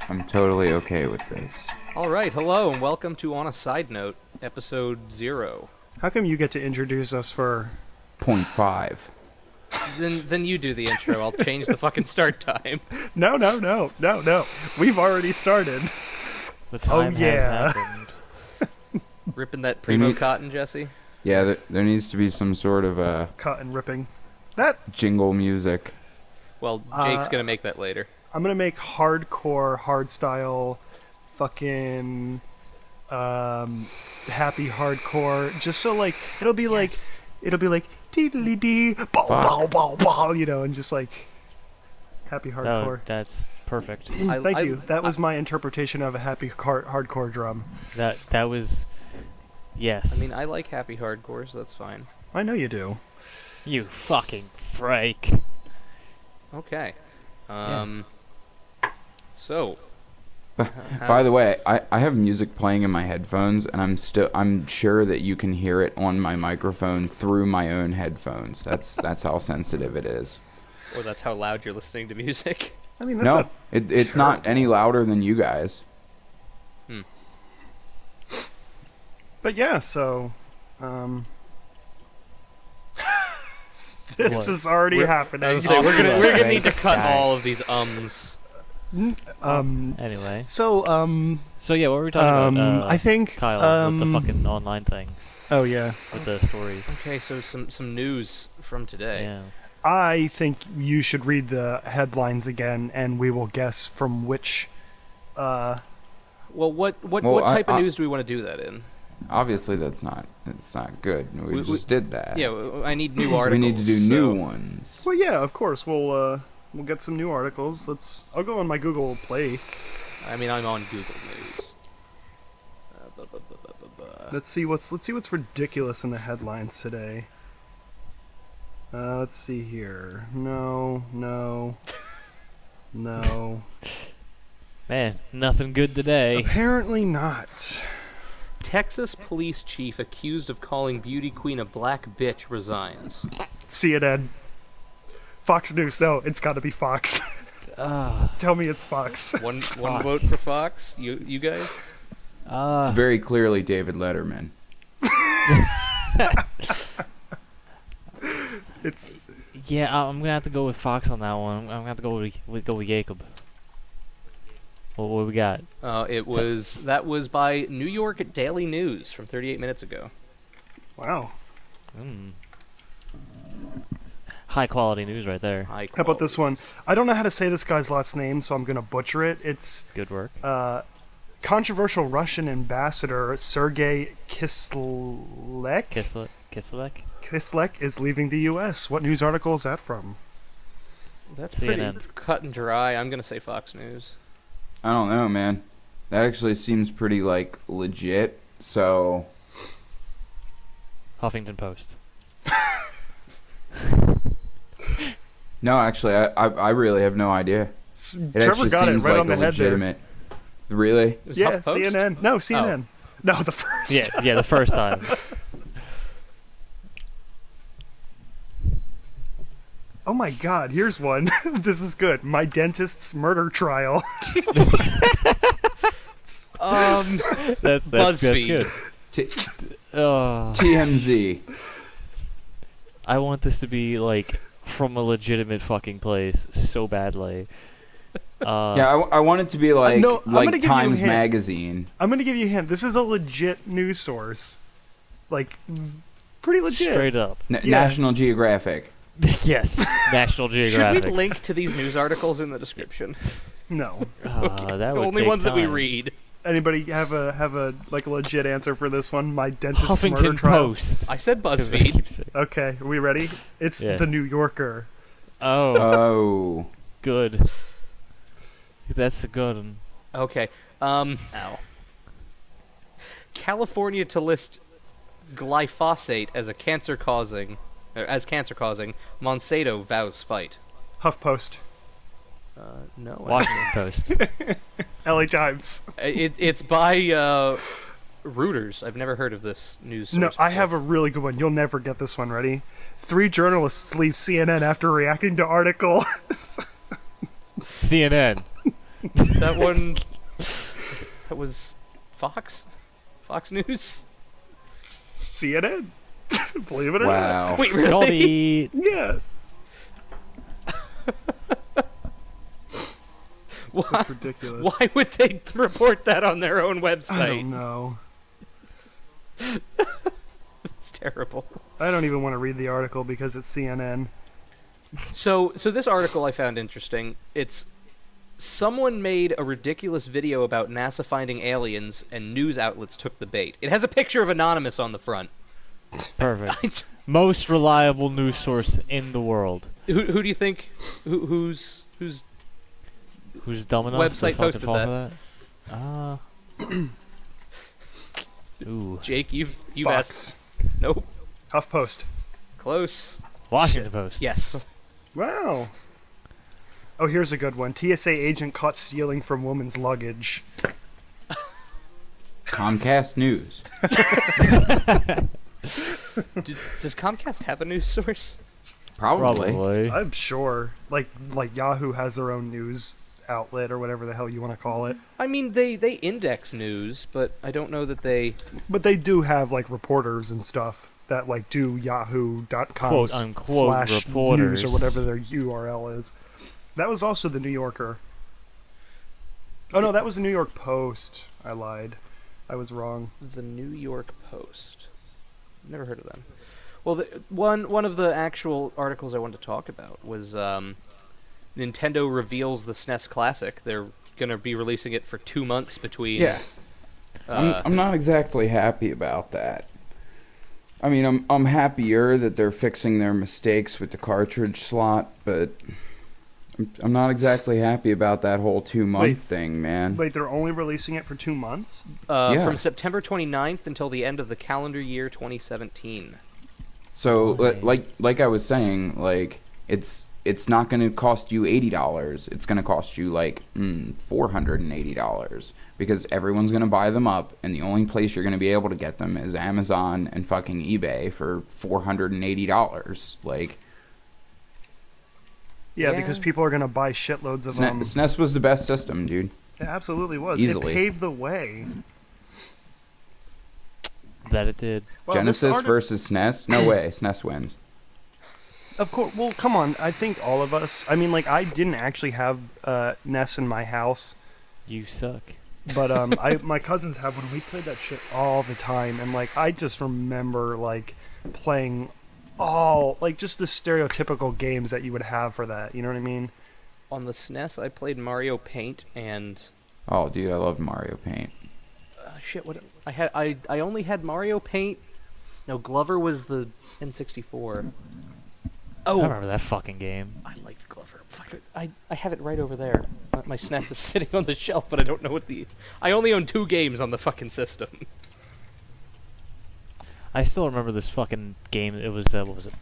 I'm totally okay with this. All right, hello and welcome to On a Side Note, episode 0. How come you get to introduce us for... Point 5. Then you do the intro. I'll change the fucking start time. No. We've already started. The time yeah. has happened. Ripping that primo need- cotton, Jesse. Yeah, there needs to be some sort of Cotton ripping. That, jingle music. Well, Jake's gonna make that later. I'm gonna make hardcore, hardstyle, fucking, happy hardcore, just so, like, it'll be like, deedly dee, bow, bow, bow, bow, you know, and just, like, happy No, hardcore. that's perfect. Thank you. That was my interpretation of a happy hardcore drum. That was, yes. I mean, I like happy hardcore, so that's fine. I know you do. You fucking freak. Okay. So. By the way, I have music playing in my headphones, and I'm sure that you can hear it on my microphone through my own headphones. That's how sensitive it is. Or that's how loud you're listening to music. I mean, that's No, not it's not any louder than you guys. But yeah, so, this What? is already I happening. was gonna say, we're gonna need to cut Guy. all of these ums. Anyway. So, So yeah, what were we talking about? I think, Kyle, with the fucking online thing, oh yeah, with the stories. Okay, so some news from today. Yeah. I think you should read the headlines again, and we will guess from which, Well, what Well, type of I- news do we want to do that in? Obviously, it's not good. We just did that. Yeah, I need new So articles. we need to do new so- ones. well, yeah, of course, we'll get some new articles. I'll go on my Google Play. I mean, I'm on Google News. Let's see what's ridiculous in the headlines today. Let's see here. No. Man, nothing good today. Apparently not. Texas police chief accused of calling beauty queen a black bitch resigns. CNN. Fox News. No, it's got to be Fox. Tell me it's Fox. One vote for Fox. You guys? It's very clearly David Letterman. It's Yeah, I'm gonna have to go with Fox on that one. I'm gonna have to go with Jacob. What do we got? That was by New York Daily News from 38 minutes ago. wow. High quality news right there. High How about this one? I don't know how to say this guy's last name, so I'm gonna butcher it. It's Good work. controversial Russian ambassador Sergei Kislyak Kislek? is leaving the U.S. What news article is that from? That's pretty CNN. cut and dry. I'm gonna say Fox News. I don't know, man. That actually seems pretty legit. So Huffington Post. no, actually, I really have no idea. It Trevor actually got it seems right like on the a head there. legitimate. Really? It was Yeah, HuffPost? CNN. No, CNN. No, the first. Yeah, the first time. Oh my God! Here's one. This is good. My dentist's murder trial. That's BuzzFeed. good. T- Oh, TMZ. I want this to be from a legitimate fucking place so badly. Yeah, I want it to be no, I'm gonna give you a Times hint. Magazine. I'm gonna give you a hint. This is a legit news source. Pretty legit. Straight up. Yeah. National Geographic. Yes, National Should Geographic. we link to these news articles in the description? No. That would Only take ones that we time. read. Anybody have a legit answer for this one? My dentist's murder Huffington trial. Post. I said BuzzFeed. Okay, are we ready? It's Yeah. the New Yorker. Oh, Oh. good. That's a good one. Okay. Ow. California to list glyphosate as cancer-causing. Monsanto vows fight. HuffPost. No. Washington Post. LA Times. It's by Reuters. I've never heard of this news source No, I before. have a really good one. You'll never get this one. Ready? 3 journalists leave CNN after reacting to article. CNN. That one. That was Fox News. CNN. Believe it or not. Wow. Wait, really? Called it. Yeah. Why, That's ridiculous. why would they report that on their own I website? don't know. It's terrible. I don't even want to read the article because it's CNN. So this article I found interesting. It's someone made a ridiculous video about NASA finding aliens, and news outlets took the bait. It has a picture of Anonymous on the front. Perfect. Most reliable news source in the world. Who do you think? Who's Who's dumb enough Website to fucking posted fall that? for that? Ooh. Jake? You've asked. Fox. Nope. HuffPost. Close. Washington Post. Yes. Wow. Oh, here's a good one. TSA agent caught stealing from woman's luggage. Comcast News. Does Comcast have a news source? Probably. Probably. I'm sure. Like Yahoo has their own news outlet or whatever the hell you want to call it. I mean, they index news, but I don't know that they. But they do have like reporters and stuff that like do yahoo.com Quote, unquote, slash reporters. news or whatever their URL is. That was also the New Yorker. Oh no, that was the New York Post. I lied. I was wrong. The New York Post. Never heard of them. Well, one of the actual articles I wanted to talk about was Nintendo reveals the SNES Classic. They're gonna be releasing it for 2 months between. Yeah. I'm not exactly happy about that. I mean, I'm happier that they're fixing their mistakes with the cartridge slot, but I'm not exactly happy about that whole 2-month Wait. thing, man. Wait, they're only releasing it for 2 months? Yeah. From September 29th until the end of the calendar year 2017. So, Okay. like I was saying, like it's not going to cost you $80. It's going to cost you like $480 because everyone's going to buy them up, and the only place you're going to be able to get them is Amazon and fucking eBay for $480. Like, Yeah, Yeah. because people are going to buy shitloads of them. SNES was the best system, dude. It absolutely was. Easily. It paved the way. That it did. Well, Genesis versus SNES? No way. SNES wins. Of course. Well, come on. I think all of us. I mean, like, I didn't actually have NES in my house, You suck. but my cousins have one. We played that shit all the time, and like, I just remember like playing all like just the stereotypical games that you would have for that. You know what I mean? On the SNES, I played Mario Paint and Oh, dude, I love Mario Paint. shit. What I had? I only had Mario Paint. No, Glover was the N64. I Oh, remember that fucking game. I liked Glover. Fuck it. I have it right over there. My SNES is sitting on the shelf, but I don't know what the. I only own 2 games on the fucking system. I still remember this fucking game. It was what was it?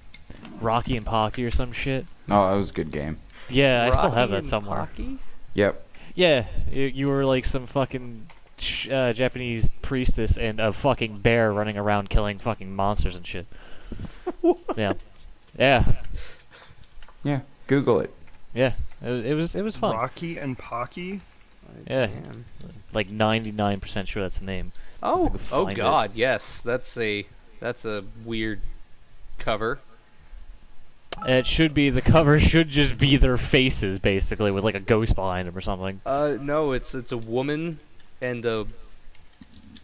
Rocky and Pocky or some shit. Oh, that was a good game. Yeah, I still Rocky have that and somewhere. Pocky? Yep. Yeah, you were like some fucking Japanese priestess and a fucking bear running around killing fucking monsters and shit. Yeah, yeah, Yeah. Google it. yeah. It was fun. Rocky and Pocky. Yeah. Man. Like 99% sure that's the name. Oh, Let's go oh find it. God, yes. That's a weird cover. It should be, the cover should just be their faces basically with like a ghost behind them or something. No, it's a woman and a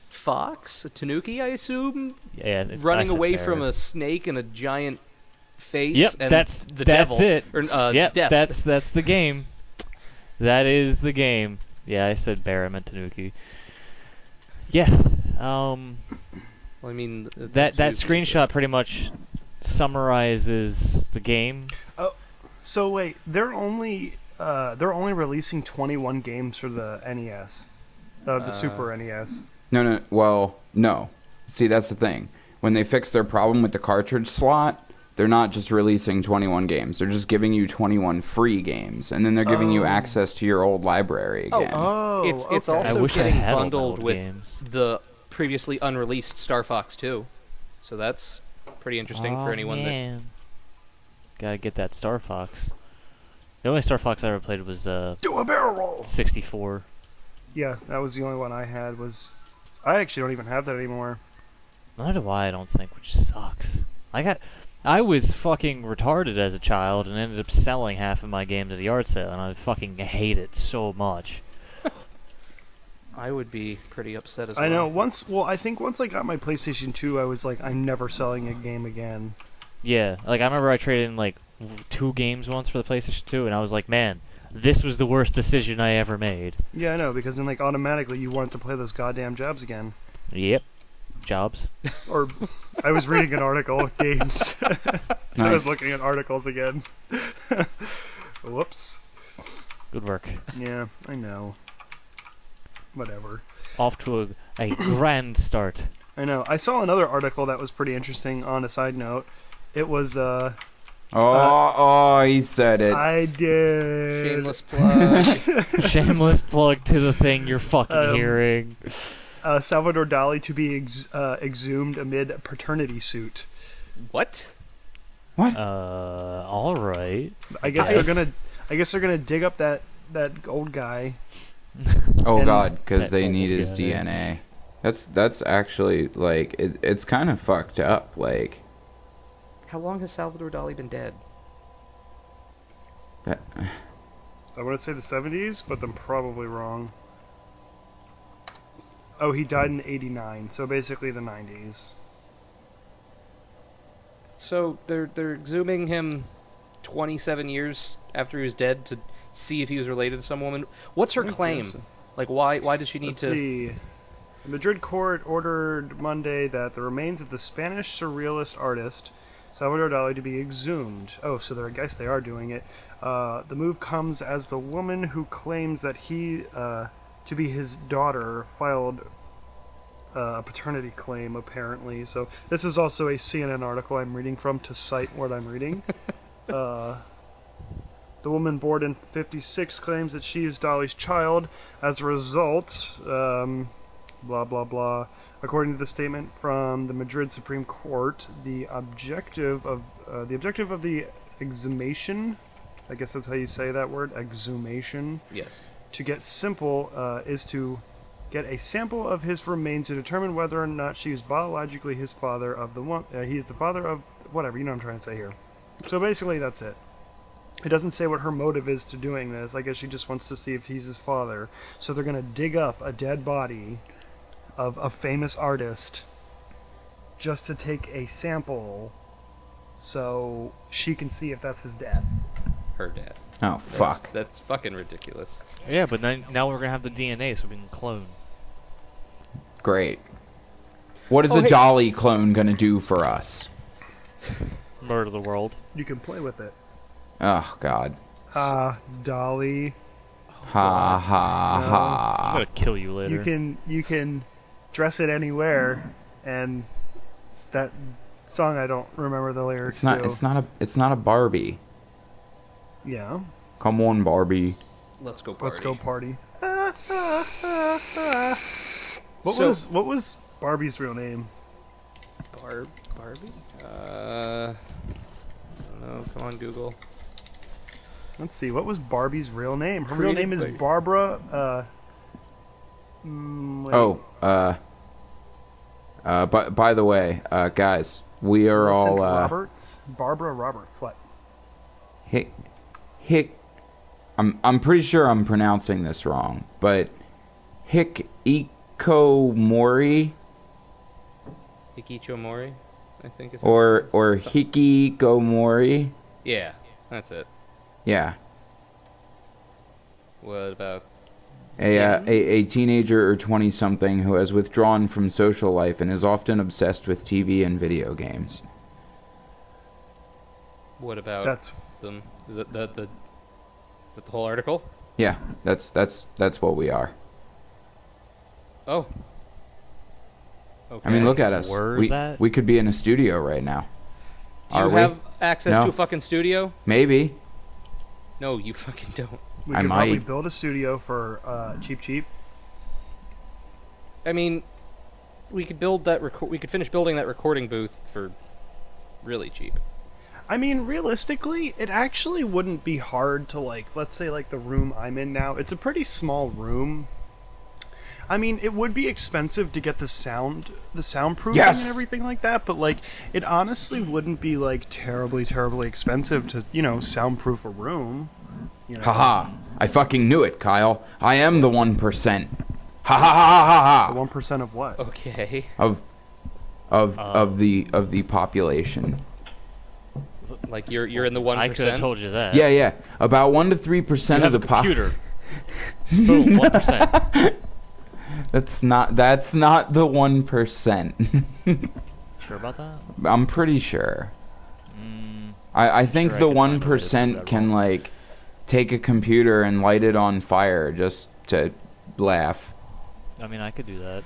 fox, a tanuki, I assume, Yeah, running away from a snake and a giant face. Yep, and that's the that's devil. it. Or, Yep, death. that's the game. That is the game. Yeah, I said bear, I meant tanuki. Yeah. Well, I mean, That screenshot pretty much summarizes the game. So wait, they're only releasing 21 games for the NES, the Super E NES. No. Well, no. See, that's the thing. When they fix their problem with the cartridge slot, they're not just releasing 21 games. They're just giving you 21 free games, and then they're giving you access to your old library again. Oh, It's okay. I also wish I getting had all my bundled old with games. the previously unreleased Star Fox 2. So that's pretty interesting for anyone that. Gotta get that Star Fox. The only Star Fox I ever played was Do a barrel roll. 64. Yeah, that was the only one I had. I actually don't even have that anymore. Neither do I don't think, which sucks. I was fucking retarded as a child and ended up selling half of my games at a yard sale, and I fucking hate it so much. I would be pretty upset as well. I know. I think once I got my PlayStation 2, I was like, I'm never selling a game again. Yeah, like I remember I traded in like 2 games once for the PlayStation 2, and I was like, man, this was the worst decision I ever made. Yeah, I know, because then like automatically you wanted to play those goddamn jobs again. Yep. Jobs. Or I was reading an article, games. I was looking at articles again. Whoops. Good work. Yeah, I know. Whatever. Off to a grand start. I know. I saw another article that was pretty interesting on a side note. It was, he said it. I did. Shameless plug. Shameless plug to the thing you're fucking hearing. Salvador Dali to be exhumed amid paternity suit. What? All right. I guess they're gonna dig up that old guy. Oh And- God, because That they old need his guy. DNA. That's actually like it's kind of fucked up. Like How long has Salvador Dali been dead? that. I want to say the 70s, but I'm probably wrong. Oh, he died in '89, so basically the 90s. So they're exhuming him 27 years after he was dead to see if he was related to some woman. What's her claim? Like, why does she need Let's to? see. The Madrid court ordered Monday that the remains of the Spanish surrealist artist Salvador Dali to be exhumed. Oh, so I guess they are doing it. The move comes as the woman who claims that he, to be his daughter, filed a paternity claim, apparently. So this is also a CNN article I'm reading from to cite what I'm reading. The woman, born in '56, claims that she is Dali's child. As a result, blah blah blah. According to the statement from the Madrid Supreme Court, the objective of the exhumation, I guess that's how you say that word, exhumation, Yes. to get simple, is to get a sample of his remains to determine whether or not she is biologically his father of the one. He is the father of whatever. You know what I'm trying to say here. So basically, that's it. It doesn't say what her motive is to doing this. I guess she just wants to see if he's his father. So they're gonna dig up a dead body of a famous artist just to take a sample so she can see if that's his dad. Her dad. Oh fuck. That's fucking ridiculous. Yeah, but now we're gonna have the DNA so we can clone. Great. What is Oh, a hey- Jolly clone gonna do for us? Murder the world. You can play with it. Oh God. Dolly. Ha ha No. I'm ha. gonna kill you later. You can dress it anywhere, and it's that song I don't remember the lyrics to. It's not a Barbie. Yeah. Come on, Barbie. Let's go party. Let's go party. What was Barbie's real name? Barbie? I don't know. Come on, Google. Let's see. What was Barbie's real name? Her real Created name is by- Barbara. Wait. But by the way, guys, we are Millicent all Roberts. Barbara Roberts. What? Hick. I'm pretty sure I'm pronouncing this wrong, but Hikikomori Hikikomori, I think is. or Hikikomori. Yeah, that's it. Yeah. What about? A teenager or 20-something who has withdrawn from social life and is often obsessed with TV and video games. What about That's them? Is that the whole article? Yeah, that's what we are. Oh. Okay. I mean, look at us. Were that? We could be in a studio right now. Do you Are we? have access No. to a fucking studio? Maybe. No, you fucking don't. we I could probably might. build a studio for cheap. I mean, we could build that. We could finish building that recording booth for really cheap. I mean, realistically, it actually wouldn't be hard to like, let's say like the room I'm in now. It's a pretty small room. I mean, it would be expensive to get the soundproofing Yes! and everything like that, but like, it honestly wouldn't be like terribly expensive to, soundproof a room. Haha. I fucking knew it, Kyle. I am the 1%. Ha ha ha ha ha The 1% of what? Okay. ha. Of the population. Like you're in the 1%. I could have told you that. Yeah. About 1 to 3% You of have the a computer. population. Boom, 1%. That's not the 1%. Sure about that? I'm pretty sure. Mm, I think Sure, I the could find a way to prove 1% that can wrong. like take a computer and light it on fire just to laugh. I mean, I could do that.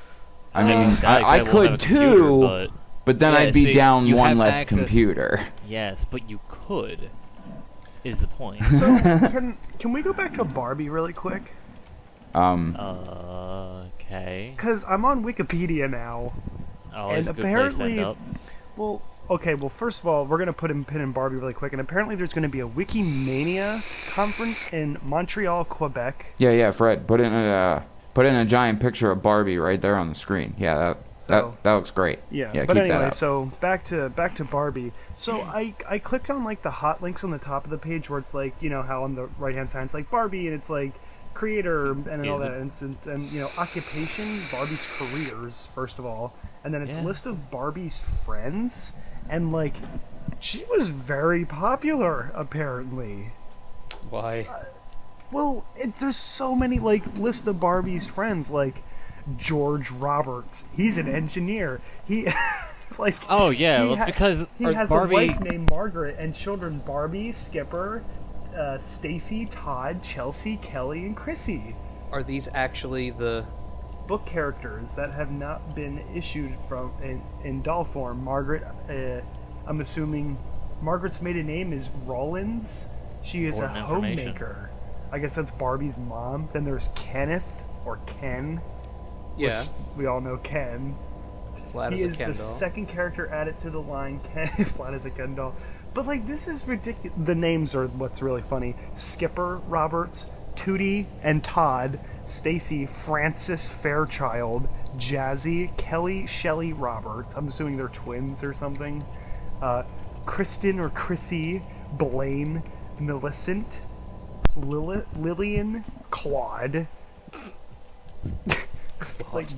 I mean, I I won't have could a computer, too, but then Yeah, I'd be see, down you one have less access- computer. yes, but you could. Is the point? So, can we go back to Barbie really quick? Okay. Because I'm on Wikipedia now. Always And a good place to end apparently- up. Well, okay, well, first of all, we're going to put in pin in Barbie really quick, and apparently there's going to be a Wikimania conference in Montreal, Quebec. Yeah, Fred, put in a giant picture of Barbie right there on the screen. Yeah, So- that looks great. Yeah, Yeah, but keep that anyway, up. so back to Barbie. So I clicked on like the hot links on the top of the page where it's like, how on the right hand side it's like Barbie and it's like creator and all Is that it- and occupation, Barbie's careers first of all, and then it's Yeah. a list of Barbie's friends, and like she was very popular apparently. Why? Well, there's so many like list of Barbie's friends like George Roberts. He's an engineer. He like Oh yeah, he well, it's ha- because he has Barbie. a wife named Margaret and children Barbie, Skipper, Stacy, Todd, Chelsea, Kelly, and Chrissy. Are these actually the? Book characters that have not been issued from in doll form. Margaret, I'm assuming Margaret's maiden name is Rollins. She is Important a information. homemaker. I guess that's Barbie's mom. Then there's Kenneth or Ken. Yeah. Which we all know Ken. Flat He as a is Ken the doll. second character added to the line, Ken, flat as a Ken doll. But like, this is ridiculous. The names are what's really funny. Skipper Roberts, Tootie and Todd, Stacy, Francis Fairchild, Jazzy, Kelly, Shelley Roberts. I'm assuming they're twins or something. Kristen or Chrissy, Blaine, Millicent, Lillian, Claude. Like,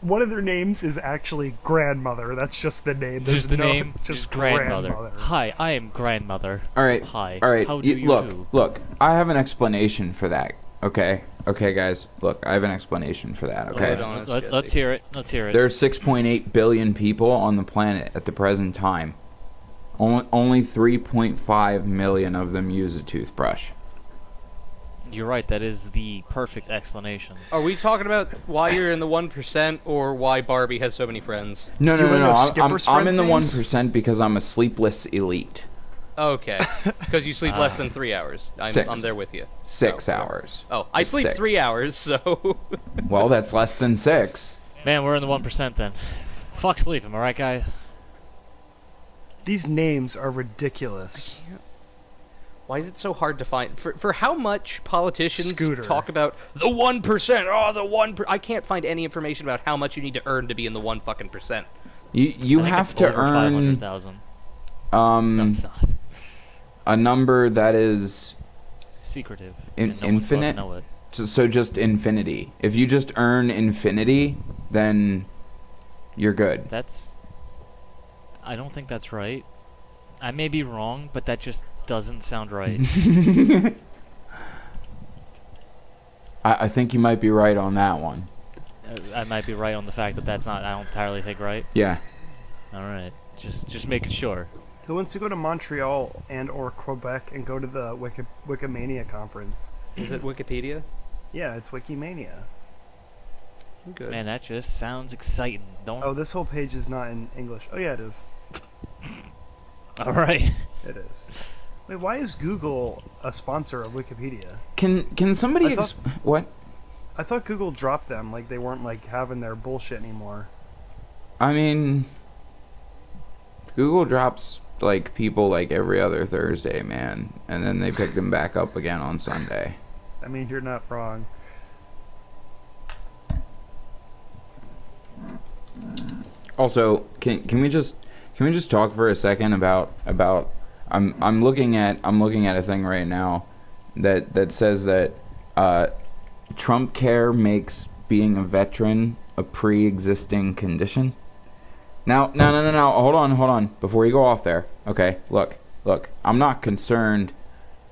one of their names is actually grandmother. That's just the name. There's Just the no, name, just grandmother. Hi, I am grandmother. All right. Hi. All right. How do you look, do? look. I have an explanation for that. Okay. Okay, guys. Look, I have an explanation for that. Okay. Hold on, Let's Jesse. hear it. Let's hear it. There are 6.8 billion people on the planet at the present time. Only 3.5 million of them use a toothbrush. You're right. That is the perfect explanation. Are we talking about why you're in the 1% or why Barbie has so many friends? No, Do no, you no, wanna no. know I'm Skipper's in friends' the names? 1% because I'm a sleepless elite. Okay, because you sleep less than 3 hours. I'm 6. there with you. 6 Oh, hours. Oh, I It's sleep 6. 3 hours, so Well, that's less than 6. Man, we're in the 1% then. Fuck sleep, am I right, guy? These names are ridiculous. why is it so hard to find? For how much politicians Scooter. talk about the 1%? Oh, the 1%. I can't find any information about how much you need to earn to be in the 1 fucking percent. You I think have it's to over earn 500,000. No, it's not. a number that is Secretive. In- and no one's supposed to infinite? know it. so just infinity. If you just earn infinity, then you're good. That's. I don't think that's right. I may be wrong, but that just doesn't sound right. I think you might be right on that one. I might be right on the fact that that's not. I don't entirely think right. Yeah. All right, just making sure. Who wants to go to Montreal and or Quebec and go to the Wikimania conference? Is it Wikipedia? Yeah, it's Wikimania. Good. Man, that just sounds exciting. Don't. Oh, this whole page is not in English. Oh yeah, it is. All right. It is. Wait, why is Google a sponsor of Wikipedia? Can somebody I thought- what? I thought Google dropped them, like they weren't like having their bullshit anymore. I mean, Google drops like people like every other Thursday, man, and then they picked him back up again on Sunday. I mean, you're not wrong. Also, can we just talk for a second about I'm looking at a thing right now that says that Trump Care makes being a veteran a pre-existing condition. Now, no. Hold on. Before you go off there, okay? Look. I'm not concerned,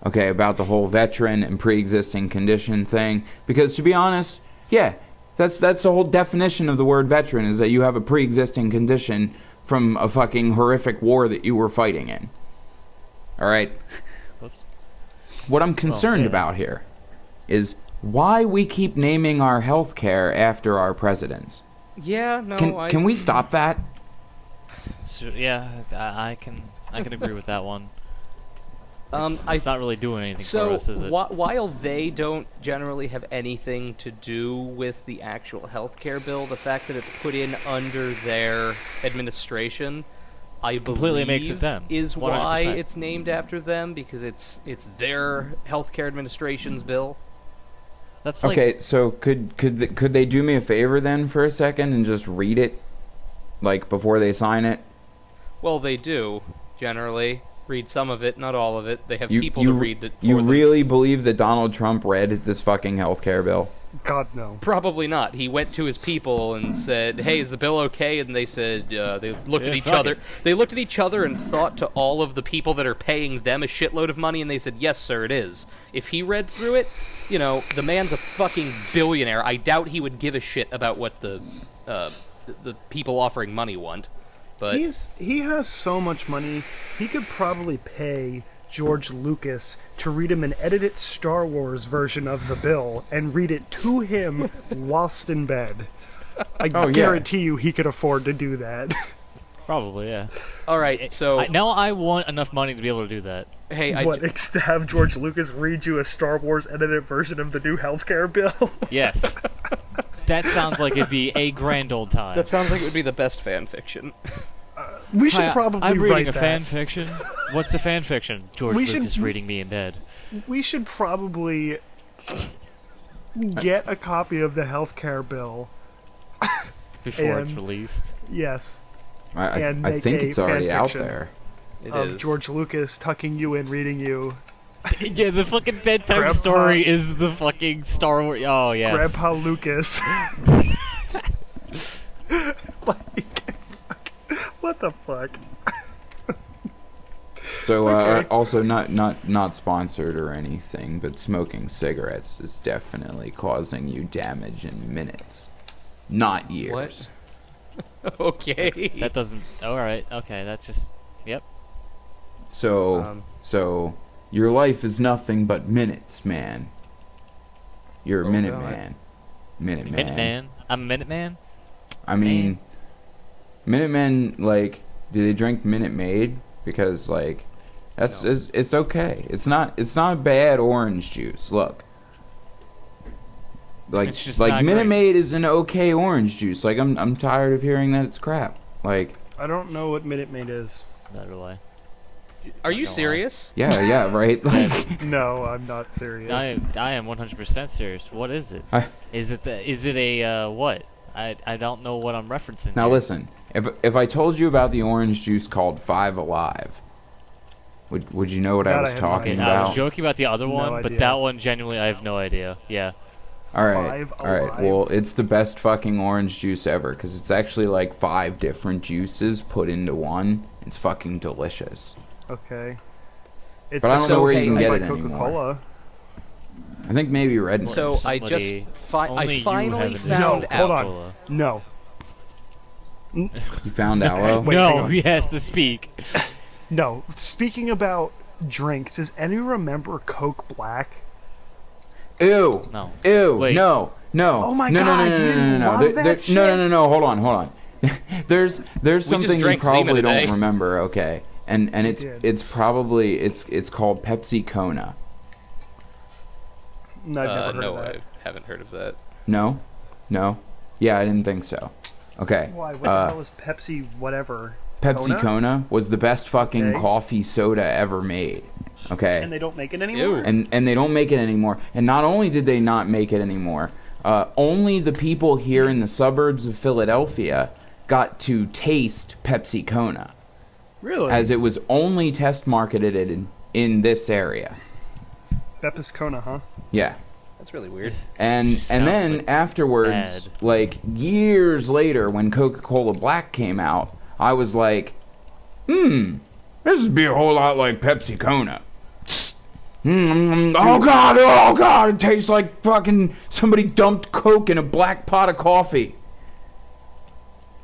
okay, about the whole veteran and pre-existing condition thing, because to be honest, yeah, that's the whole definition of the word veteran, is that you have a pre-existing condition from a fucking horrific war that you were fighting in. All right. Whoops. What I'm concerned about here is why we keep naming our health care after our presidents. Yeah, no, Can we stop that? So, yeah, I can agree with that one. It's I not really doing anything for So us, is it? while they don't generally have anything to do with the actual healthcare bill, the fact that it's put in under their administration, I Completely believe makes it them, is why 100%. it's named after them, because it's their healthcare administration's bill. That's like, Okay, so could they do me a favor then for a second and just read it, like before they sign it? Well, they do generally read some of it, not all of it. They have You- people you- to read it for You them. really believe that Donald Trump read this fucking healthcare bill? God, no. Probably not. He went to his people and said, "Hey, is the bill okay?" And they said, they looked Yeah, at each fuck other. it. They looked at each other and thought to all of the people that are paying them a shitload of money, and they said, "Yes, sir, it is." If he read through it, the man's a fucking billionaire. I doubt he would give a shit about what the people offering money want. But He has so much money, he could probably pay George Lucas to read him an edited Star Wars version of the bill and read it to him whilst in bed. I guarantee you he could afford to do that. probably, yeah. all right, so Now I want enough money to be able to do that. hey, To have George Lucas read you a Star Wars edited version of the new healthcare bill? Yes. That sounds like it'd be a grand old time. that sounds like it would be the best fan fiction. We should Hi, probably I'm write reading a that. fan fiction. What's the fan fiction? George We should- Lucas reading me in bed. We should probably get a copy of the healthcare bill. Before it's And- released. Yes. I And make think a it's already fan out fiction. there. It Of is. George Lucas tucking you in, reading you. Yeah, the fucking bedtime Grandpa- story is the fucking Star Wars. Oh, yes. Grandpa Lucas. Like, what the fuck? So Okay. also not sponsored or anything, but smoking cigarettes is definitely causing you damage in minutes, not years. Okay. That doesn't. Alright, okay, that's just. Yep. So your life is nothing but minutes, man. You're a Oh, minute God. man. Minute man. Minuteman. I'm a Minuteman? I mean, Minutemen, like, do they drink Minute Maid? Because like, that's No. it's okay. It's not bad orange juice. Look, like It's just not Minute great. Maid is an okay orange juice. Like I'm tired of hearing that it's crap. Like I don't know what Minute Maid is. Not really. Are you Not gonna lie. serious? yeah, right. Like No, I'm not serious. I am 100% serious. What is it? Is it a what? I don't know what I'm referencing. now here. listen, if I told you about the orange juice called Five Alive, would you know what I That was I have no talking idea. I about? was joking about the other No one, but idea. that one genuinely I have no idea. Yeah. All right, Five all right. Alive? Well, it's the best fucking orange juice ever because it's actually like 5 different juices put into one. It's fucking delicious. Okay. It's But I don't know where you can get by it anymore. Coca-Cola. I think maybe Red. So I just Somebody- I only you finally have it. found No, out. hold on. Cola. No. You found aloe. Wait, hang No, on. he has to speak. No. Speaking about drinks, does anyone remember Coke Black? Ew. No. Ew. Wait. No. No. Oh my no, God, No, no, you no, no, didn't no, no, love There- that there- no, no, no, shit? no. Hold on. there's just something you drank semen probably today. don't remember. Okay. And it's did. it's probably it's called Pepsi Kona. No, I've never heard No, of that. I haven't heard of that. No. Yeah, I didn't think so. Okay. Why? What the hell is Pepsi whatever? Pepsi Kona was the best fucking Okay. coffee soda ever made. Okay. And they don't make it anymore. Ew. And they don't make it anymore. And not only did they not make it anymore, only the people here in the suburbs of Philadelphia got to taste Pepsi Kona, Really? as it was only test marketed in this area. Pepsi Kona, huh? Yeah. That's really weird. And Sounds then like afterwards, bad. like years later, when Coca-Cola Black came out, I was like, this would be a whole lot like Pepsi Kona. Oh god, it tastes like fucking somebody dumped Coke in a black pot of coffee.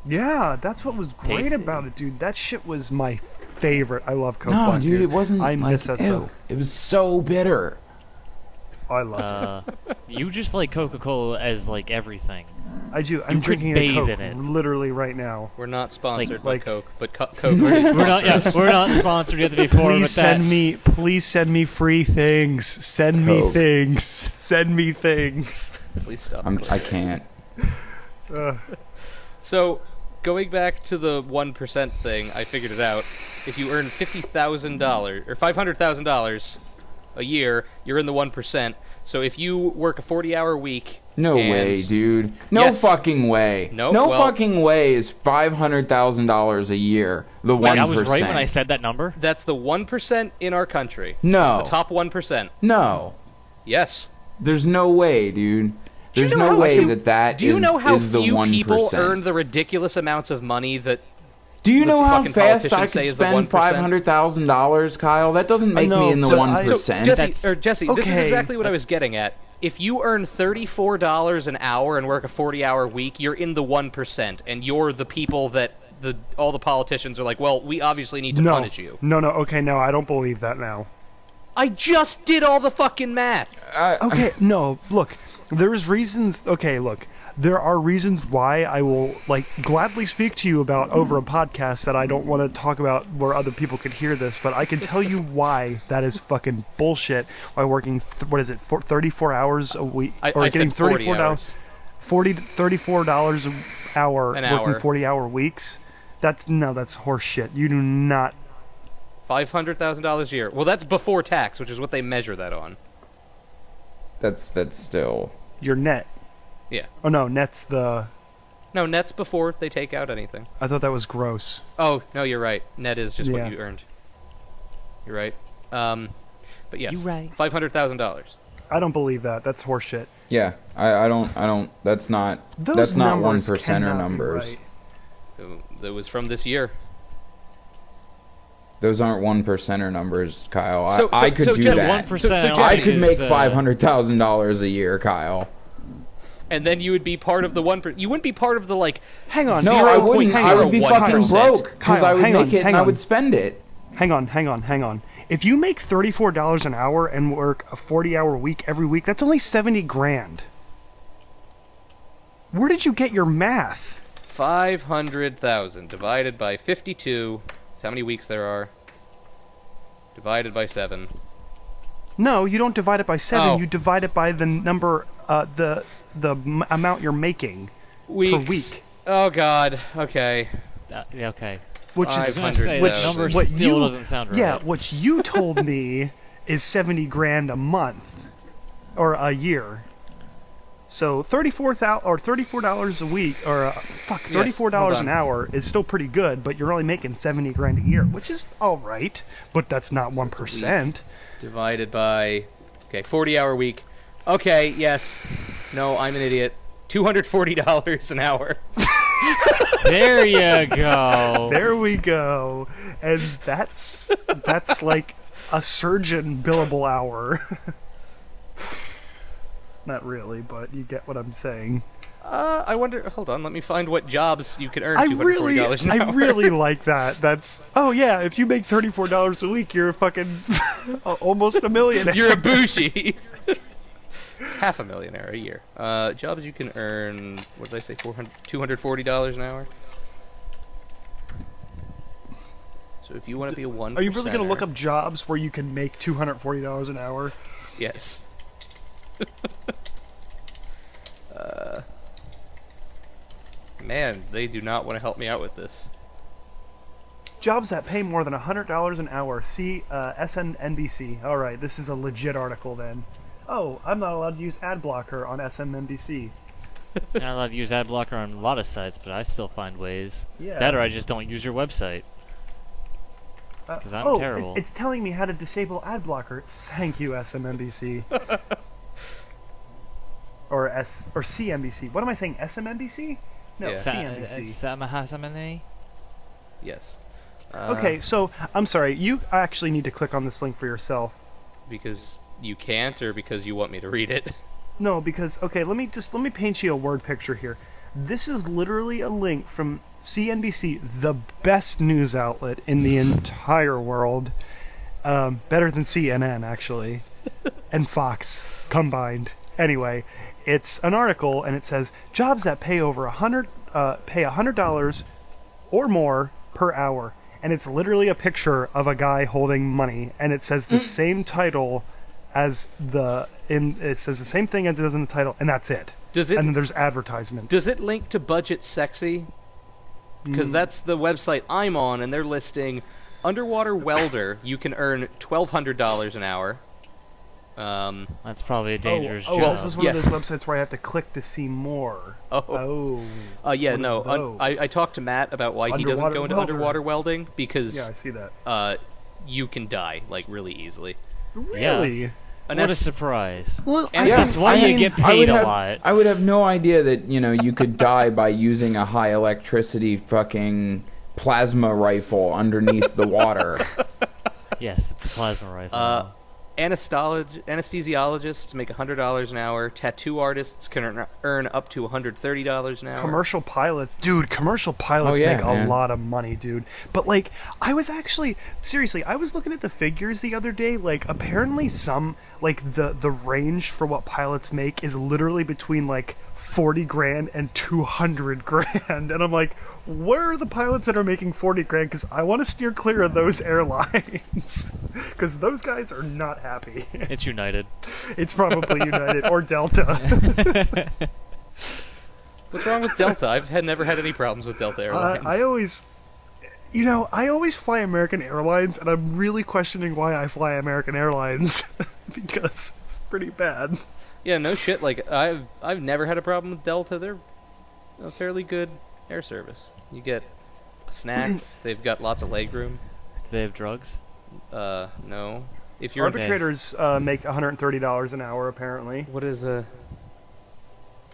Yeah, that's what was great Tasty. about it, dude. That shit was my favorite. I love Coke No, Black, dude, it wasn't. I like, miss that ew. stuff. It was so bitter. I loved You just like Coca-Cola as like everything. it. I do. I'm could drinking a bathe Coke in it. literally right now. We're not sponsored Like- by Coke, but Coke already We're not. Yeah, we're not sponsored yet before. Please send me free things. Send me Coke. things. Send me things. Please stop. I can't. So, going back to the 1% thing, I figured it out. If you earn $50,000 or $500,000 a year, you're in the 1%. So if you work a 40-hour week, No and- way, dude. No Yes. fucking way. No? No Well- fucking way is $500,000 a year the 1%. Wait, I was right when I said that number. That's the 1% in our country. No. It's the top 1%. No. Yes. There's no way, dude. Do you There's know no how way few- that Do you is- know how is the few 1%. people earn the ridiculous amounts of money that Do you the know how fucking fast I politicians say could is the spend 1%? $500,000, Kyle? That doesn't make know, me in the so 1%. Jesse, this is Okay. exactly what I was getting at. If you earn $34 an hour and work a 40-hour week, you're in the 1%, and you're the people that all the politicians are like, well, we obviously need to punish you. No. Okay, no, I don't believe that now. I just did all the fucking math. Okay, no, look, there's reasons. Okay, look, there are reasons why I will gladly speak to you about over a podcast that I don't want to talk about where other people could hear this, but I can tell you why that is fucking bullshit. Why working 34 hours a week I getting said 40 $34 hours. $34 an hour An working hour. 40-hour weeks. That's horseshit. You do not. $500,000 a year. Well, that's before tax, which is what they measure that on. That's still... Your net. Yeah. Oh no, net's the. No, net's before they take out anything. I thought that was gross. Oh, no, you're right. Net is just Yeah. what you earned. You're right. But yes, You right. $500,000. I don't believe that. That's horseshit. Yeah, I don't... That's not... Those that's not numbers 1%er cannot be numbers. right. That was from this year. Those aren't 1%er numbers, Kyle. I So- could so do Jesse- that. 1% So I Jesse- could make is, $500,000 a year, Kyle. And then you would be part of the 1%. You wouldn't be part of the, Hang on. No, I wouldn't. I would be fucking 0.01%. broke because Kyle, I would hang on, make it and hang I on. would spend it. Hang on. If you make $34 an hour and work a 40-hour week every week, that's only 70 grand. Where did you get your math? 500,000 divided by 52. That's how many weeks there are. Divided by 7. No, you don't divide it by 7. Oh. You divide it by the number, amount you're making Weeks. per week. Oh, God. Okay. Yeah, okay. Which I was is gonna say, Which- that number what still you- doesn't sound right. Yeah, what you told me is 70 grand a month or a year. So $34 a week or $34 an hold on. hour is still pretty good, but you're only making 70 grand a year, which is all right, but that's not 1%. Divided by... Okay, 40-hour week. Okay, yes. No, I'm an idiot. $240 an hour. There you go. There we go. And that's like a surgeon billable hour. Not really, but you get what I'm saying. I wonder... Hold on, let me find what jobs you can earn I $240 an hour. really like that. That's yeah. If you make $34 a week, you're fucking almost a millionaire. You're a bougie. Half a millionaire a year. Jobs you can earn, what did I say, $240 an hour? So if you want to be a 1%... Are you really gonna look up jobs where you can make $240 an hour? Yes. Man, they do not want to help me out with this. Jobs that pay more than $100 an hour. See SNNBC. All right, this is a legit article then. Oh, I'm not allowed to use ad blocker on SNNBC. You're not allowed to use ad blocker on a lot of sites, but I still find ways. Yeah. That or I just don't use your website. 'Cause I'm oh, terrible. It's telling me how to disable ad blocker. Thank you, SMNBC. or CNBC. What am I saying? SMNBC? No, Yeah. CNBC. Yes. Okay, so I'm sorry. You actually need to click on this link for yourself. Because you can't, or because you want me to read it? No, because okay, let me paint you a word picture here. This is literally a link from CNBC, the best news outlet in the entire world. Better than CNN, actually. And Fox combined. Anyway, it's an article, and it says, jobs that pay over $100 or more per hour. And it's literally a picture of a guy holding money, and it says the same title as it says the same thing as it does in the title, and that's it. Does it? And then there's advertisements. Does it link to Budget Sexy? Because that's the website I'm on, and they're listing underwater welder. You can earn $1,200 an hour. That's probably a dangerous oh, job. this is one Yeah. of those websites where I have to click to see more. Yeah, one no. of I those. talked to Matt about why he doesn't go into welder. underwater welding Yeah, I because see that. you can die like really easily. Really? And What a that's- surprise. Well, And Yeah, That's why I you mean, get I paid would a have- lot. I would have no idea that, you could die by using a high electricity fucking plasma rifle underneath the water. Yes, it's a plasma rifle. Anesthesiologists make $100 an hour. Tattoo artists can earn up to $130 an hour. commercial pilots, dude, commercial pilots Oh, yeah, make a man. lot of money, dude. But like, I was looking at the figures the other day. Like, apparently some, like, the range for what pilots make is literally between like 40 grand and 200 grand. And I'm like, where are the pilots that are making 40 grand? Because I want to steer clear of those airlines. Because those guys are not happy. It's United. It's probably United or Delta. What's wrong with Delta? Never had any problems with Delta Airlines. I always fly American Airlines, and I'm really questioning why I fly American Airlines because it's pretty bad. Yeah, no shit. Like I've never had a problem with Delta. They're a fairly good air service. You get a snack. They've got lots of legroom. Do they have drugs? No. If you're Arbitrators make $130 an hour, apparently. what is a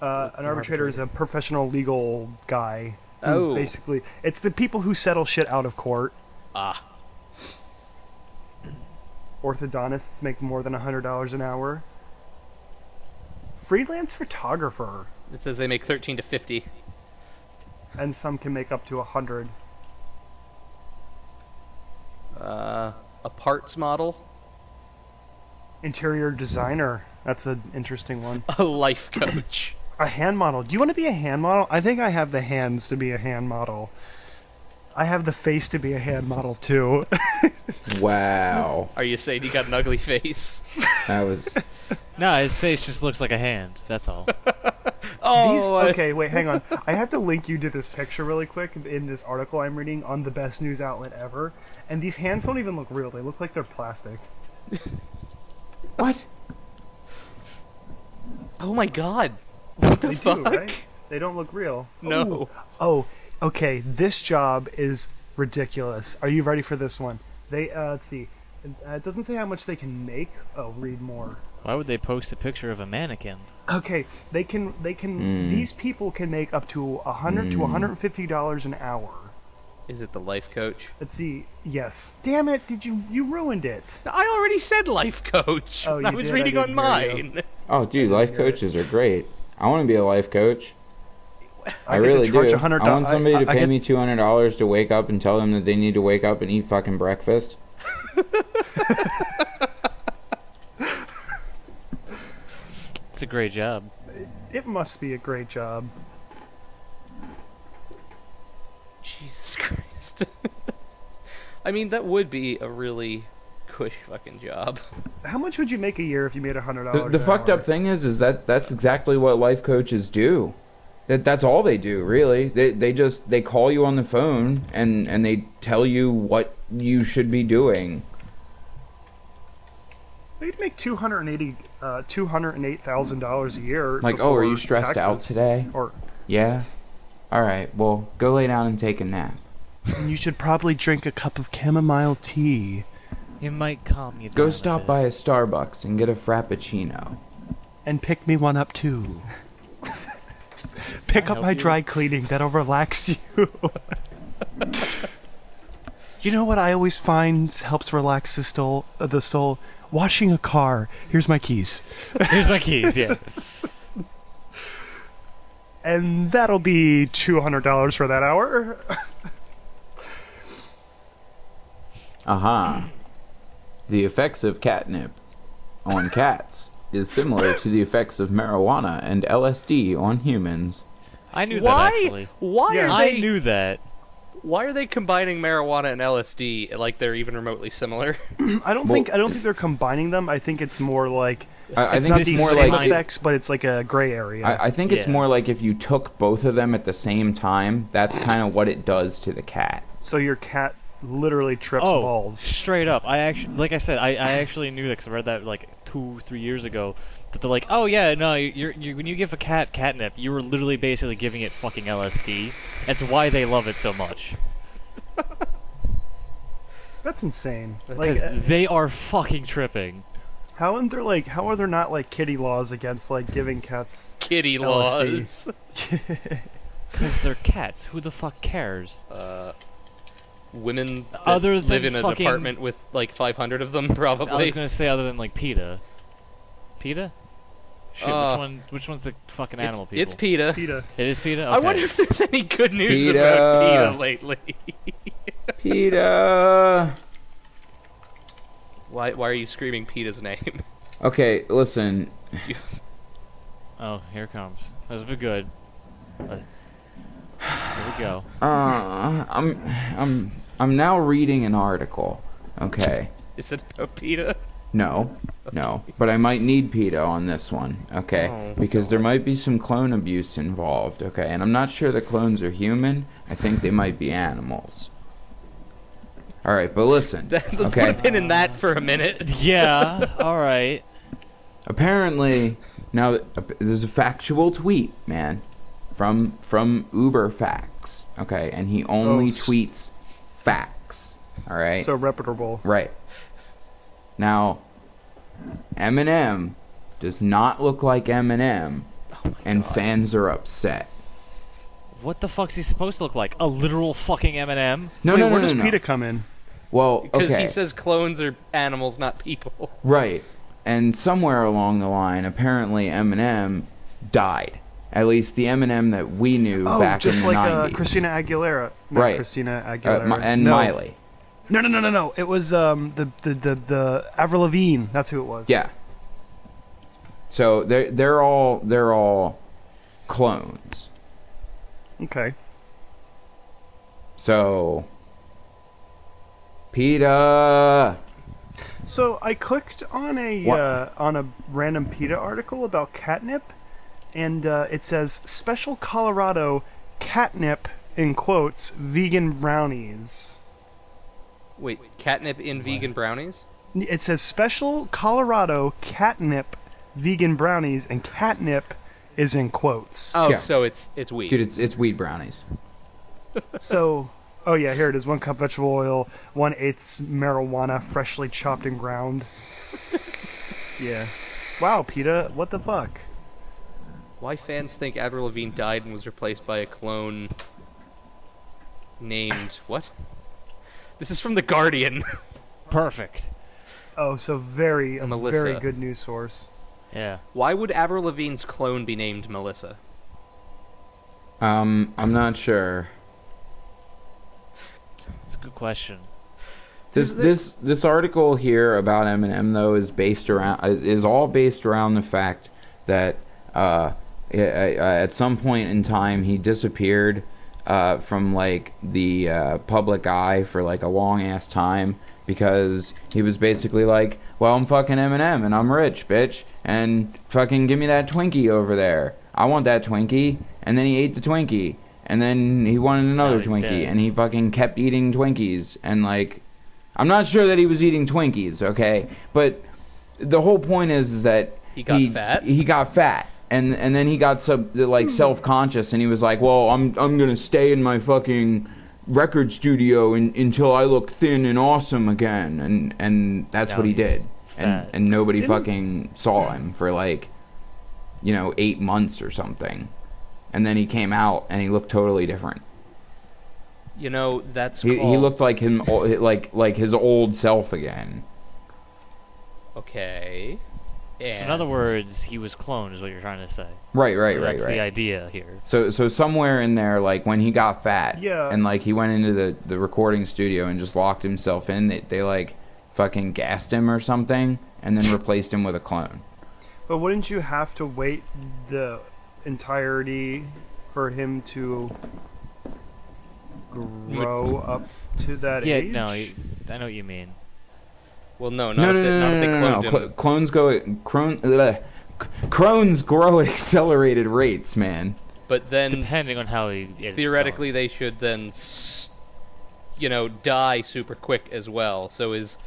An arbitrator is a professional legal guy. who Oh. Basically, it's the people who settle shit out of court. ah? Orthodontists make more than $100 an hour. Freelance photographer, It says they make 13 to 50. and some can make up to 100. A parts model, Interior designer, that's an interesting one. a life coach. A hand model. Do you want to be a hand model? I think I have the hands to be a hand model. I have the face to be a hand model too. Wow. Are you saying you got an ugly face? That was... No, his face just looks like a hand. That's all. Oh, Okay, wait, hang on. I have to link you to this picture really quick in this article I'm reading on the best news outlet ever. And these hands don't even look real. They look like they're plastic. What? oh my god. What the They fuck? do, right? They don't look real. No. Ooh. Oh, okay. This job is ridiculous. Are you ready for this one? Let's see. It doesn't say how much they can make. Oh, read more. Why would they post a picture of a mannequin? Okay, they can. These people can make up to $100 to $150 an hour. Is it the life coach? Let's see. Yes. Damn it! You ruined it? I already said life coach. Oh, I you was did? I reading on didn't hear you. mine. Oh, dude, life coaches are great. I want to be a life coach. I get to really charge do. $100 I want somebody to I pay get- me $200 to wake up and tell them that they need to wake up and eat fucking breakfast. It's a great job. It must be a great job. Jesus Christ. I mean, that would be a really cush fucking job. How much would you make a year if you made $100? The fucked up thing is that that's exactly what life coaches do. That's all they do, really. They call you on the phone and they tell you what you should be doing. They'd make $208,000 a year. Like, oh, are you before stressed out taxes. today? Or Yeah. All right. Well, go lay down and take a nap. you should probably drink a cup of chamomile tea It might calm you down. Go a stop bit. by a Starbucks and get a frappuccino. and pick me one up too. Pick Can I up my help you? dry cleaning. That'll relax you. You know what I always find helps relax the soul? Washing a car. Here's my keys. Here's my keys. Yeah. And that'll be $200 for that hour. The effects of catnip on cats is similar to the effects of marijuana and LSD on humans. I knew that Why? actually. Why Yeah. are I they? knew that. Why are they combining marijuana and LSD like they're even remotely similar? I don't think they're combining them. I think it's more like I it's think not it's the more same like effects, but it's like a gray area. I think it's Yeah. more like if you took both of them at the same time, that's kind of what it does to the cat. So your cat literally trips Oh, balls. straight up. I actually, like I said, I actually knew that because I read that like 2-3 years ago. That they're like, oh yeah, no, you're when you give a cat catnip, you were literally basically giving it fucking LSD. That's why they love it so much. That's insane. Because Like, they are fucking tripping. how are there not like kitty laws against like giving cats? Kitty LSD. laws. Because they're cats. Who the fuck cares? Women that Other live than in an fucking- apartment with like 500 of them, I was probably. gonna say other than like PETA. PETA? Shit, Uh, which one's the fucking animal people? It's PETA. PETA. It is PETA? Okay. I wonder if there's any good news PETA. about PETA lately. PETA. Why are you screaming PETA's name? Okay, listen. Oh, here it comes. This will be good. Here we go. I'm now reading an article. Okay. Is it about PETA? No, but I might need PETA on this one, okay? Oh, Because there might be some clone abuse involved, okay? And I'm not sure the clones are human. I think they might be animals. All right, but listen. Let's put okay. a pin in that for a minute. Yeah, alright. Apparently, now there's a factual tweet, man, from UberFacts, okay? And he only Oh, tweets facts, all right? So reputable. Right. Now, Eminem does not look like Eminem, and fans are upset. What the fuck's he supposed to look like? A literal fucking M&M? No, Wait, no, no, where no, does no. PETA come in? Well, Because okay, he says clones are animals, not people. right. And somewhere along the line, apparently Eminem died. At least the Eminem that we knew Oh, back just in the like 90s. Christina Aguilera. Not Right. Christina Aguilera. And no. Miley. No. It was the Avril Lavigne. That's who it was. Yeah. So they're all clones. Okay. So PETA. So I clicked on What? a random PETA article about catnip, and it says special Colorado catnip in quotes vegan brownies. Wait, catnip in vegan brownies? It says special Colorado catnip vegan brownies, and catnip is in quotes. Oh, Yeah. so it's weed. Dude, it's weed brownies. So, oh yeah, here it is. 1 cup vegetable oil, 1/8 marijuana, freshly chopped and ground. Yeah. Wow, PETA, what the fuck? Why fans think Avril Lavigne died and was replaced by a clone named what? This is from The Guardian. Perfect. Oh, so very Melissa. good news source. Yeah. Why would Avril Lavigne's clone be named Melissa? I'm not sure. It's a good question. This article here about Eminem though is all based around the fact that at some point in time he disappeared from like the public eye for like a long ass time because he was basically like, well, I'm fucking Eminem and I'm rich, bitch, and fucking give me that Twinkie over there. I want that Twinkie. and then he ate the Twinkie, and then he wanted another he's Twinkie, dead. and he fucking kept eating Twinkies, and like, I'm not sure that he was eating Twinkies, okay, but the whole point is that He got fat? He got fat. And then he got self-conscious, and he was like, "Well, I'm gonna stay in my fucking record studio until I look thin and awesome again." And that's Now what he he's did. fat. And nobody Didn't- fucking saw him for like, 8 months or something. And then he came out, and he looked totally different. That's He called... looked like him, like his old self again. Okay. So in And other words, he was cloned, is what you're trying to say. Right. That's the idea here. So somewhere in there, like when he got fat, Yeah. and like he went into the recording studio and just locked himself in, they like fucking gassed him or something, and then replaced him with a clone. But wouldn't you have to wait the entirety for him to grow up to that Yeah, age? no, I know what you mean. Well, no, No, not if they cloned him. Clones grow at accelerated rates, man. But then Depending on how he is. theoretically they should then die super quick as well. So is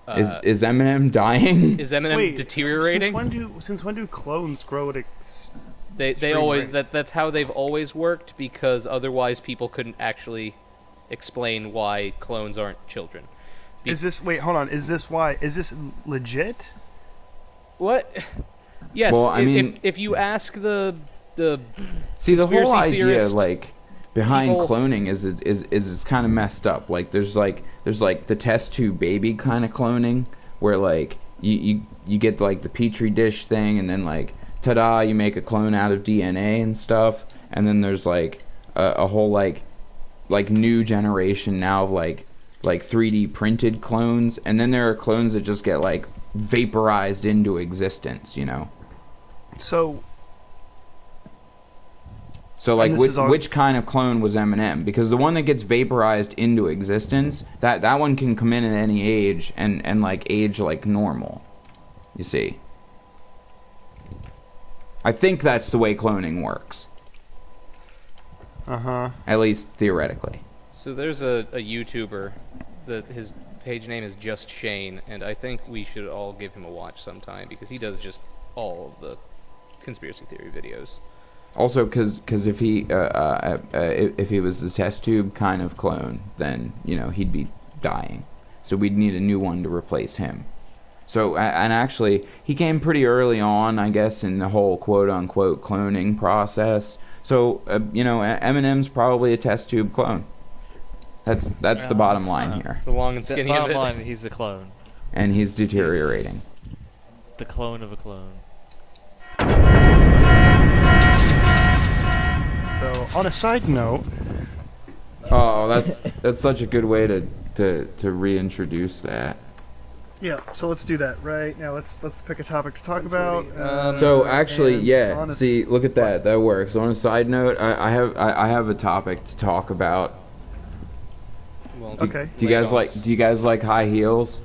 Is Eminem dying? Eminem Wait, deteriorating? Since when do clones grow at They extreme always rates? that's how they've always worked, because otherwise people couldn't actually explain why clones aren't children. Is this hold on? Is this legit? What? Yes. Well, I mean- if you ask the See, the whole conspiracy idea, theorists, like behind people- cloning, is kind of messed up. Like there's the test tube baby kind of cloning, where like you get like the petri dish thing, and then like ta-da, you make a clone out of DNA and stuff, and then there's like a whole like new generation now of like 3D printed clones, and then there are clones that just get like vaporized into existence, So So like And this is all- which kind of clone was Eminem? Because the one that gets vaporized into existence, that one can come in at any age and like age like normal. You see. I think that's the way cloning works. At least theoretically. So there's a YouTuber that his page name is Just Shane, and I think we should all give him a watch sometime, because he does just all of the conspiracy theory videos. Also, because if he was the test tube kind of clone, then he'd be dying. So we'd need a new one to replace him. So and actually, he came pretty early on, I guess, in the whole quote unquote cloning process. So Eminem's probably a test tube clone. That's the bottom line here, The long and skinny of Bottom it. line, he's the clone. and he's deteriorating. The clone of a clone. So, on a side note, Oh, that's such a good way to reintroduce that. yeah. So let's do that right now. Let's pick a topic to talk about. So actually, and yeah. on a See, look at that. That works. On a side note, I have a topic to talk about. Well, Okay. Do you guys like high heels?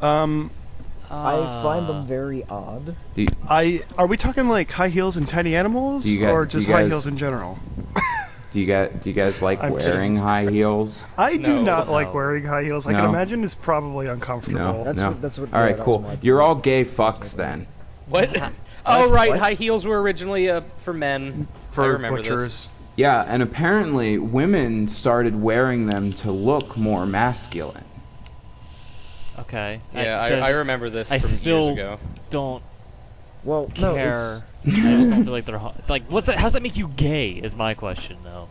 I find them very odd. Are we talking like high heels and tiny animals, Do you or do you just high guys- heels in general? Do you guys like I'm wearing just- high heels? I do No. not like No. wearing high heels. I can No. imagine it's probably uncomfortable. No. That's no. what. All right, that was cool. my You're all point. gay fucks then. What? Oh, right. What? High heels were originally for men. I For remember butchers. this. Yeah, and apparently women started wearing them to look more masculine. Okay. Yeah, I remember this I from still- years ago. don't Well, no, it's care. I just don't feel like they're like. What's that? How's that make you gay? Is my question though.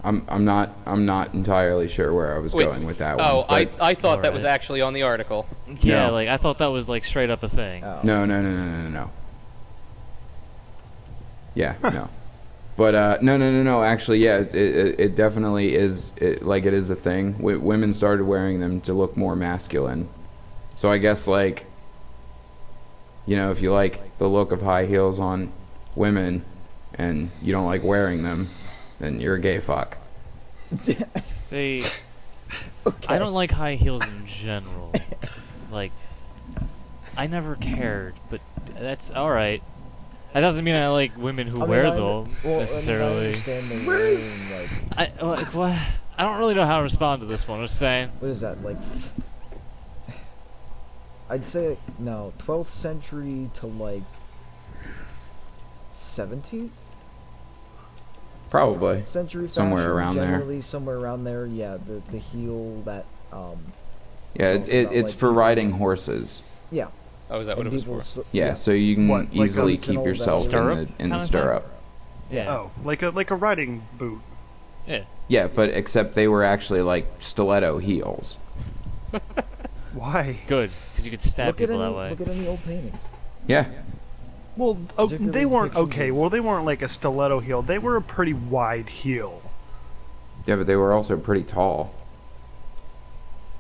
I'm not entirely sure where I was Wait, going with that one. Oh, but I thought that was Alright. actually on the article. Yeah, No. like I thought that was like straight up a thing. oh. no. Yeah, no. But no. Actually, yeah, it definitely is. It is a thing. Women started wearing them to look more masculine. So I guess if you like the look of high heels on women, and you don't like wearing them, then you're a gay fuck. See, Okay. I don't like high heels in general. Like, I never cared, but that's all right. That doesn't mean I like women who I mean, wear I- them well, I mean, I necessarily. understand the wearing, like, What? I don't really know how to respond to this one. I'm just saying. what is that, like, I'd say, no, 12th century to, like, 17th Probably. century Somewhere fashion, around there. generally, somewhere around there, yeah, the heel, that, Yeah, it's about, it's like, for people- riding horses. yeah. Oh, is that what And it was people, for? Yeah, so you can What, like, easily it's an keep old yourself Stirrup in the kinda thing? stirrup. Yeah. Oh, like a riding boot. Yeah. Yeah, but except they were actually like stiletto heels. Why? Good, because you could stab Look at people any, that way. look at any old paintings. Yeah. Well, oh, Particularly they weren't pictures okay. of- Well, they weren't like a stiletto heel. They were a pretty wide heel. Yeah, but they were also pretty tall.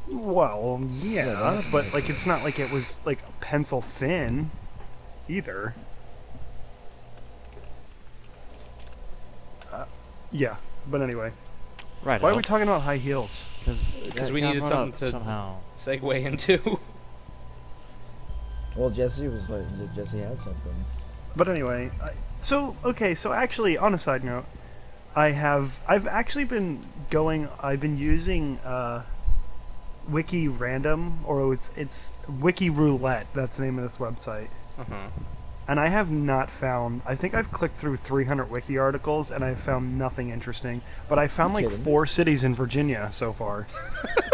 Well, Yeah, yeah, that's but not like true. it's not like it was like pencil thin, either. Yeah, but anyway, Right. why are we talking about high heels? Because we needed something to- somehow. Segue into. Well, Jesse had something. But anyway, so actually, on a side note, I've actually been using Wiki Random, or it's Wiki Roulette. That's the name of this website. Uh-huh. And I have not found. I think I've clicked through 300 wiki articles, and I've found nothing interesting. But I found You like kidding? 4 cities in Virginia so far.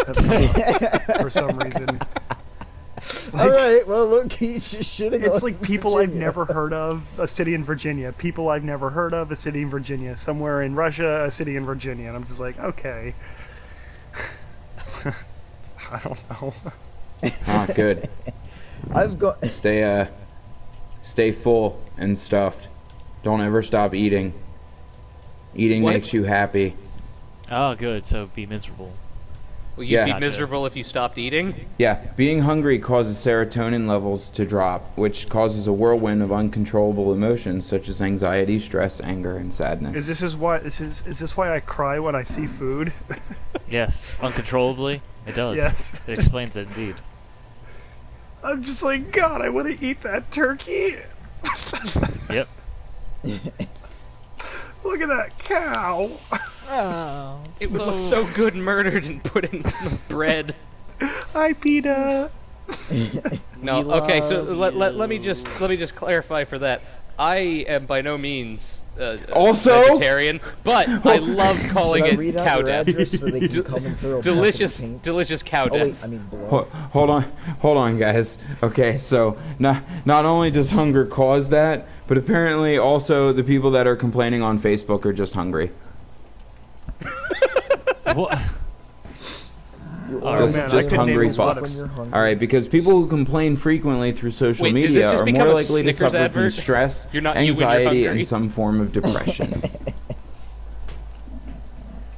That's come up for some reason. All right, well, look, he should have. It's like people I've never heard of, a city in Virginia. People I've never heard of, a city in Virginia. Somewhere in Russia, a city in Virginia. And I'm just like, okay. I don't know. Ah, good. I've got. Stay full and stuffed. Don't ever stop eating. Eating What? makes you happy. Oh, good. So be miserable. Well, you'd Yeah. be Gotcha. miserable if you stopped eating. Yeah, being hungry causes serotonin levels to drop, which causes a whirlwind of uncontrollable emotions such as anxiety, stress, anger, and sadness. Is this why I cry when I see food? Yes, uncontrollably. It does. Yes. It explains it indeed. I'm just like, God, I want to eat that turkey. Yep. Look at that cow. Oh, It would look so good murdered and put in bread. Hi, PETA. No, We okay. So love let me just clarify for that. I am by no means Also? vegetarian, but I love calling Should I it read out cow their death. address so they can come and throw a Delicious, bucket of paint? delicious cow Oh wait, death. I mean blood. Hold on, guys. Okay, so not only does hunger cause that, but apparently also the people that are complaining on Facebook are just hungry. What? You Oh, always man, I just could name hungry these fucks. products. when you're hungry. All right, because people who complain frequently through social Wait, did media this just are become more a likely to Snickers suffer from advert? stress, You're not you when you're anxiety, hungry. and some form of depression.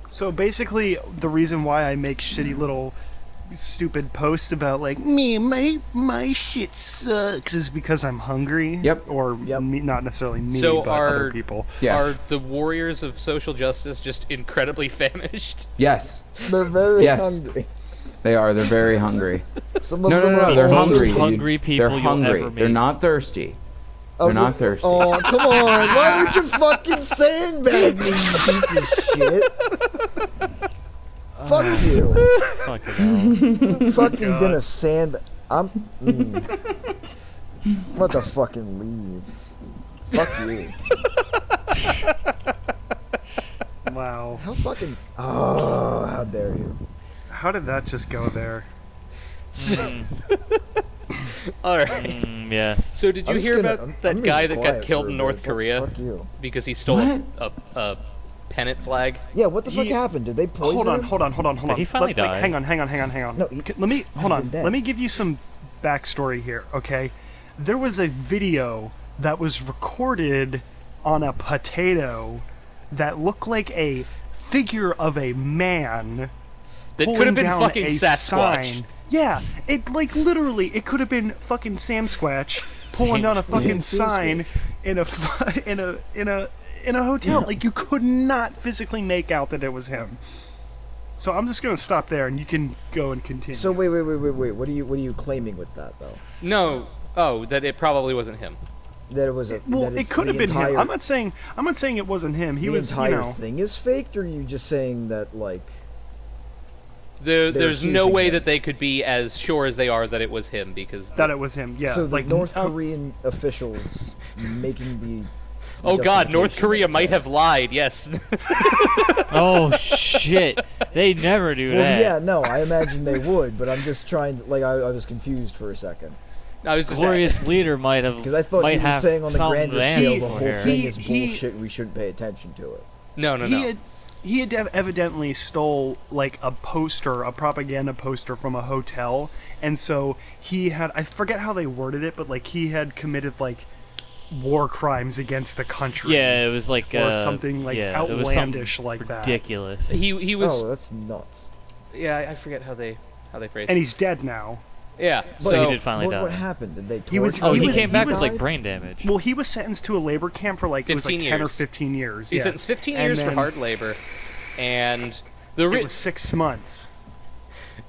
So basically, the reason why I make shitty little stupid posts about like my shit sucks is because I'm hungry. Yep. Or Yep. Me, not necessarily me, So but other people. Yeah. Are the warriors of social justice just incredibly famished? Yes, They're very Yes. hungry. they are. They're very hungry. Some of No, them no, are no. They're most hungry. dude. hungry people They're you'll hungry. ever They're meet. not thirsty. Oh, They're not thirsty. Oh, come on. Why would you fucking sandbag me, you piece of shit? Fuck you. Fucking hell. Fucking God. gonna sand. I'm about to fucking leave. Fuck you. Wow. How fucking. Oh, how dare you. How did that just go there? All right. Yes. So did you I'm just hear gonna- about I'm that gonna guy be that quiet got killed for a in bit. North Korea Fuck you. because he stole What? a pennant flag? Yeah, what the fuck He- happened? Did they poison Hold on, him? hold on. Did he finally die? Hang on. No, he- Let me hold he's on. been dead. Let me give you some backstory here, okay? There was a video that was recorded on a potato that looked like a figure of a man That pulling could have been down fucking a Sasquatch. sign. Yeah, it like literally, it could have been fucking Sam Squatch pulling down a fucking Sam sign in a in a hotel. Like you could not physically make out that it was him. So I'm just gonna stop there, and you can go and continue. So wait. What are you claiming with that though? No. Oh, that it probably wasn't him. That it was a. Well, that it it's could have the been him. entire- I'm not saying it wasn't him. He the was, entire you know. thing is faked, or are you just saying that like? There's no accusing way him. that they could be as sure as they are that it was him because That it was him, yeah. So the like North Korean officials making the. Oh God, North justification Korea that might it's have lied. Yes. Oh shit! They never do Well, that. yeah, no, I imagine they would, but I'm just trying. Like, I was confused for a second I was just Glorious leader might have. because I thought might he was have saying on the something grander to scale answer the for whole here. thing is He- bullshit. and we shouldn't pay attention to it. no. He had evidently stole like a propaganda poster from a hotel, and so he had, I forget how they worded it, but like he had committed like war crimes against the country. Yeah, it was like Or something like yeah, it was something outlandish like that. ridiculous. He was Oh, that's nuts. yeah. I forget how they phrased And it. he's dead now. Yeah. So So he did finally die. What happened? Did they? He was- torture Oh, him? he was- came back with was- like brain damage. Well, he was sentenced to a labor camp for like it was like 15 10 or years. 15 years. He yeah. sentenced 15 And years for then hard labor, and the It was 6 months.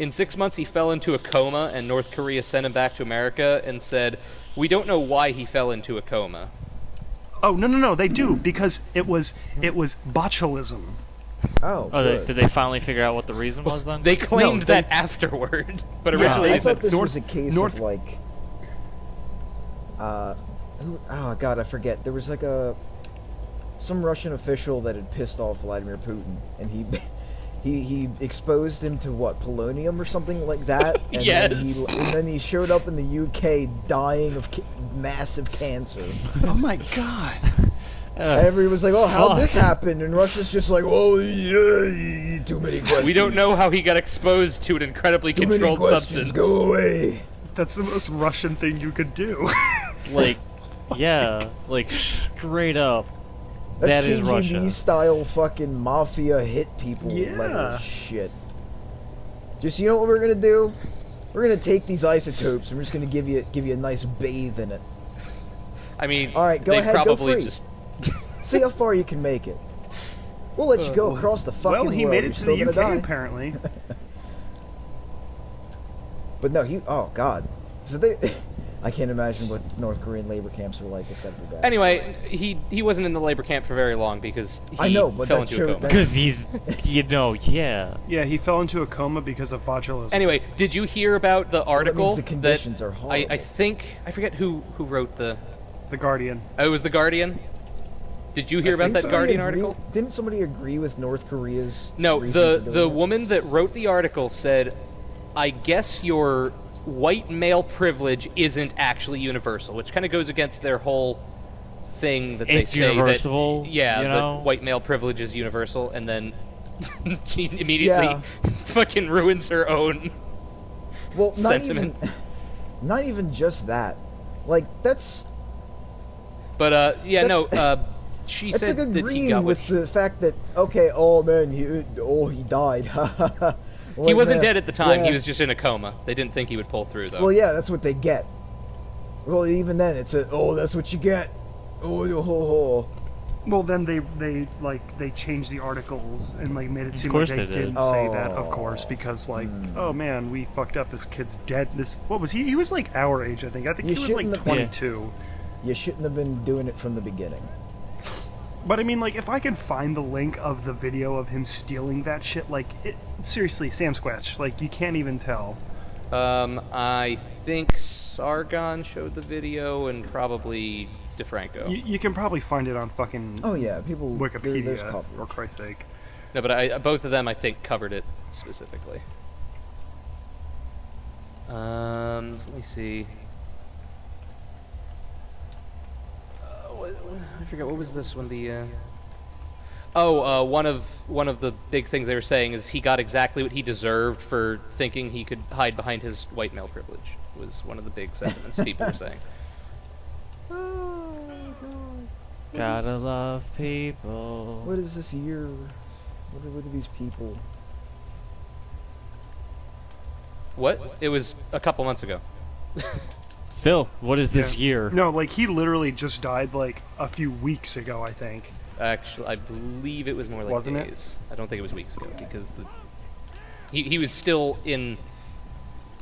in 6 months he fell into a coma, and North Korea sent him back to America and said, "We don't know why he fell into a coma." Oh no, they do because it was botulism. Oh, Oh, good. did they finally figure out what the reason was then? They claimed they- that afterward, but Yeah, originally I they thought said this North- was a case North- of like, oh god, I forget. There was like some Russian official that had pissed off Vladimir Putin, and he exposed him to what, polonium or something like that. And Yes. and then he showed up in the UK dying of massive cancer. Oh my god. Everybody was like, "Oh, how'd fuck. this happen?" And Russia's just like, "Oh, yeah, too many questions. we don't know how he got exposed to an incredibly Too many controlled questions. substance. Go away." That's the most Russian thing you could do. Like, yeah, like straight up. That's That is KGB Russia. style fucking mafia hit people Yeah. level shit. Just, you know what we're gonna do? We're gonna take these isotopes and we're just gonna give you a nice bathe in it. I mean, All right, go they ahead, go probably free. just See how far you can make it. We'll let you go across the fucking well, he world. made You're it to still the gonna UK die. apparently. But no, oh god. So they, I can't imagine what North Korean labor camps are like. It's gotta be bad. anyway. He wasn't in the labor camp for very long because he I know, but fell that into a showed- coma. that- Because he's, yeah. Yeah, he fell into a coma because of botulism. Anyway, did you hear about the that article means the conditions are I horrible. think I forget who wrote the. The Guardian. Oh, it was the Guardian. Did you hear about Didn't that somebody Guardian agree- article? Didn't somebody agree with North Korea's? No, reason the for doing the it? woman that wrote the article said, "I guess your white male privilege isn't actually universal," which kind of goes against their whole thing that It's they say universal, that yeah, you that know? white male privilege is universal, and then she immediately Yeah. fucking ruins her own. Well, not sentiment. even, not even just that. Like that's But yeah, no, That's- she it's said like that he agreeing got with the fact that okay, oh man, he died. he Like, wasn't man, dead at the time. He yeah. was just in a coma. They didn't think he would pull through though. Well, yeah, that's what they get. Well, even then, it's that's what you get. Oh. Well, then they changed the articles and like made it seem like course they they did. didn't say that, of Oh. course, because like, oh man, we fucked up. This kid's dead. What was he? He was like our age, I think. I think You he was like shouldn't have- 22. You shouldn't have been doing it from the beginning. But I mean, like, if I could find the link of the video of him stealing that shit, like, seriously, Sam Squatch, like, you can't even tell. I think Sargon showed the video and probably DeFranco. You can probably find it on fucking Oh yeah, people. There's Wikipedia, copies. for Christ's sake. No, but both of them I think covered it specifically. Let me see. I forget what was this one. One of the big things they were saying is he got exactly what he deserved for thinking he could hide behind his white male privilege. Was one of the big sentiments people were saying. Gotta love people. What is this year? What are these people? What? It was a couple months ago. Still, what is this Yeah. year? No, like, he literally just died, like, a few weeks ago, I think. Actually, I believe it was more like Wasn't it? days. I don't think it was weeks ago because he was still in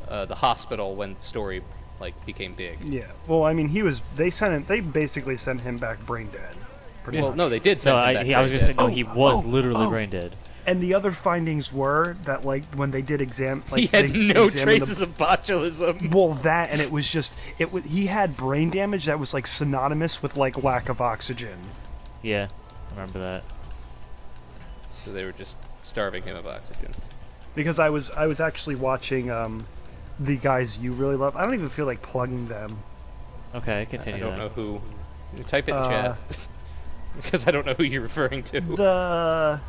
the hospital when the story like became big. Yeah. Well, I mean, they basically sent him back brain dead. Pretty Well, much. no, they did send No, him back. I was brain gonna say dead. no. Oh, He was literally oh. brain dead. And the other findings were that, like, when they did He had no traces of botulism. Well, that, and it was just he had brain damage that was like synonymous with like lack of oxygen. Yeah, I remember that. So they were just starving him of oxygen. Because I was actually watching the guys you really love. I don't even feel like plugging them. Okay, I continue. don't then. know who. Type it in chat. Because I don't know who you're referring to.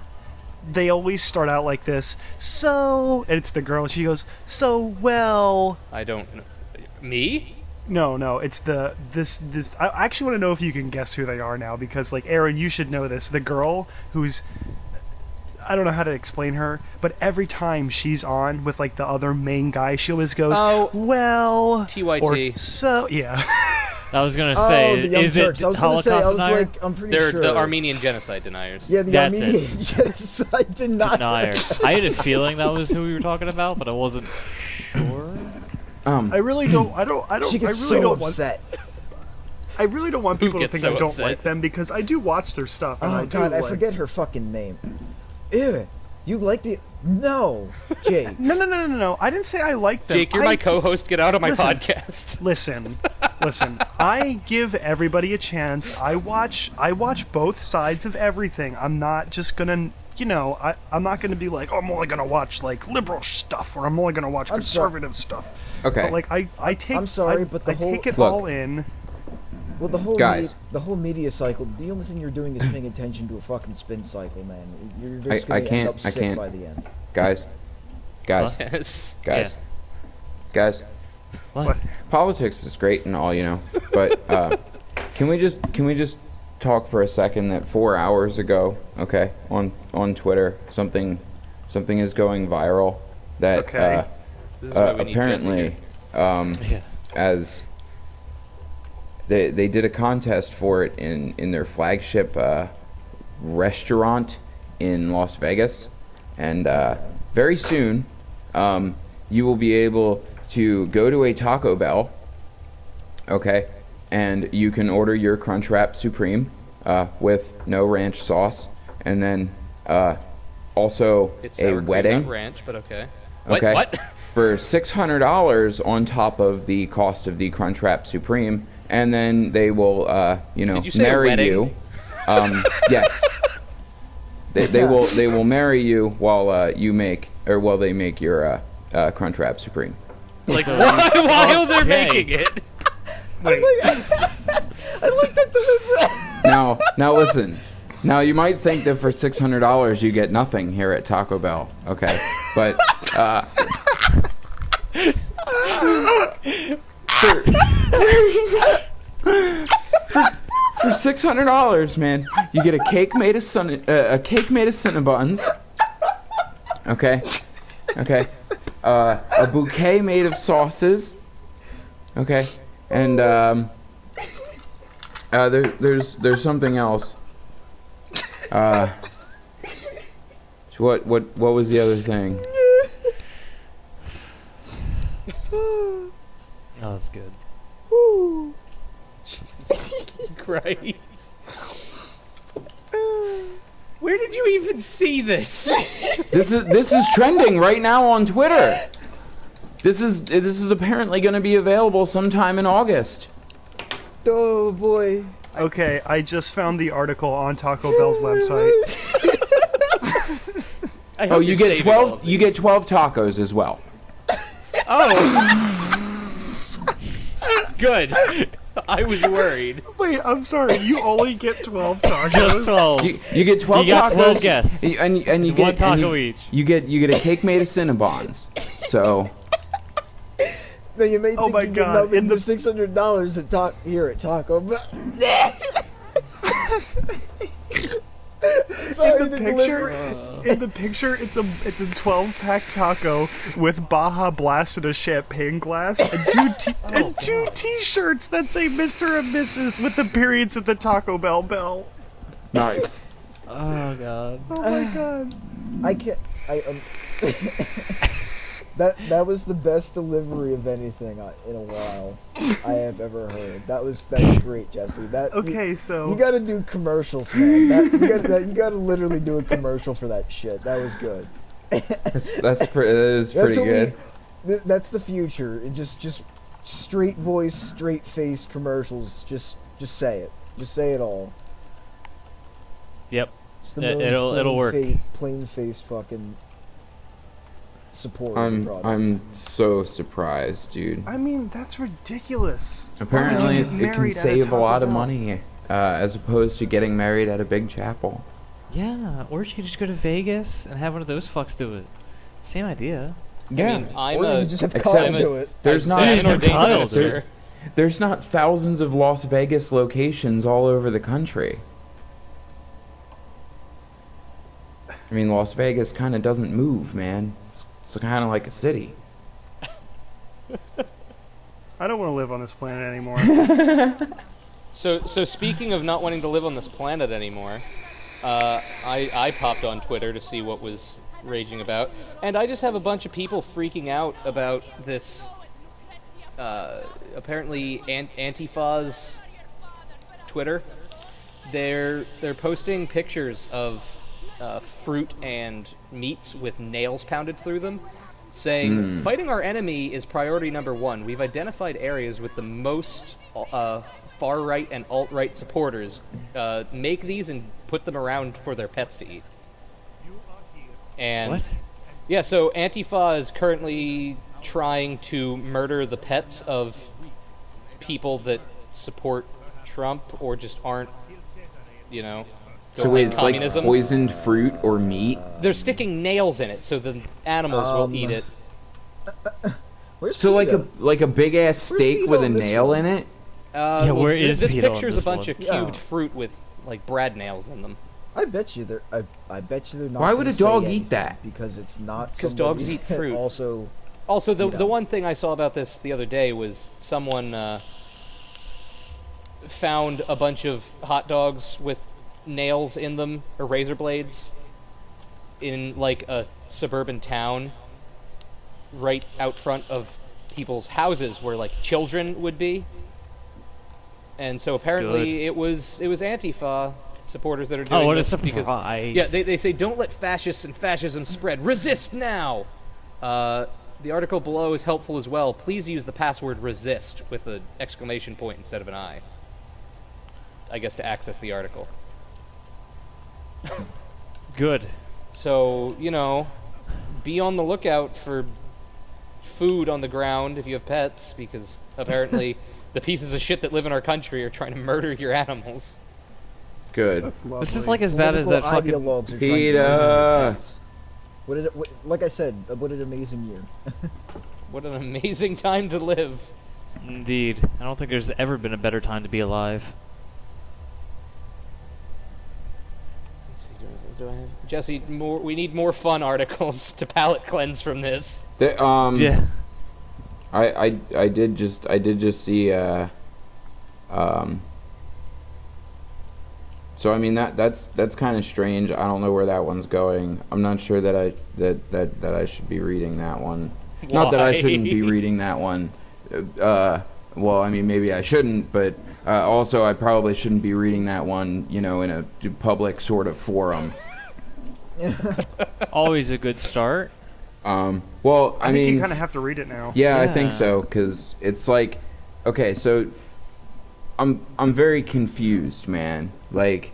They always start out like this. So, and it's the girl, and she goes, "So well." I don't know. Me? No, it's this. I actually want to know if you can guess who they are now, because like Aaron, you should know this. The girl who's, I don't know how to explain her, but every time she's on with like the other main guy, she always goes, Oh. "Well," TYT. or "So yeah." I was gonna Oh, say, the Young is Turks. it I was gonna Holocaust say, I was denier? like, I'm pretty They're sure. the Armenian genocide deniers. Yeah, the That's Armenian it. genocide denier. Denier. I had a feeling that was who we were talking about, but I wasn't sure. I really don't. I She gets really so don't want. upset. I really don't want people to gets think so I don't upset? like them, because I do watch their stuff. And Oh I god, do, I like, forget her fucking name. Ew. You like the No, Jake. No. I didn't say I like them. Jake, you're my co-host. Get out of my Listen. podcast. Listen. I give everybody a chance. I watch both sides of everything. I'm not just gonna, I'm not gonna be like, oh, I'm only gonna watch like liberal stuff, or I'm only gonna watch I'm conservative stuff. Okay. But like I take. I'm sorry, I, but the I whole- take it Look. all in. Well, the whole Guys. the whole media cycle. The only thing you're doing is paying attention to a fucking spin cycle, man. You're just I gonna can't- end up I sick can't. by the end. Guys. Yes. Guys. What? Politics is great and all, but can we just talk for a second that 4 hours ago, okay, on Twitter, something is going viral that Okay. This is why we need apparently Yeah. as they did a contest for it in their flagship restaurant in Las Vegas, and very soon you will be able to go to a Taco Bell, okay, and you can order your Crunchwrap Supreme with no ranch sauce, and then also It's a sour cream, wedding. not ranch, but okay. Okay. What? For $600 on top of the cost of the Crunchwrap Supreme, and then they will, Did you say a marry wedding? you. Yes. They will marry you while while they make your Crunchwrap Supreme. Like while they're Okay. making it. Wait, I like that delivery. Now listen. Now you might think that for $600 you get nothing here at Taco Bell, okay? But for $600, man, you get a cake made of Cinnabons, okay, a bouquet made of sauces, okay, and there's something else. What was the other thing? Oh, that's good. Christ. Where did you even see this? This is trending right now on Twitter. This is apparently going to be available sometime in August. Oh boy. okay, I just found the article on Taco Bell's website. I Oh, hope you you're get saving all 12. of You these. get 12 tacos as well. Oh. Good. I was worried. Wait, I'm sorry. You only get 12 tacos. Just 12. You get 12 You got tacos. 12 guests. And you One get taco and each. You get a cake made of Cinnabons. So No, you may Oh think my you get God, nothing in for the- $600 here at Taco Bell. Sorry, In the delivery. in the picture, it's a 12-pack taco with Baja Blast in a champagne glass and two T-shirts that say Mr. and Mrs. with the periods at the Taco Bell bell. nice. Oh god. Oh my god. I can't. That was the best delivery of anything in a while I have ever heard. That's great, Jesse. Okay, so You got to do commercials, man. You got to literally do a commercial for that shit. That was good. That is pretty what good. That's the future. Just straight voice, straight face commercials. Just say it. Just say it all. Yep. Just the It'll work. Plain faced fucking support. of the product. I'm so surprised, dude. I mean, that's ridiculous. Apparently, Why would you get it can married at save a Taco lot of Bell? money, as opposed to getting married at a big chapel. Yeah, or you could just go to Vegas and have one of those fucks do it. Same idea. Yeah, I mean, I'm or a. you just have except- Kyle do it. there's I'd not say I'm even an ordained Kyle, minister. there's not thousands of Las Vegas locations all over the country. I mean, Las Vegas kind of doesn't move, man. It's kind of like a city. I don't want to live on this planet anymore. So speaking of not wanting to live on this planet anymore, I popped on Twitter to see what was raging about, and I just have a bunch of people freaking out about this. Apparently, Antifa's Twitter. They're posting pictures of fruit and meats with nails pounded through them, saying, "Fighting our enemy is priority number one. We've identified areas with the most far-right and alt-right supporters. Make these and put them around for their pets to eat." And What? yeah, so Antifa is currently trying to murder the pets of people that support Trump or just aren't, So don't wait, like it's like communism. poisoned fruit or meat? They're sticking nails in it so the animals will eat it. Where's So PETA? like a big ass steak PETA with a on this nail one? in it? Yeah, where is this PETA on picture's a this bunch one? of Yeah. cubed fruit with like brad nails in them. I bet you they're. I bet you they're not. Why would gonna a dog say eat anything that? Because it's not. 'Cause somebody dogs eat that fruit. Also, Also, the Yeah. the one thing I saw about this the other day was someone found a bunch of hot dogs with nails in them or razor blades in like a suburban town right out front of people's houses where like children would be. And so apparently it was Antifa supporters that are doing Oh, what a this because surprise. yeah, they say don't let fascists and fascism spread. Resist now. The article below is helpful as well. Please use the password resist with an exclamation point instead of an I. I guess to access the article. Good. So, be on the lookout for food on the ground if you have pets, because apparently the pieces of shit that live in our country are trying to murder your animals. Good. That's lovely. This is like as bad as political that fucking. ideologues are trying to PETA. murder pets. Like I said, what an amazing year. What an amazing time to live. Indeed. I don't think there's ever been a better time to be alive. Let's see, do I have... Jesse, we need more fun articles to palate cleanse from this. Yeah. I did just see so I mean that's kind of strange. I don't know where that one's going. I'm not sure that I should be reading that one. Not that I Why? shouldn't be reading that one. Well, I mean maybe I shouldn't, but also I probably shouldn't be reading that one, in a public sort of forum. Always a good start. Well, I I think mean you kind of have to read it now. yeah, I think Yeah. so, because it's like, okay, so I'm very confused, man. Like,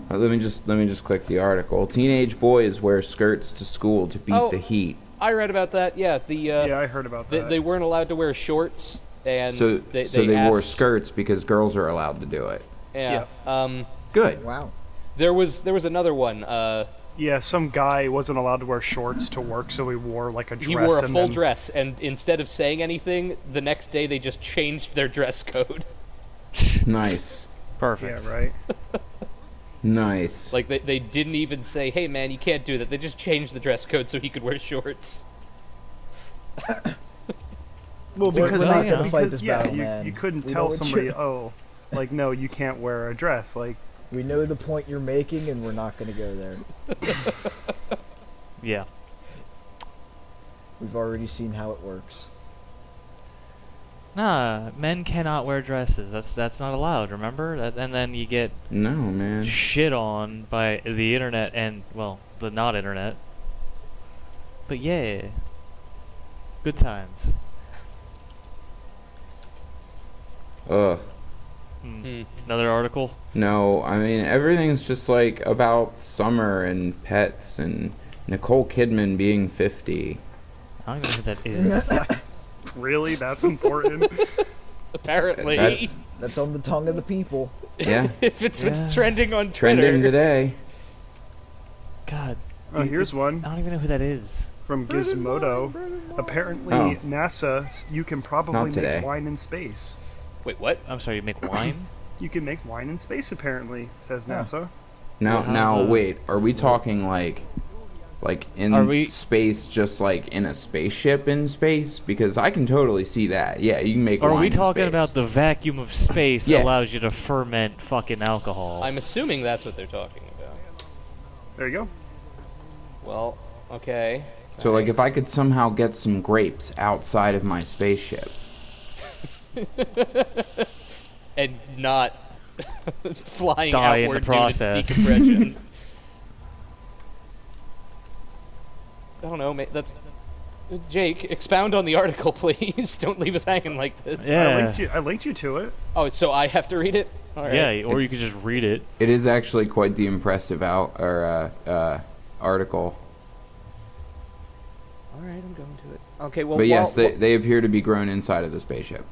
let me just click the article. Teenage boys wear skirts to school to beat Oh. the heat. I read about that. Yeah, Yeah, I heard about that. they weren't allowed to wear shorts, and So they wore asked- skirts because girls are allowed to do it. Yeah. Good. Wow. There was another one. Yeah, some guy wasn't allowed to wear shorts to work, so he wore like a dress. He wore a and full then- dress, and instead of saying anything, the next day they just changed their dress code. Nice. Perfect. Yeah, right. Nice. Like they didn't even say, "Hey man, you can't do that." They just changed the dress code so he could wear shorts. Well, We're because not they- gonna fight because, this yeah, battle, you, man. you couldn't We know tell what somebody, you're- oh, like no, you can't wear a dress. Like We know the point you're making, and we're not going to go there. Yeah. We've already seen how it works. Nah, men cannot wear dresses. That's not allowed. Remember? And then you get No, man. shit on by the internet and well, the not internet. But yeah, good times. Ugh. Hmm. Another article. No, I mean everything's just like about summer and pets and Nicole Kidman being 50. I don't even know what that is. Really? That's important? Apparently. That's That's on the tongue of the people. yeah, If it's what's Yeah. trending on Twitter. trending today. God, Oh, here's one I don't even know who that is. from Gizmodo. Apparently, Oh. NASA, you can probably Not today. make wine in space. Wait, what? I'm sorry, you make wine? You can make wine in space, apparently, says Huh. NASA. Now, How now, the- wait. Are we talking like in Are we- space, just like in a spaceship in space? Because I can totally see that. Yeah, you can make. Or are wine we in talking space. about the vacuum of space Yeah. that allows you to ferment fucking alcohol? I'm assuming that's what they're talking about. There you go. Well, okay. So, like, if I could somehow get some grapes outside of my spaceship. And not flying Die in the outward process. due to decompression. I don't know, mate. That's Jake. Expound on the article, please. Don't leave us hanging like this. Yeah. I linked you to it. Oh, so I have to read it. All right. Yeah, or you It's- could just read it. It is actually quite the impressive article. All right, I'm going to it. Okay. Well, But yes, while- they appear to be grown inside of the spaceship.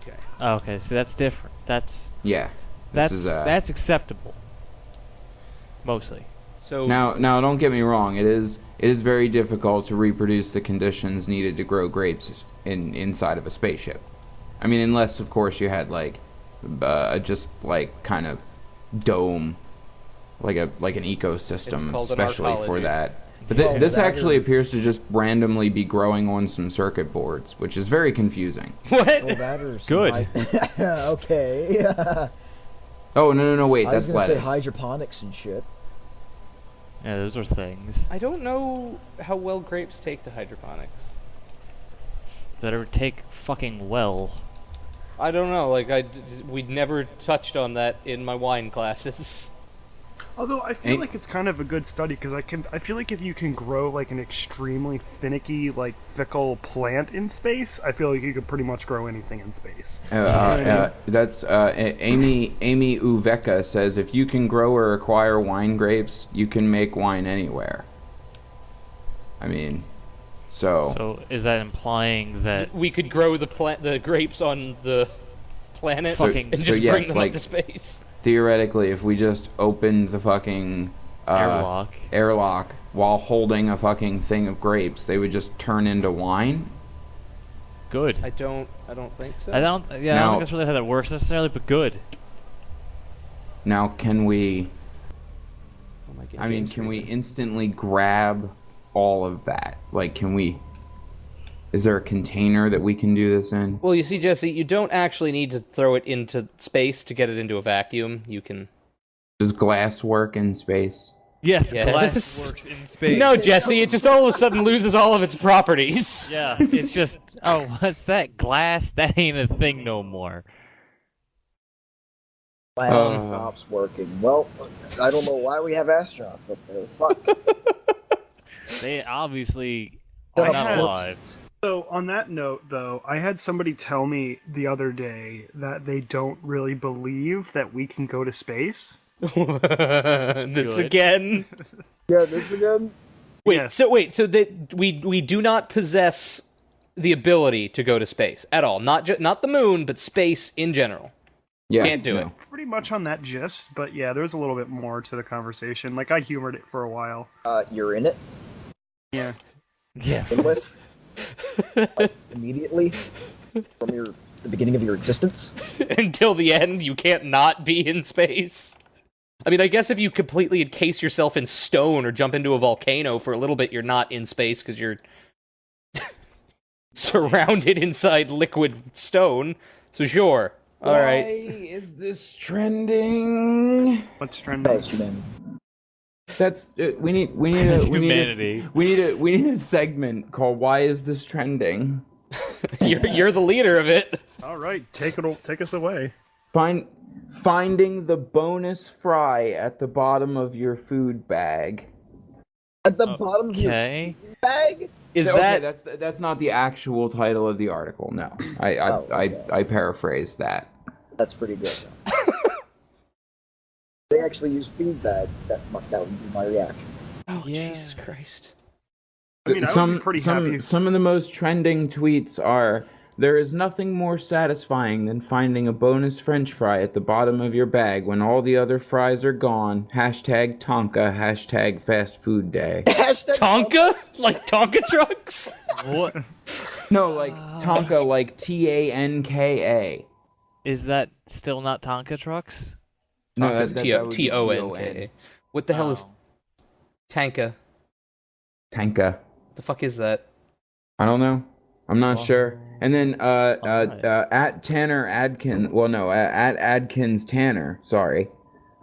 Okay. Oh, okay, so that's different. That's Yeah. This is, that's acceptable. Mostly. So Now, don't get me wrong. It is very difficult to reproduce the conditions needed to grow grapes inside of a spaceship. I mean, unless of course you had like just like kind of dome, like an ecosystem It's called an especially for arcology. that. But Well, this that actually or- appears to just randomly be growing on some circuit boards, which is very confusing. what? Well, that or some Good. okay. Oh no, wait, I was that's gonna say lettuce. hydroponics and shit. Yeah, those are things. I don't know how well grapes take to hydroponics. Better take fucking well. I don't know. Like we'd never touched on that in my wine classes. Although I feel Ain't- like it's kind of a good study because I feel like if you can grow like an extremely finicky, like fickle plant in space, I feel like you could pretty much grow anything in space. That's Amy Uveka says if you can grow or acquire wine grapes, you can make wine anywhere. I mean, So is that implying that We could grow the grapes on the planet Fucking- and so just yes, bring them like- up to space. theoretically, if we just opened the fucking airlock while holding a fucking thing of grapes, they would just turn into wine. good? I don't think so. I don't think Now- that's really how that works necessarily, but good. Now, can we? Oh my God, I mean, James can we Freezer. instantly grab all of that? Like, can we? Is there a container that we can do this in? Well, you see, Jesse, you don't actually need to throw it into space to get it into a vacuum. You can. Does glass work in space? Yes, Yes. glass works in space. No, Jesse, it just all of a sudden loses all of its properties. Yeah, it's just oh, what's that? Glass? That ain't a thing no more. Glass stops working. Well, I don't know why we have astronauts up there. Fuck. They obviously Shut are up, not Alex. alive. So on that note, though, I had somebody tell me the other day that they don't really believe that we can go to space. This Good. again. Yeah, this again. Wait, Yes. so that we do not possess the ability to go to space at all. Not the moon, but space in general. Yeah, Can't do it. Pretty much on that gist, but yeah, there's a little bit more to the conversation. Like I humored it for a while. You're in it. Yeah. Yeah. In with. Like, immediately from the beginning of your existence. Until the end, you can't not be in space. I mean, I guess if you completely encase yourself in stone or jump into a volcano for a little bit, you're not in space because you're surrounded inside liquid stone. So sure. All Why right. is this trending? What's trending? That's humanity. That's we need a segment called "Why Is This Trending?" You're the leader of it. All right, take us away. Finding the bonus fry at the bottom of your food bag. At the bottom of your Okay. bag? Is Okay, that that's not the actual title of the article. No, I paraphrased that. That's pretty good. They actually use feedback. That would be my reaction. Oh, Yeah. Jesus Christ. I mean, I would be pretty happy. Some of the most trending tweets are: there is nothing more satisfying than finding a bonus French fry at the bottom of your bag when all the other fries are gone. Hashtag Tonka. Hashtag fast food day. Hashtag Tonka? Like Tonka trucks? What No, like Tonka, like Tanka. is that? Still not Tonka trucks? No, Tonka's that would be Tonka. What the hell is Tanka? Tanka. What the fuck is that? I don't know. I'm not Oh. sure. And then Alright. at Tanner Adkins, well no, at Adkins Tanner, sorry.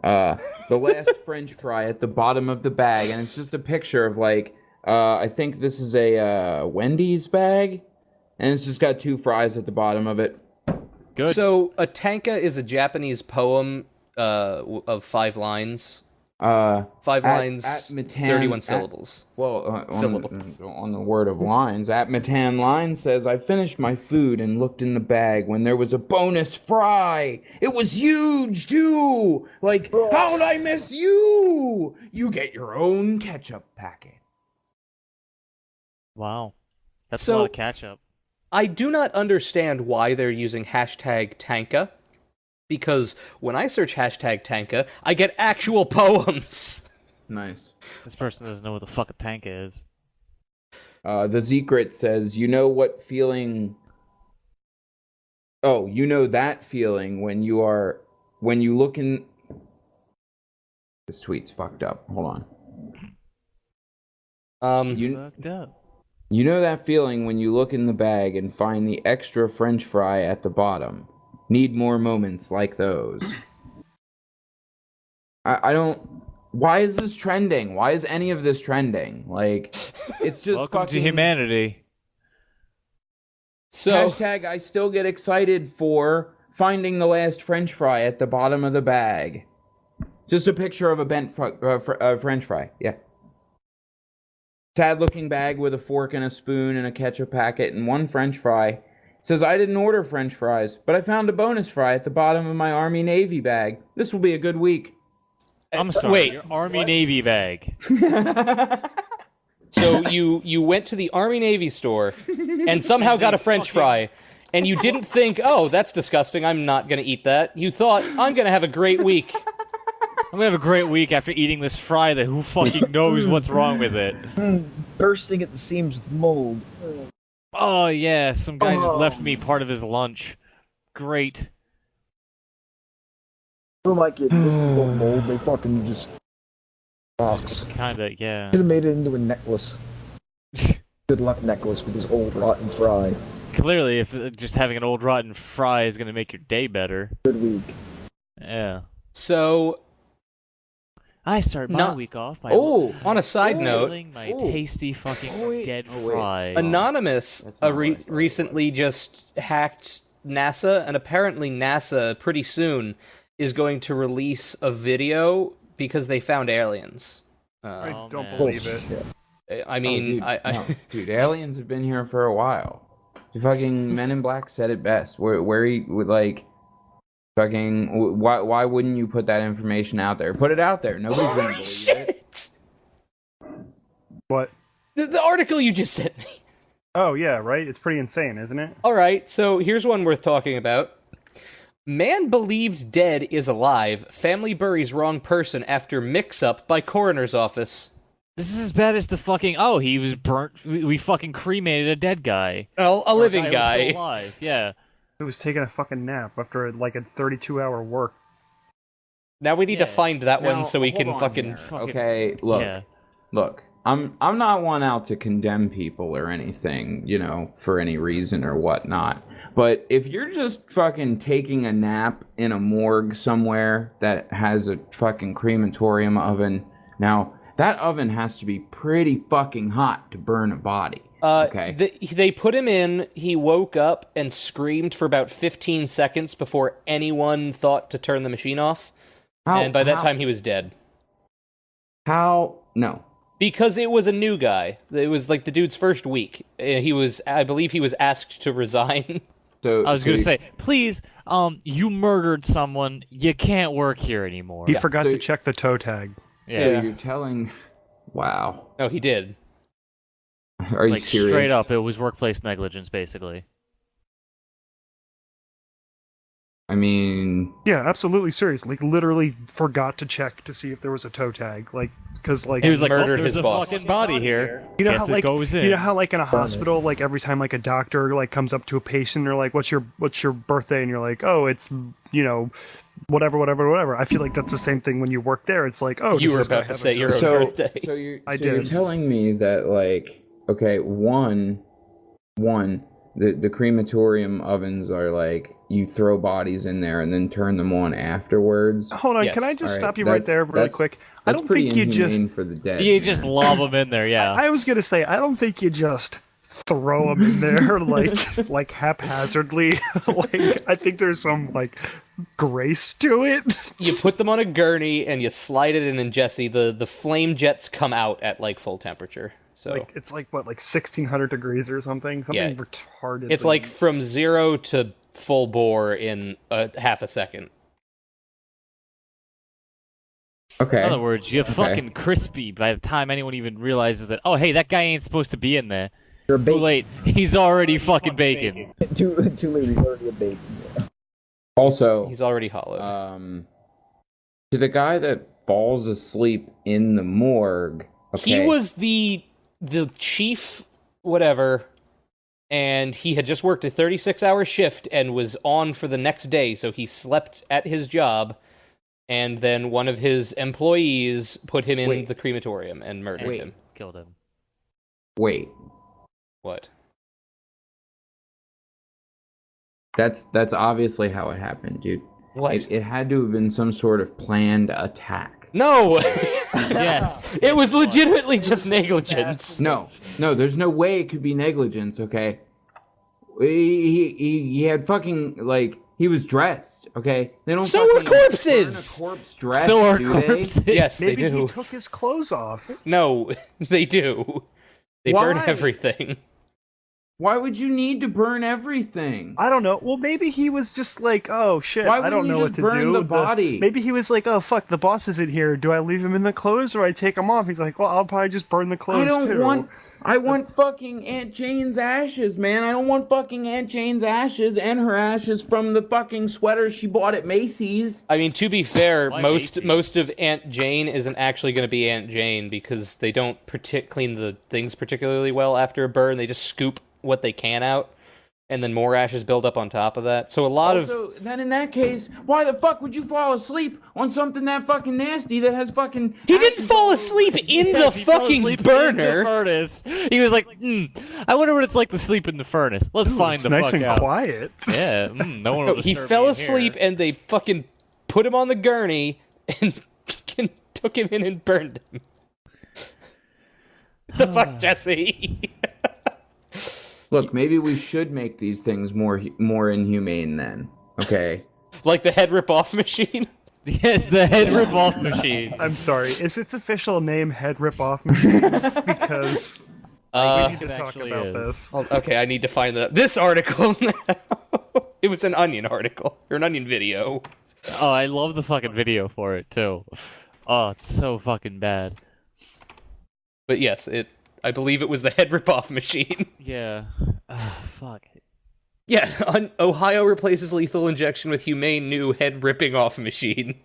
The last French fry at the bottom of the bag, and it's just a picture of like I think this is a Wendy's bag, and it's just got 2 fries at the bottom of it. Good. So, a tanka is a Japanese poem of 5 lines. 5 lines, at Matan- 31 at- syllables. Well, Syllables. on the word of lines, at Matan Line says, I finished my food and looked in the bag when there was a bonus fry. It was huge, too. Like, how'd I miss you? You get your own ketchup packet. Wow. That's a So- lot of catch-up. I do not understand why they're using hashtag Tanka, because when I search hashtag Tanka, I get actual poems. Nice. This person doesn't know what the fuck a tank is. The Zekrit says, you know what feeling... Oh, you know that feeling when you look in... This tweet's fucked up. Hold on. Fucked up. You know that feeling when you look in the bag and find the extra French fry at the bottom. Need more moments like those. I don't... Why is this trending? Why is any of this trending? Like, it's just Welcome fucking... to humanity. So, Hashtag I still get excited for finding the last French fry at the bottom of the bag. Just a picture of a bent French fry. Yeah. Sad looking bag with a fork and a spoon and a ketchup packet and 1 French fry. It says, I didn't order French fries, but I found a bonus fry at the bottom of my Army Navy bag. This will be a good week. I'm sorry. wait. Your Army Navy bag. So you went to the Army Navy store and somehow got a French fry, and you didn't think, oh, that's disgusting, I'm not gonna eat that. You thought, I'm gonna have a great week. I'm gonna have a great week after eating this fry that who fucking knows what's wrong with it. Bursting at the seams with mold. Oh yeah, some guy just Oh. left me part of his lunch. Great. Oh my goodness, mold. They fucking just box. Kinda, yeah. Should have made it into a necklace. Good luck necklace with this old rotten fry. Clearly, if just having an old rotten fry is gonna make your day better. Good week. Yeah. So, I start my Not- week off by on a side note, grilling my Oh. tasty fucking Oh, wait. dead Oh, wait. fry. Anonymous That's not what I thought. recently just hacked NASA, and apparently NASA pretty soon is going to release a video because they found aliens. I Oh, don't man. believe it. Bullshit. I mean, dude, I no. Dude, aliens have been here for a while. The fucking Men in Black said it best. Where he would like, fucking, why wouldn't you put that information out there? Put it out there. Nobody's gonna holy believe it. shit! What? The article you just sent me. Oh yeah, right. It's pretty insane, isn't it? All right, so here's one worth talking about. Man believed dead is alive. Family buries wrong person after mix-up by coroner's office. This is as bad as the fucking he was burnt. We fucking cremated a dead guy. Well, a Or living who was guy. still alive. Yeah. It was taking a fucking nap after like a 32-hour work. Now we need to Yeah. find that Now, one so we hold can on fucking. here. Fucking- Okay, look. Yeah. Look, I'm not one out to condemn people or anything, you know, for any reason or whatnot. But if you're just fucking taking a nap in a morgue somewhere that has a fucking crematorium oven, now that oven has to be pretty fucking hot to burn a body. Okay. They put him in, he woke up and screamed for about 15 seconds before anyone thought to turn the machine off. And by that time, he was dead. How? No. Because it was a new guy. It was like the dude's first week. I believe he was asked to resign. So I was going to say, please, you murdered someone. You can't work here anymore. He forgot to check the toe tag. Yeah. So you're telling... Wow. No, he did. Are you Like, serious? straight up, it was workplace negligence, basically. I mean... Yeah, absolutely serious. Like, literally forgot to check to see if there was a toe tag. Like, because, like... He was like, murdered there's his a boss. fucking body here. You know Guess how it like goes in. you know how like in a hospital, like every time like a doctor like comes up to a patient, they're like, "What's your birthday?" And you're like, "Oh, it's whatever." I feel like that's the same thing when you work there. It's like, "Oh, You does were this guy about to have a say toe your tag? own birthday. So you're did. telling me that, like, okay, the crematorium ovens are like, you throw bodies in there and then turn them on afterwards. Hold on, Yes. can I just All stop you right there really quick? I That's don't pretty think you just. inhumane for the dead. You man. just lob them in there, yeah. I was gonna say, I don't think you just throw them in there like haphazardly. Like, I think there's some like grace to it. You put them on a gurney and you slide it in, and Jesse, the flame jets come out at like full temperature. So Like it's like what, like 1600 degrees or something Yeah. retarded. it's like from 0 to full bore in half a second. Okay. In other words, you're fucking crispy by the time anyone even realizes that, oh, hey, that guy ain't supposed to be in there. You're a Too bacon. late. He's already fucking bacon. Too late. He's already a bacon. Yeah. Also, He's already hollowed. to the guy that falls asleep in the morgue, okay, He was the chief whatever, and he had just worked a 36-hour shift and was on for the next day, so he slept at his job, and then one of his employees put him in Wait. the crematorium and murdered Wait. him. Killed him. Wait, What? that's obviously how it happened, dude. What? It had to have been some sort of planned attack. No! Yes. It was legitimately just negligence. No, there's no way it could be negligence, okay? He had fucking, like, he was dressed, okay? They don't So are fucking corpses! burn a corpse dressed, So are do they? corpses. Yes, maybe they do. he took his clothes off. No, they do. They burn Why? everything. Why would you need to burn everything? I don't know. Well, maybe he was just like, oh shit, Why I don't wouldn't know you what just to burn do. the body? Maybe he was like, oh fuck, the boss isn't here. Do I leave him in the clothes or I take him off? He's like, well, I'll probably just burn the clothes I want fucking Aunt Jane's ashes, man. I don't want fucking Aunt Jane's ashes and her ashes from the fucking sweater she bought at Macy's. I mean, to be fair, Why most Macy's? of Aunt Jane isn't actually going to be Aunt Jane because they don't clean the things particularly well after a burn. They just scoop what they can out, and then more ashes build up on top of that. So a lot of Also, then in that case, why the fuck would you fall asleep on something that fucking nasty that has fucking... he didn't fall asleep in the He fell fucking asleep in burner. the furnace. He was like, I wonder what it's like to sleep in the furnace. Let's find It's the nice fuck and out. quiet. Yeah, no one No, will he disturb fell me in asleep, here. and they fucking put him on the gurney and took him in and burned him. The fuck, Jesse? Look, maybe we should make these things more inhumane then. Okay. Like the head rip-off machine? Yes, the head rip-off machine. I'm sorry. Is its official name Head Rip Off Machine? Because we need to It talk actually about is. this. Okay, I need to find this article now. It was an Onion article, or an Onion video. Oh, I love the fucking video for it, too. Oh, it's so fucking bad. But yes, I believe it was the head rip-off machine. Yeah. Fuck. Yeah, Ohio replaces lethal injection with humane new head ripping off machine.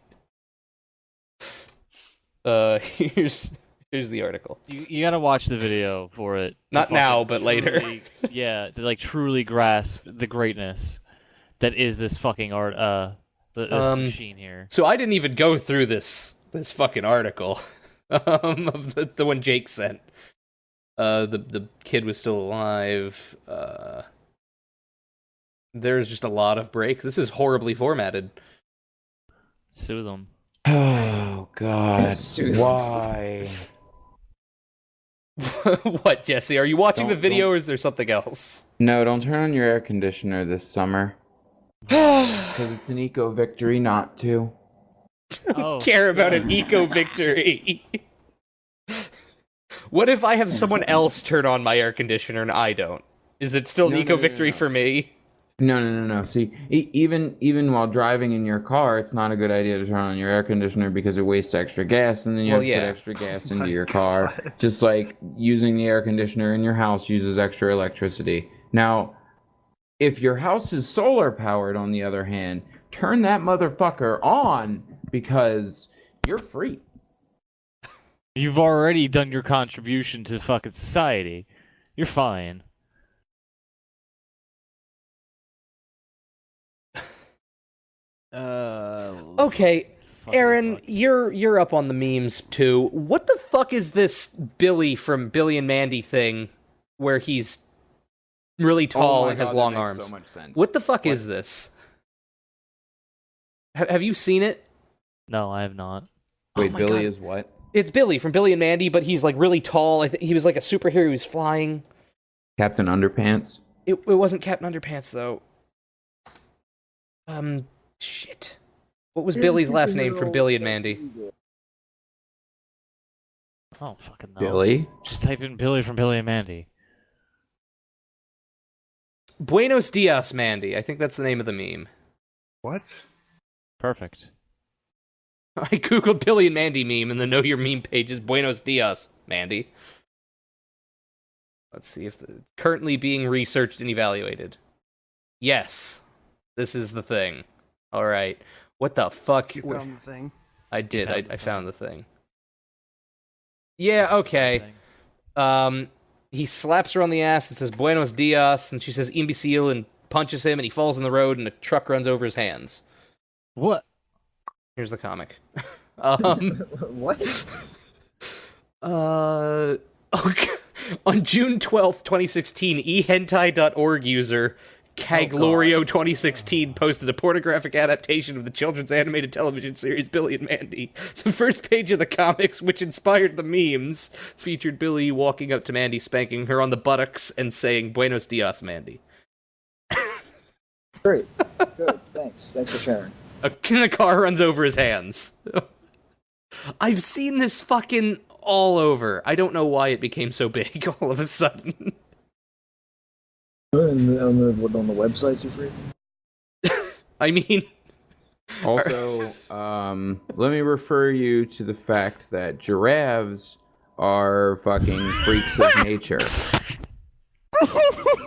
Here's the article. You gotta watch the video for it. to Not fucking now, but later. Yeah, to like truly grasp the greatness that is this fucking art, this machine here. So I didn't even go through this fucking article of the one Jake sent. The kid was still alive. There's just a lot of breaks. This is horribly formatted. Sue them. Oh, God. Sue them. Why? What, Jesse? Are you watching the Don't- video don't- or is there something else? No, don't turn on your air conditioner this summer. Because it's an eco victory not to. Oh, Care about an eco victory. What if I have someone else turn on my air conditioner and I don't? Is it still an No, eco no, victory no. for me? No. See, even while driving in your car, it's not a good idea to turn on your air conditioner because it wastes extra gas, and then you Well, have to yeah. put extra gas into your car. Just like using the air conditioner in your house uses extra electricity. Now, if your house is solar powered, on the other hand, turn that motherfucker on because you're free. you've already done your contribution to fucking society. You're fine. Okay, Fucking Aaron, fuck. you're up on the memes too. What the fuck is this Billy from Billy and Mandy thing where he's really tall and has long arms? So much sense. What the fuck is this? Have you seen it? No, I have not. Wait, my Billy God. is what? It's Billy from Billy and Mandy, but he's like really tall. He was like a superhero. He was flying. Captain Underpants? It wasn't Captain Underpants though. Shit. What was Billy's last name from Billy and Mandy? I don't fucking know. Billy? Just type in Billy from Billy and Mandy. Buenos Dias, Mandy. I think that's the name of the meme. What? Perfect. I googled Billy and Mandy meme, and the Know Your Meme page is Buenos Dias, Mandy. Let's see if it's currently being researched and evaluated. Yes, this is the thing. All right, what the fuck? You found the thing. I did. found the I found the thing. Yeah. Okay. He slaps her on the ass and says Buenos Dias, and she says imbecile and punches him, and he falls in the road, and a truck runs over his hands. What? Here's the comic. What? Okay. On June 12th, 2016, ehentai.org user Caglorio 2016 posted a pornographic adaptation of the children's animated television series Billy and Mandy. The first page of the comics, which inspired the memes, featured Billy walking up to Mandy, spanking her on the buttocks, and saying, Buenos Dias, Mandy. Great. Good. Thanks. Thanks for sharing. The car runs over his hands. I've seen this fucking all over. I don't know why it became so big all of a sudden. On the websites you're free? I mean, Also, let me refer you to the fact that giraffes are fucking freaks of nature.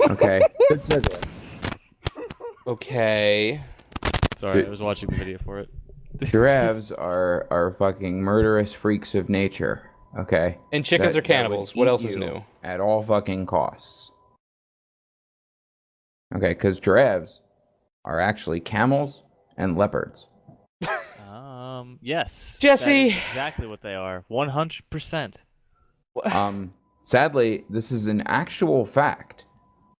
Okay. Good segue. okay. Sorry, I was watching the video for it. Giraffes are fucking murderous freaks of nature. Okay. And chickens That- are that cannibals. would What eat else is you new? At all fucking costs. Okay, because giraffes are actually camels and leopards. Yes. Jesse! That is exactly what they are. 100%. Sadly, this is an actual fact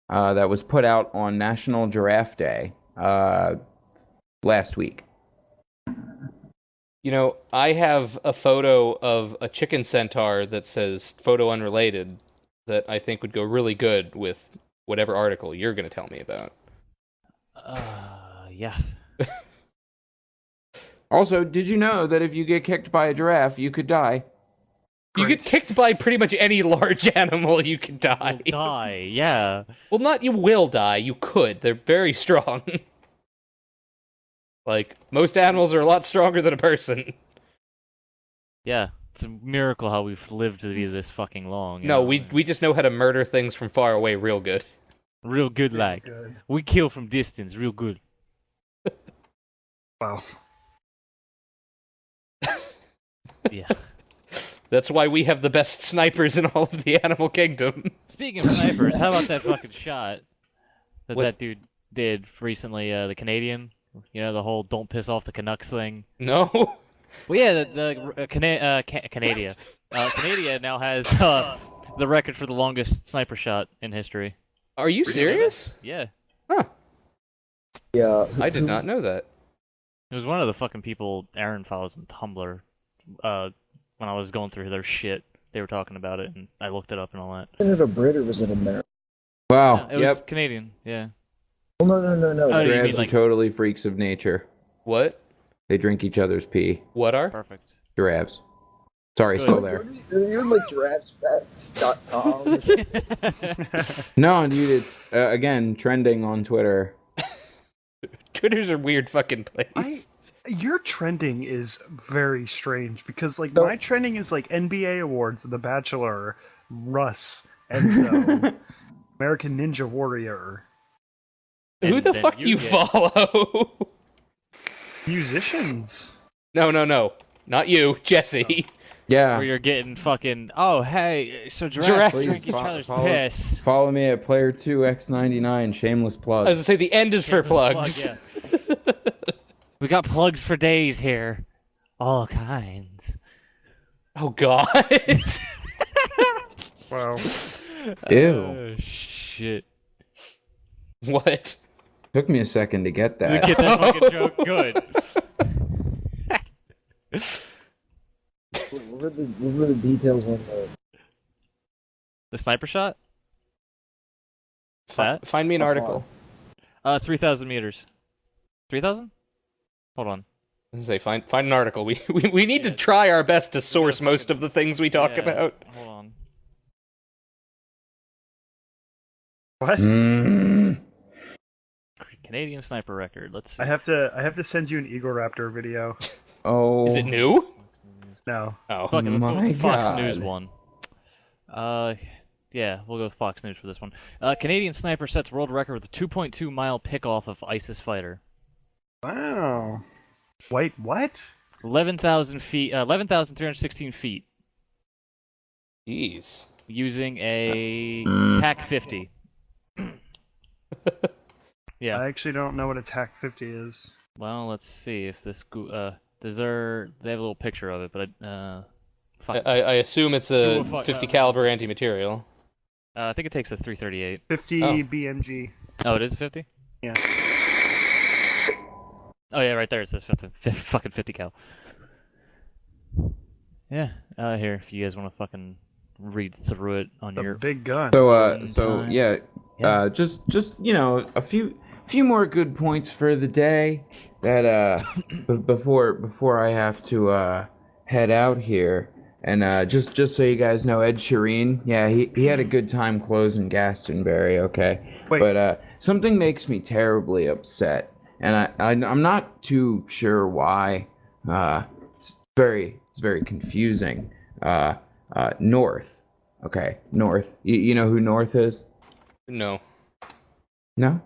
that was put out on National Giraffe Day last week. You know, I have a photo of a chicken centaur that says photo unrelated that I think would go really good with whatever article you're going to tell me about. Yeah. Also, did you know that if you get kicked by a giraffe, you could die? You get kicked by pretty much any large animal, you can die. You'll die, yeah. Well, not you will die, you could. They're very strong. Like, most animals are a lot stronger than a person. Yeah. It's a miracle how we've lived to be this fucking long. you No, know? we just know how to murder things from far away real good. Real good, like. Good. We kill from distance, real good. Wow. Yeah. That's why we have the best snipers in all of the animal kingdom. Speaking of snipers, how about that fucking shot that What? that dude did recently, the Canadian? You know, the whole don't piss off the Canucks thing? No? Well, yeah, Canada now has the record for the longest sniper shot in history. Are you serious? Yeah. Yeah. I did not know that. It was one of the fucking people Aaron follows on Tumblr when I was going through their shit they were talking about it, and I looked it up and all that. Wasn't it a Brit or was it American? Wow. Yeah, it was Canadian. Yeah. Oh, no. Oh, you Giraffes mean, like- are totally freaks of nature. What? They drink each other's pee. What are? Perfect. Giraffes. Sorry, Good. still there. You're like giraffesfacts.com. No, dude, it's again trending on Twitter. Twitter's a weird fucking place. Your trending is very strange because like No. my trending is like NBA awards, The Bachelor, Russ, Enzo, American Ninja Warrior, Who And the then fuck you you get- follow? musicians. No, not you, Jesse. Yeah. Where you're getting fucking. Oh, hey, so Giraffe. giraffes Please drink each other's follow- piss. Follow me at Player2X99. Shameless plug. I was gonna say the end is for Plug, plugs. yeah. We got plugs for days here, all kinds. Oh God. Wow. Ew. Oh shit! What? Took me a second to get Did that. you get that fucking joke? Good. What were the details on The sniper shot? That? Find me an How article. 3,000 meters. 3,000? Hold on. I was gonna say find an article. We need to try our best to source most of the things we talk Yeah, about. Hold on. What? Mm. Canadian sniper record. Let's see. I have to send you an Eagle Raptor video. Oh. Is it new? No. Oh. Fuck it, let's go My with the Fox God. News one. Yeah, we'll go with Fox News for this one. Canadian sniper sets world record with a 2.2 mile pickoff of ISIS fighter. Wow. Wait, what? 11,000 feet. 11,316 feet Jeez. using a TAC 50. Yeah. I actually don't know what a TAC 50 is. Well, let's see if this. They have a little picture of it, but fuck. I assume it's a Ooh, fuck, 50 caliber anti-material. I think it takes a 338. 50 Oh. BMG. Oh, it is a 50. Yeah. Oh yeah, right there it says 50, fucking 50 cal. Yeah. Here, if you guys want to fucking read through it on The your. big gun. So yeah, Yeah. just a few more good points for the day that before I have to head out here. And just so you guys know, Ed Sheeran, yeah, he had a good time closing Glastonbury, okay? Wait. But something makes me terribly upset, and I'm not too sure why. It's very confusing. North, okay, North. You know who North is? No. No,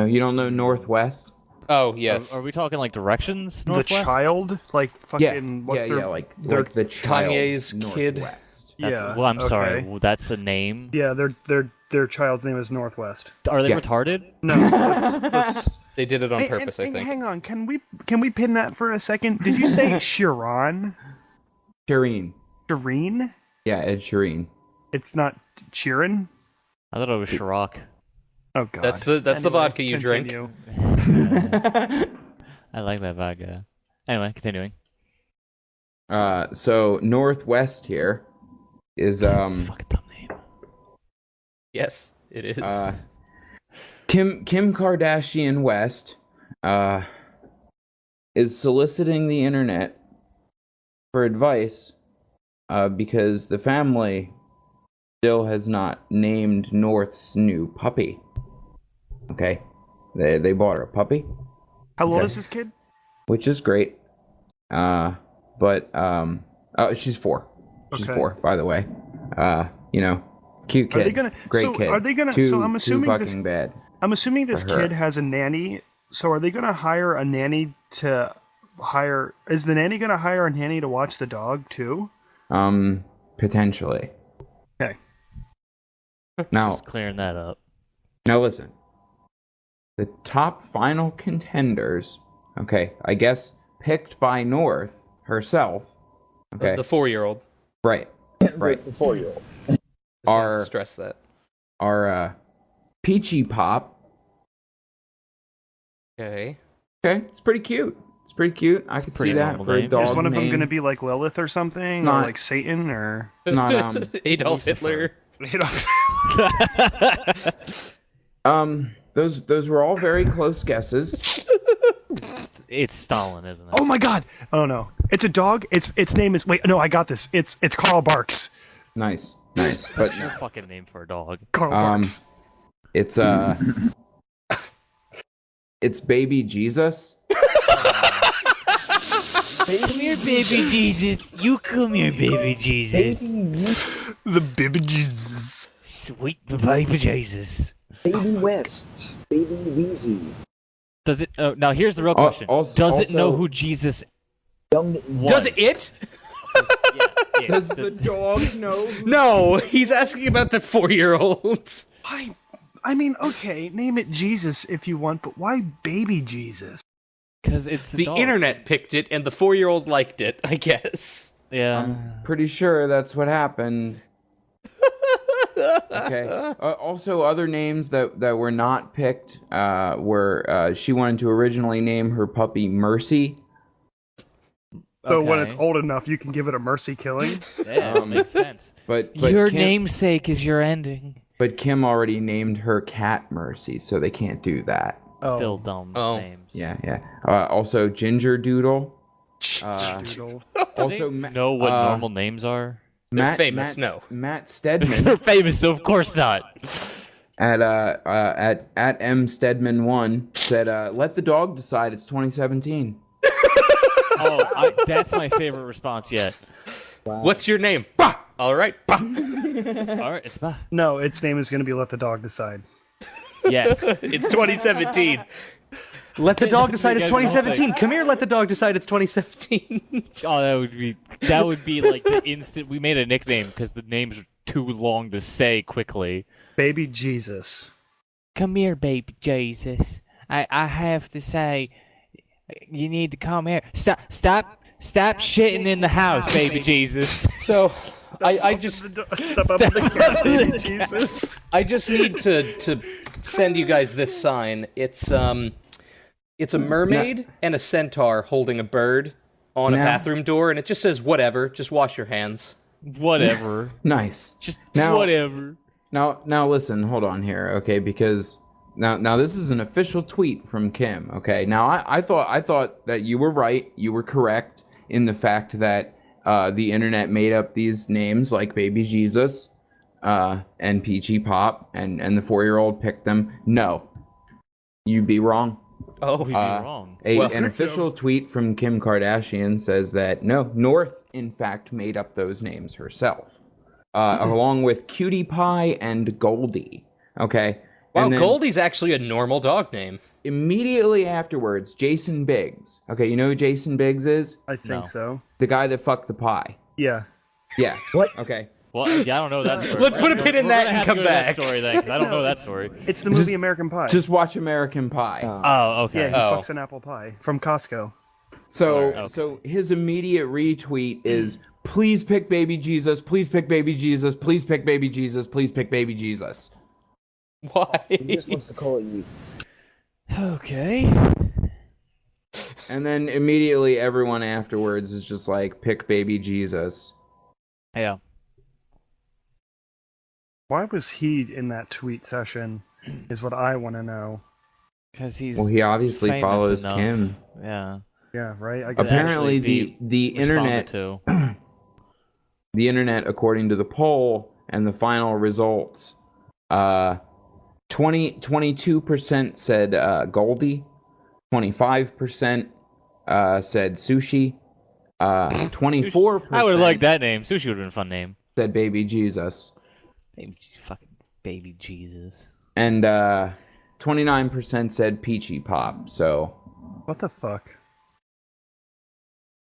you don't know Northwest? Oh yes. Are we talking like directions? The Northwest? child? Like Yeah, fucking what's their like their- the child Kanye's kid? Northwest. yeah. Well, I'm sorry. okay. Well, that's a name. Yeah, their child's name is Northwest. Are they Yeah. retarded? No, let's They did it on Hey, purpose, I think. Hang on, can we pin that for a second? Did you say Sheeran? Shireen. Shireen? Yeah, Ed Sheeran. It's not Sheeran? I thought it was Chirac. Oh god. That's the Anyway, vodka you drink. continue. I like that vodka. Anyway, continuing. So Northwest here is That's a fucking dumb name. Yes, it is. Kim Kardashian West is soliciting the internet for advice because the family still has not named North's new puppy. Okay, they bought her a puppy, How old Okay. is this kid? which is great. But she's 4. She's Okay. 4, by the way. Cute kid. Are they gonna? Great so kid. are they gonna? Too, so I'm too assuming fucking this. bad. I'm assuming this for her. kid has a nanny. So are they gonna hire a nanny to hire? Is the nanny gonna hire a nanny to watch the dog too? Potentially. Okay. Now, Just clearing that up. now listen. The top final contenders, okay, I guess picked by North herself, okay, The 4-year-old. right, right, The 4-year-old. Just wanna Are- stress that. are Peachy Pop. Okay. Okay, it's pretty cute. It's pretty cute. I could see pretty that normal for a name. dog Is one of them name. going to be like Lilith or something, Not- or like Satan, or Not Adolf Hitler. those were all very close guesses. It's Stalin, isn't it? Oh my God! Oh no, it's a dog. Its name is wait. No, I got this. It's Carl Barks. Nice, but Your fucking name for a dog. Carl Barks. it's it's baby Jesus. Come here, baby Jesus. You come here, baby Jesus. Baby, The Bibbages. Sweet baby Jesus. Baby West, Baby Wheezy, Does it? Oh, now here's the real question. Does it know also- who Jesus Young. was? Does it? Yeah, yeah. Does the dog know? No, he's asking about the 4-year-olds. I mean, okay, name it Jesus if you want, but why Baby Jesus? Because it's a The dog. internet picked it, and the 4-year-old liked it, I guess. Yeah. Pretty sure that's what happened. Okay. Also, other names that were not picked were she wanted to originally name her puppy Mercy. So when Okay. it's old enough, you can give it a mercy killing. Yeah, makes sense. But Your Kim, namesake is your ending. But Kim already named her cat Mercy, so they can't do that. Still dumb Oh. names. Yeah. Also, Ginger Doodle. Doodle. Also, Know what normal names are? They're famous, Matt Stedman They're famous, so of course not. at M Stedman 1 said, "Let the dog decide. It's 2017." That's my favorite response yet. What's your name? Bah! All right. Bah! All right, it's back. No, its name is going to be Let the Dog Decide. Yes. It's 2017. Let the dog decide it's 2017. Come here, let the dog decide it's 2017. Oh, that would be like the instant we made a nickname because the names are too long to say quickly. Baby Jesus. Come here, baby Jesus. I have to say, you need to come here. Stop shitting in the house, baby Jesus. So, I just Step up with the cat, Baby Jesus. I just need to send you guys this sign. It's a mermaid and a centaur holding a bird on a Now- bathroom door, and it just says whatever. Just wash your hands. Whatever. Nice. Just Now- whatever. Now listen, hold on here, okay? Because now this is an official tweet from Kim, okay? Now I thought that you were right, you were correct in the fact that the internet made up these names like Baby Jesus and Peachy Pop, and the 4-year-old picked them. No, you'd be wrong. Oh, We'd be wrong. An official tweet from Kim Kardashian says that no, North in fact made up those names herself, along with Cutie Pie and Goldie. Okay. wow, And then Goldie's actually a normal dog name. immediately afterwards, Jason Biggs. Okay, you know who Jason Biggs is? I think No. so. The guy that fucked the pie. Yeah. Yeah. What? Okay. Well, yeah, I don't know that story. Let's put a pin in We're that gonna and have to come go to that back. story then, 'cause I don't know that story. It's the movie American Pie. Just watch American Pie. Oh, okay. yeah, he Oh. fucks an apple pie from Costco. So, okay. so his immediate retweet is, "Please pick Baby Jesus. Please pick Baby Jesus. Please pick Baby Jesus. Please pick Baby Jesus." Why? He just wants to call it you. Okay. And then immediately everyone afterwards is just like, "Pick Baby Jesus." Yeah. Why was he in that tweet session? Is what I want to know. Because he's Well, he obviously famous follows enough. Kim. Yeah. Yeah, right. I guess Apparently, actually the Responded internet, to. the internet, according to the poll and the final results, 22% said Goldie, 25% said Sushi, 24% I would have liked that name. Sushi would have been a fun name. said Baby Jesus, Fucking baby Jesus. and 29% said Peachy Pop. So What the fuck?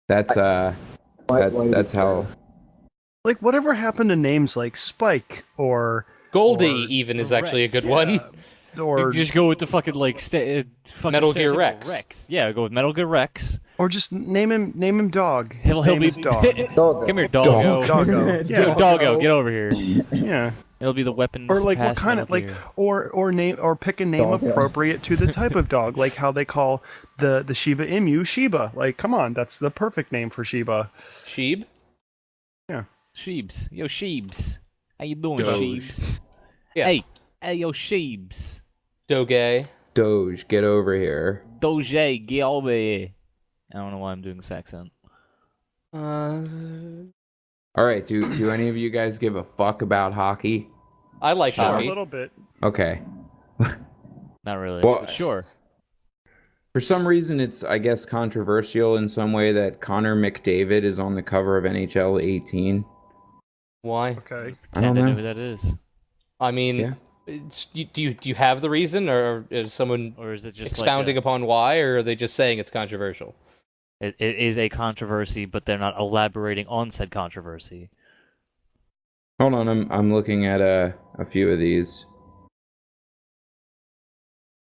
that's Why do that's we how. Like, whatever happened to names like Spike or Goldie Or even is actually a good Yeah. one. or You just go with the fucking like fucking Metal Gear stereotypical Rex. Yeah, go with Metal Gear Rex. or just name him Dog. His He'll name be is Dog. Doggo. Come here, doggo. Doggo. Yeah. Doggo, get over here. Yeah. It'll be the weapons. Or like what pass kind of Metal like, Gear. or name or pick a name Dog, yeah. appropriate to the type of dog, like how they call the Shiba Inu Shiba. Like, come on, that's the perfect name for Shiba. Sheeb? Sheebs. Yo, Sheebs. How you doing, Doge. Sheebs? Yeah. Hey, yo, Sheebs. Doge. Doge, get over here. Doge, get over here. I don't know why I'm doing this accent. All right, do any of you guys give a fuck about hockey? I like Sure, a hockey. little bit. Okay. Not really. Well, but sure. For some reason, it's, I guess, controversial in some way that Connor McDavid is on the cover of NHL 18. Why? Okay. I don't Kinda know know. who that is. I mean, Yeah. do you have the reason, or is someone Or is it just expounding like upon why, or are they just saying it's controversial? it is a controversy, but they're not elaborating on said controversy. Hold on, I'm looking at a few of these.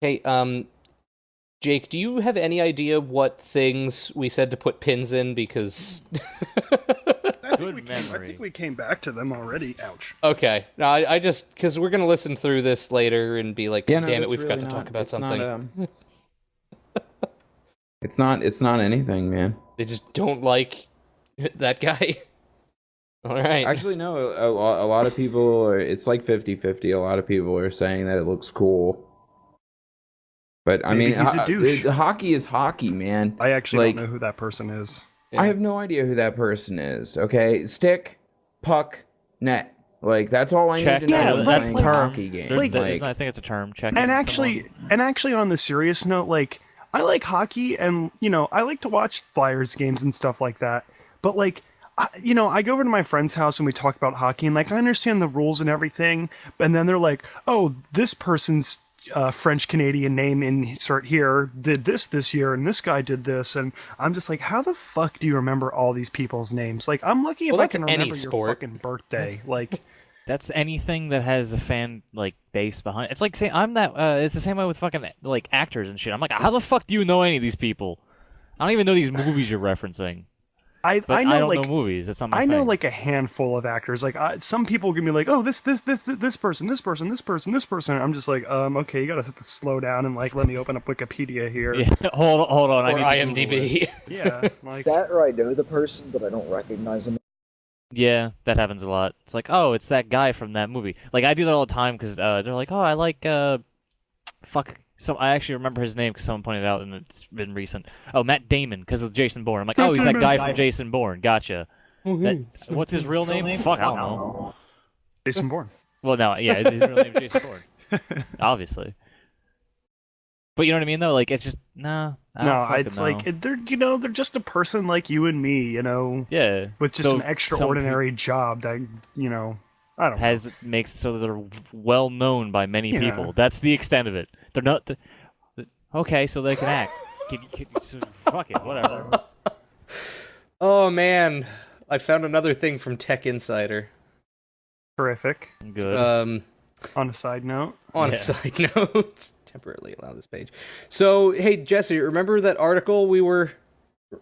Hey, Jake, do you have any idea what things we said to put pins in? Because Good I memory. think we came back to them already. Ouch. okay, no, I just because we're gonna listen through this later and be like, Yeah, no, damn it, that's we forgot really to talk not- about it's something. Not, it's not anything, man. They just don't like that guy. All right. Actually, no. A lot of people it's like 50-50. A lot of people are saying that it looks cool. But I Maybe mean, he's a douche. hockey is hockey, man. I actually Like- don't know who that person is. Yeah. I have no idea who that person is. Okay, stick, puck, net. Like that's all I Check. need to know. Yeah, when that's playing like- a hockey game. There's- Like, I think it's a term. Check. And it, actually, someone. on the serious note, like I like hockey, and I like to watch Flyers games and stuff like that. But like, I go over to my friend's house and we talk about hockey, and like I understand the rules and everything, and then they're like, "Oh, this person's French Canadian name insert here did this year, and this guy did this," and I'm just like, "How the fuck do you remember all these people's names?" Like, I'm lucky if Well, I that's can any remember your sport. fucking birthday. Like, That's anything that has a fan like base behind. It's like saying I'm that. It's the same way with fucking like actors and shit. I'm like, how the fuck do you know any of these people? I don't even know these movies you're referencing. But I know don't like know movies. It's not my I know thing. like a handful of actors. Like some people can be like, "Oh, this person, this person, this person." I'm just like, okay, you gotta slow down and like let me open up Wikipedia here. Yeah, hold on. I or need to Google IMDb. it. Yeah, like That or I know the person, but I don't recognize him. Yeah, that happens a lot. It's like, oh, it's that guy from that movie. Like I do that all the time because they're like, oh, I like fuck. So I actually remember his name because someone pointed it out and it's been recent. Oh, Matt Damon because of Jason Bourne. I'm like, oh, he's that guy from Jason Bourne. Gotcha. What's his real name? Fuck, I don't know. Jason Bourne. Well, no, yeah, his real name is Jason Bourne. Obviously. But you know what I mean, though? Like, it's just, nah. I No, don't fucking it's know. like they're just a person like you and me, Yeah. with just So an some extraordinary job that I don't know. has makes it so that they're well known by many Yeah. people. That's the extent of it. They're not. Okay, so they can act. So fuck it, whatever. Oh man, I found another thing from Tech Insider. Terrific. Good. On a side note, On Yeah. a side note, temporarily allow this page. So, hey Jesse, remember that article we were,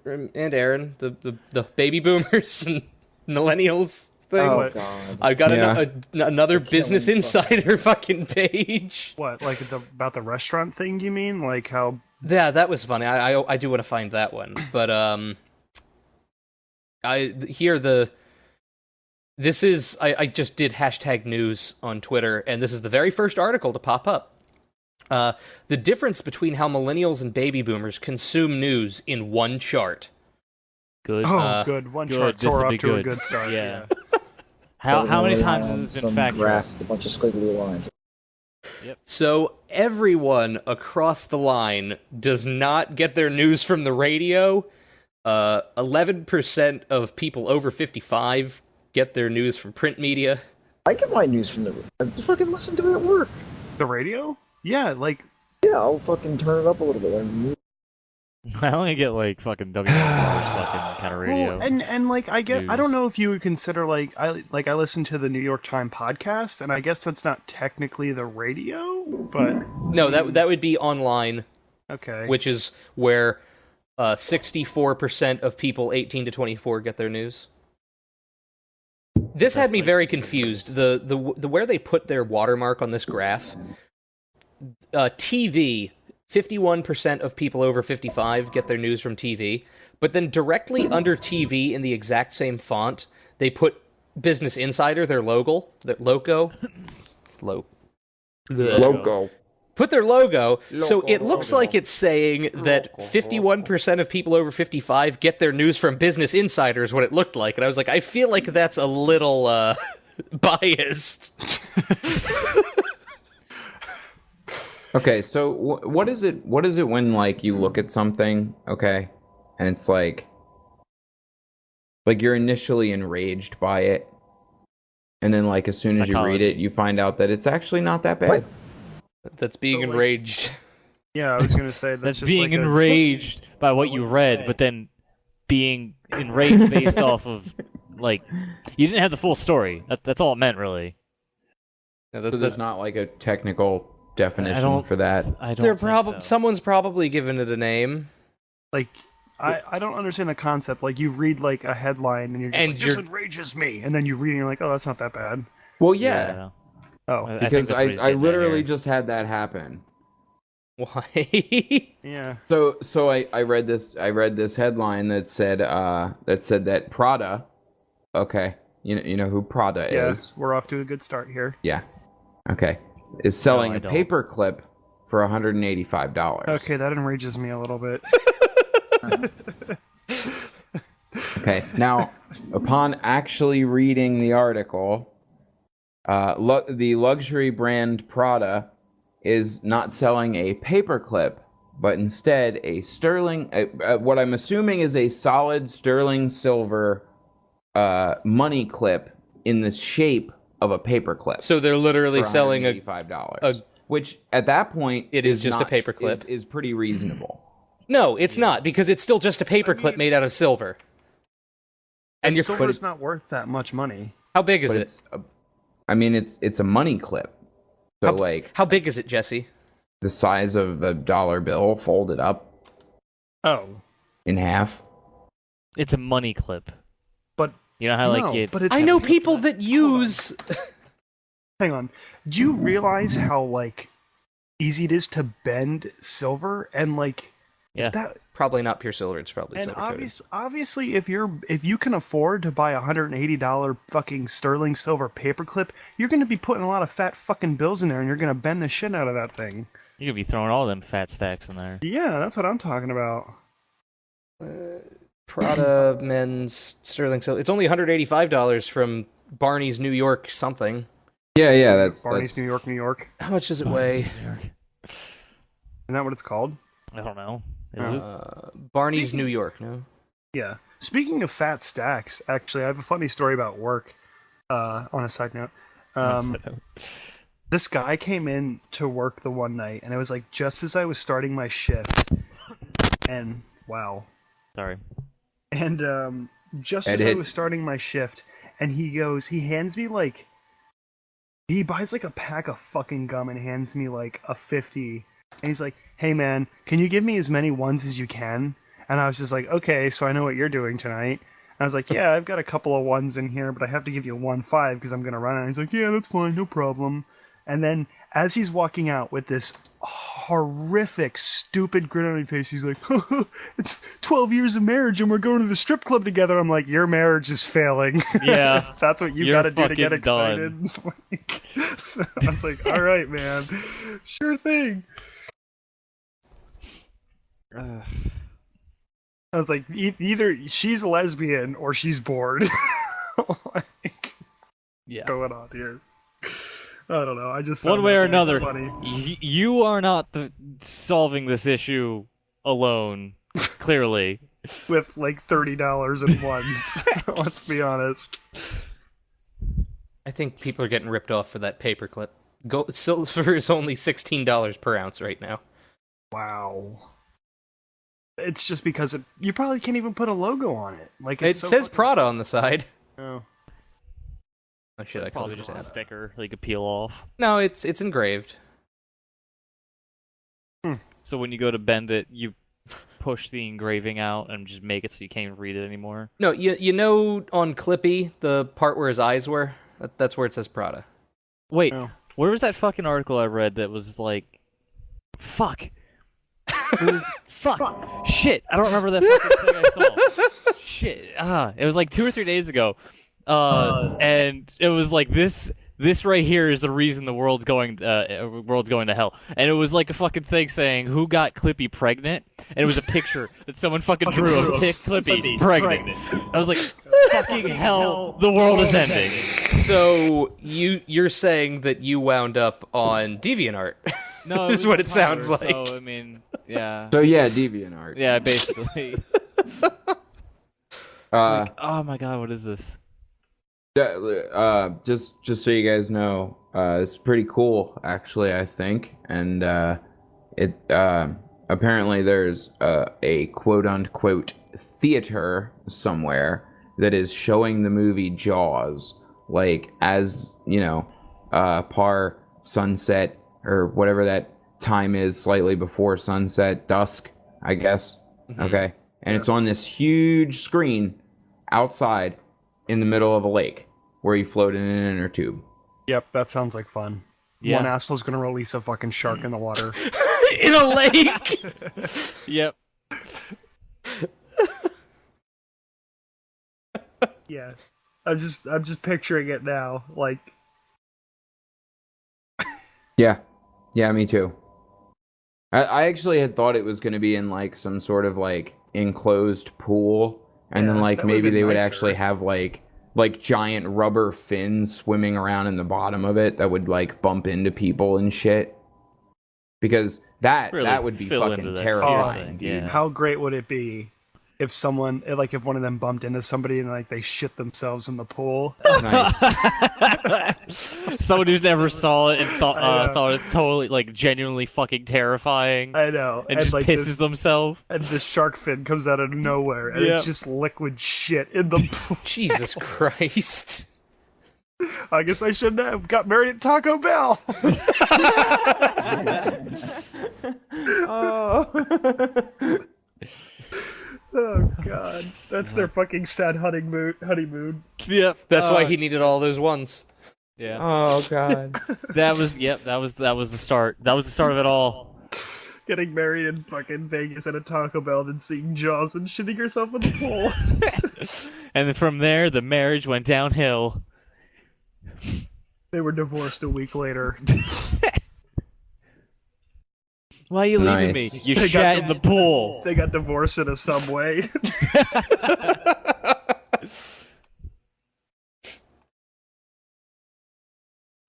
and Aaron, the baby boomers and millennials thing? Oh what? god. I got Yeah. another Business killing Insider fucking page. what like about the restaurant thing? You mean like how? Yeah, that was funny. I do want to find that one, but I just did hashtag news on Twitter, and this is the very first article to pop up. The difference between how millennials and baby boomers consume news in one chart. Good. Oh, good. One good, chart, so this'll we're be off to a good. good start. Yeah. How many times has this been some factual? graph with a bunch of squiggly lines? So everyone across the line does not get their news from the radio. 11% of people over 55 get their news from print media. I get my news from I just fucking listen to it at work. The radio? Yeah, like Yeah, I'll fucking turn it up a little bit. I only get like fucking WNBR's fucking kind of radio. well, and like I news. don't know if you would consider like I listen to the New York Times podcast, and I guess that's not technically the radio, but No, that would be online, okay. which is where 64% of people 18 to 24 get their news. This had me very confused. The where they put their watermark on this graph. TV, 51% of people over 55 get their news from TV, but then directly under TV in the exact same font, they put Business Insider, their logo, put their logo, so it looks like it's saying that 51% of people over 55 get their news from Business Insider is what it looked like, and I was like, I feel like that's a little biased. Okay, so what is it? What is it when like you look at something, okay, and it's like you're initially enraged by it, and then like as soon as you read it, you find out that it's actually not that bad. That's being enraged. Yeah, I was gonna say That's just being like enraged by what you read, but then being enraged based off of like you didn't have the full story. That's all it meant, really. Yeah, So there's not like a technical definition for that. I don't. Think so. Someone's probably given it a name. Like I don't understand the concept. Like you read like a headline and you're just like, this enrages me, and then you read and you're like, oh, that's not that bad. Well, yeah, Oh, I think because that's what he's I getting at literally here. just had that happen. Why? yeah. So I read this headline that said that Prada, okay, you know who Prada Yeah, is. we're off to a good start here. Yeah. Okay. Is selling I a don't. paper clip for $185. Okay, that enrages me a little bit. Okay. Now, upon actually reading the article, the luxury brand Prada is not selling a paper clip, but instead a sterling, what I'm assuming is a solid sterling silver money clip in the shape of a paper clip. So they're literally for selling $185, which at that point It is just a paper clip. is pretty reasonable. No, it's not, because it's still just a paperclip made out of silver. And you're Silver's not worth that much money. How big is But it? it's a money clip. So like How big is it, Jesse? the size of a dollar bill folded up Oh, in half. It's a money clip. but You know how no, like you. but it's I know people that use. Hang on. Do you realize how like easy it is to bend silver and like Yeah. that? Probably not pure silver. It's probably And silver coated. obviously, if you can afford to buy $180 fucking sterling silver paperclip, you're going to be putting a lot of fat fucking bills in there, and you're going to bend the shit out of that thing. You could be throwing all them fat stacks in there. Yeah, that's what I'm talking about. Prada men's sterling silver. It's only $185 from Barney's New York something. Yeah, that's Barney's New York, New York. How much does it weigh? Isn't that what it's called? I don't know. Is it? Barney's New York. No. Yeah. Speaking of fat stacks, actually, I have a funny story about work. On a side note, this guy came in to work the one night, and it was like just as I was starting my shift, and wow, Sorry. and just as I was starting my shift, and he hands me like, he buys like a pack of fucking gum and hands me like a 50, and he's like, hey man, can you give me as many ones as you can? And I was just like, okay, so I know what you're doing tonight. And I was like, yeah, I've got a couple of ones in here, but I have to give you 1.5 because I'm going to run out. And he's like, yeah, that's fine, no problem. And then as he's walking out with this horrific, stupid grin on his face, he's like, it's 12 years of marriage and we're going to the strip club together. I'm like, your marriage is failing. Yeah. That's what you You're got to do to get fucking excited. I was like, all right, man. Sure thing. I was like, either she's a lesbian or she's bored. Like, Yeah. going on here? I don't know. I just One found way that or another, funny. you are not solving this issue alone. Clearly. With like $30 in ones. Let's be honest. I think people are getting ripped off for that paperclip. Silver is only $16 per ounce right now. Wow. It's just because you probably can't even put a logo on it. Like It it's so says fucking- Prada on the side. Oh. Oh shit! I Probably closed just a the tab. sticker that you could peel off. No, it's engraved. So when you go to bend it, you push the engraving out and just make it so you can't even read it anymore. No, you know on Clippy, the part where his eyes were? That's where it says Prada. Wait, Oh. where was that fucking article I read that was like, fuck. It was fuck. Shit, I don't remember that fucking thing I saw. Shit. It was like 2 or 3 days ago. And it was like this right here is the reason the world's going to hell. And it was like a fucking thing saying who got Clippy pregnant, and it was a picture that someone fucking drew of Clippy pregnant. I was like, fucking hell, the world is ending. So you're saying that you wound up on DeviantArt? No, This is what it sounds like. So I mean, yeah, So yeah, DeviantArt. yeah, basically. Oh my god, what is this? Just so you guys know, it's pretty cool, actually. I think, and it apparently there's a quote unquote theater somewhere that is showing the movie Jaws, like as you know, par sunset or whatever that time is, slightly before sunset, dusk, I guess. Okay, and it's on this huge screen outside in the middle of a lake where you float in an inner tube. Yep, that sounds like fun. Yeah. One asshole's gonna release a fucking shark in the water. In a lake? Yep. Yeah, I'm just picturing it now. Like, Yeah, me too. I actually had thought it was going to be in like some sort of like enclosed pool, and then Yeah, like that would've maybe been they would nicer. actually have like giant rubber fins swimming around in the bottom of it that would like bump into people and shit. Because that Really would be fill into fucking that terrifying, thing, dude. yeah. how great would it be if someone, like, if one of them bumped into somebody and like they shit themselves in the pool? Nice. Someone who never saw it and I know. thought it's totally like genuinely fucking terrifying I know, and just like pisses this, themselves. and this shark fin comes out of nowhere, and Yep. it's just liquid shit in the pool. Jesus Christ. I guess I shouldn't have got married at Taco Bell. Oh god, that's their fucking sad honeymoon. Yep. That's why he needed all those ones. Yeah. Oh god. That was that was the start. That was the start of it all. Getting married in fucking Vegas at a Taco Bell, then seeing Jaws and shitting yourself in the pool. And then from there, the marriage went downhill. They were divorced a week later. Why are you leaving me? Nice. You They got shat the- in the pool. They got divorced in a subway.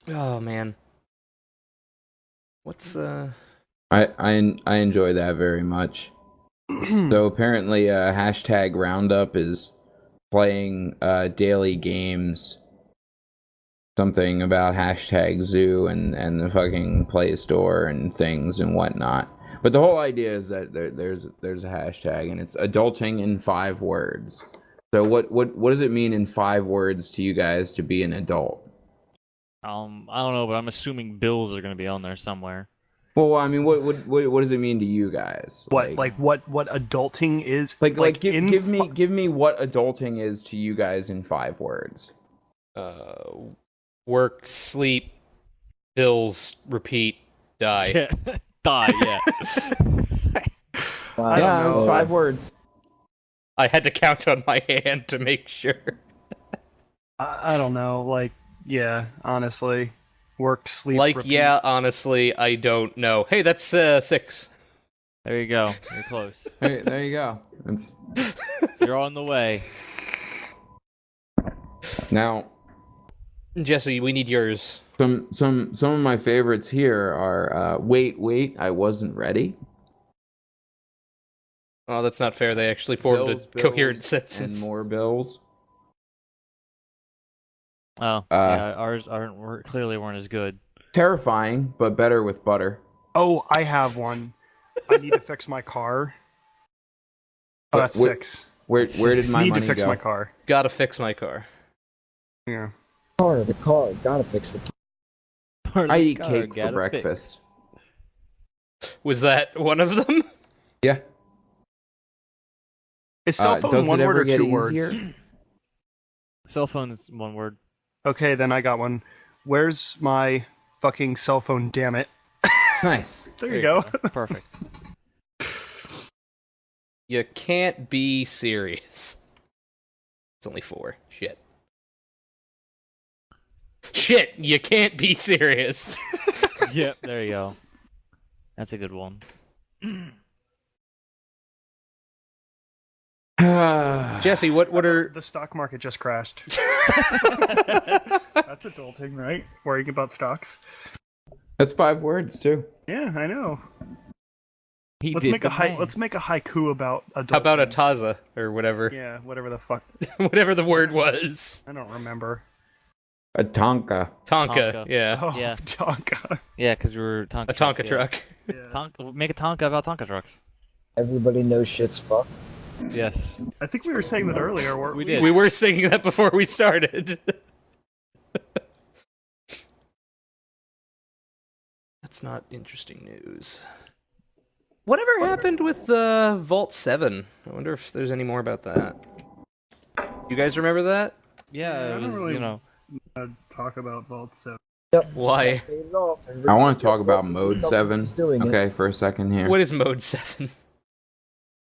Oh man. What's I enjoy that very much. So apparently, hashtag Roundup is playing daily games. Something about hashtag Zoo and the fucking Play Store and things and whatnot. But the whole idea is that there's a hashtag and it's adulting in 5 words. So what does it mean in 5 words to you guys to be an adult? I don't know, but I'm assuming bills are gonna be on there somewhere. Well, I mean, what does it mean to you guys? What adulting is? Give me what adulting is to you guys in 5 words. work, sleep, bills, repeat, die. Die, yeah. Wow. I don't know. It's 5 words. I had to count on my hand to make sure. I don't know. Like, yeah, honestly, work, sleep, Like, repeat. yeah, honestly, I don't know. Hey, that's 6. There you go. You're close. There you go. It's You're on the way. now Jesse, we need yours. some of my favorites here are wait, I wasn't ready. Oh, that's not fair. They actually formed Bills, a coherent bills, sentence. and more bills. Oh, yeah, ours clearly weren't as good. Terrifying, but better with butter. Oh, I have one. I need to fix my car. Oh, that's What- 6. Where did my Need money to fix go? my car. Gotta fix my car. Yeah. The car, gotta fix the I eat cake for breakfast. Was that one of them? Yeah. Is cell phone does one it word ever or get two words? easier? Cell phone is one word. Okay, then I got one. Where's my fucking cell phone? Damn it! Nice. There you go. Perfect. You can't be serious. It's only 4. Shit. Shit, you can't be serious. Yep. There you go. That's a good one. Jesse, what are... The stock market just crashed. That's adulting, right? Worrying about stocks. That's 5 words too. Yeah, I know. He Let's did make the a math. let's make a haiku about adulting. How about a Taza, or whatever? Yeah, whatever the fuck. Whatever the word was. I don't remember. A Tonka. Tonka, Tonka. yeah. Oh, Yeah. Tonka. Yeah, because we were Tonka. A Tonka yeah. truck. Yeah. Make a Tonka about Tonka trucks. Everybody knows shit's fucked. Yes. I think we were saying that earlier. Weren't We did. We were singing that before we started. That's not interesting news. Whatever happened with Vault 7? I wonder if there's any more about that. You guys remember that? Yeah, I it don't was, really- you know. Talk about Vault 7. Yep. Why? Fade it off. I want to talk Everybody's about Mode who's 7. doing it. Okay, for a second here. What is Mode 7?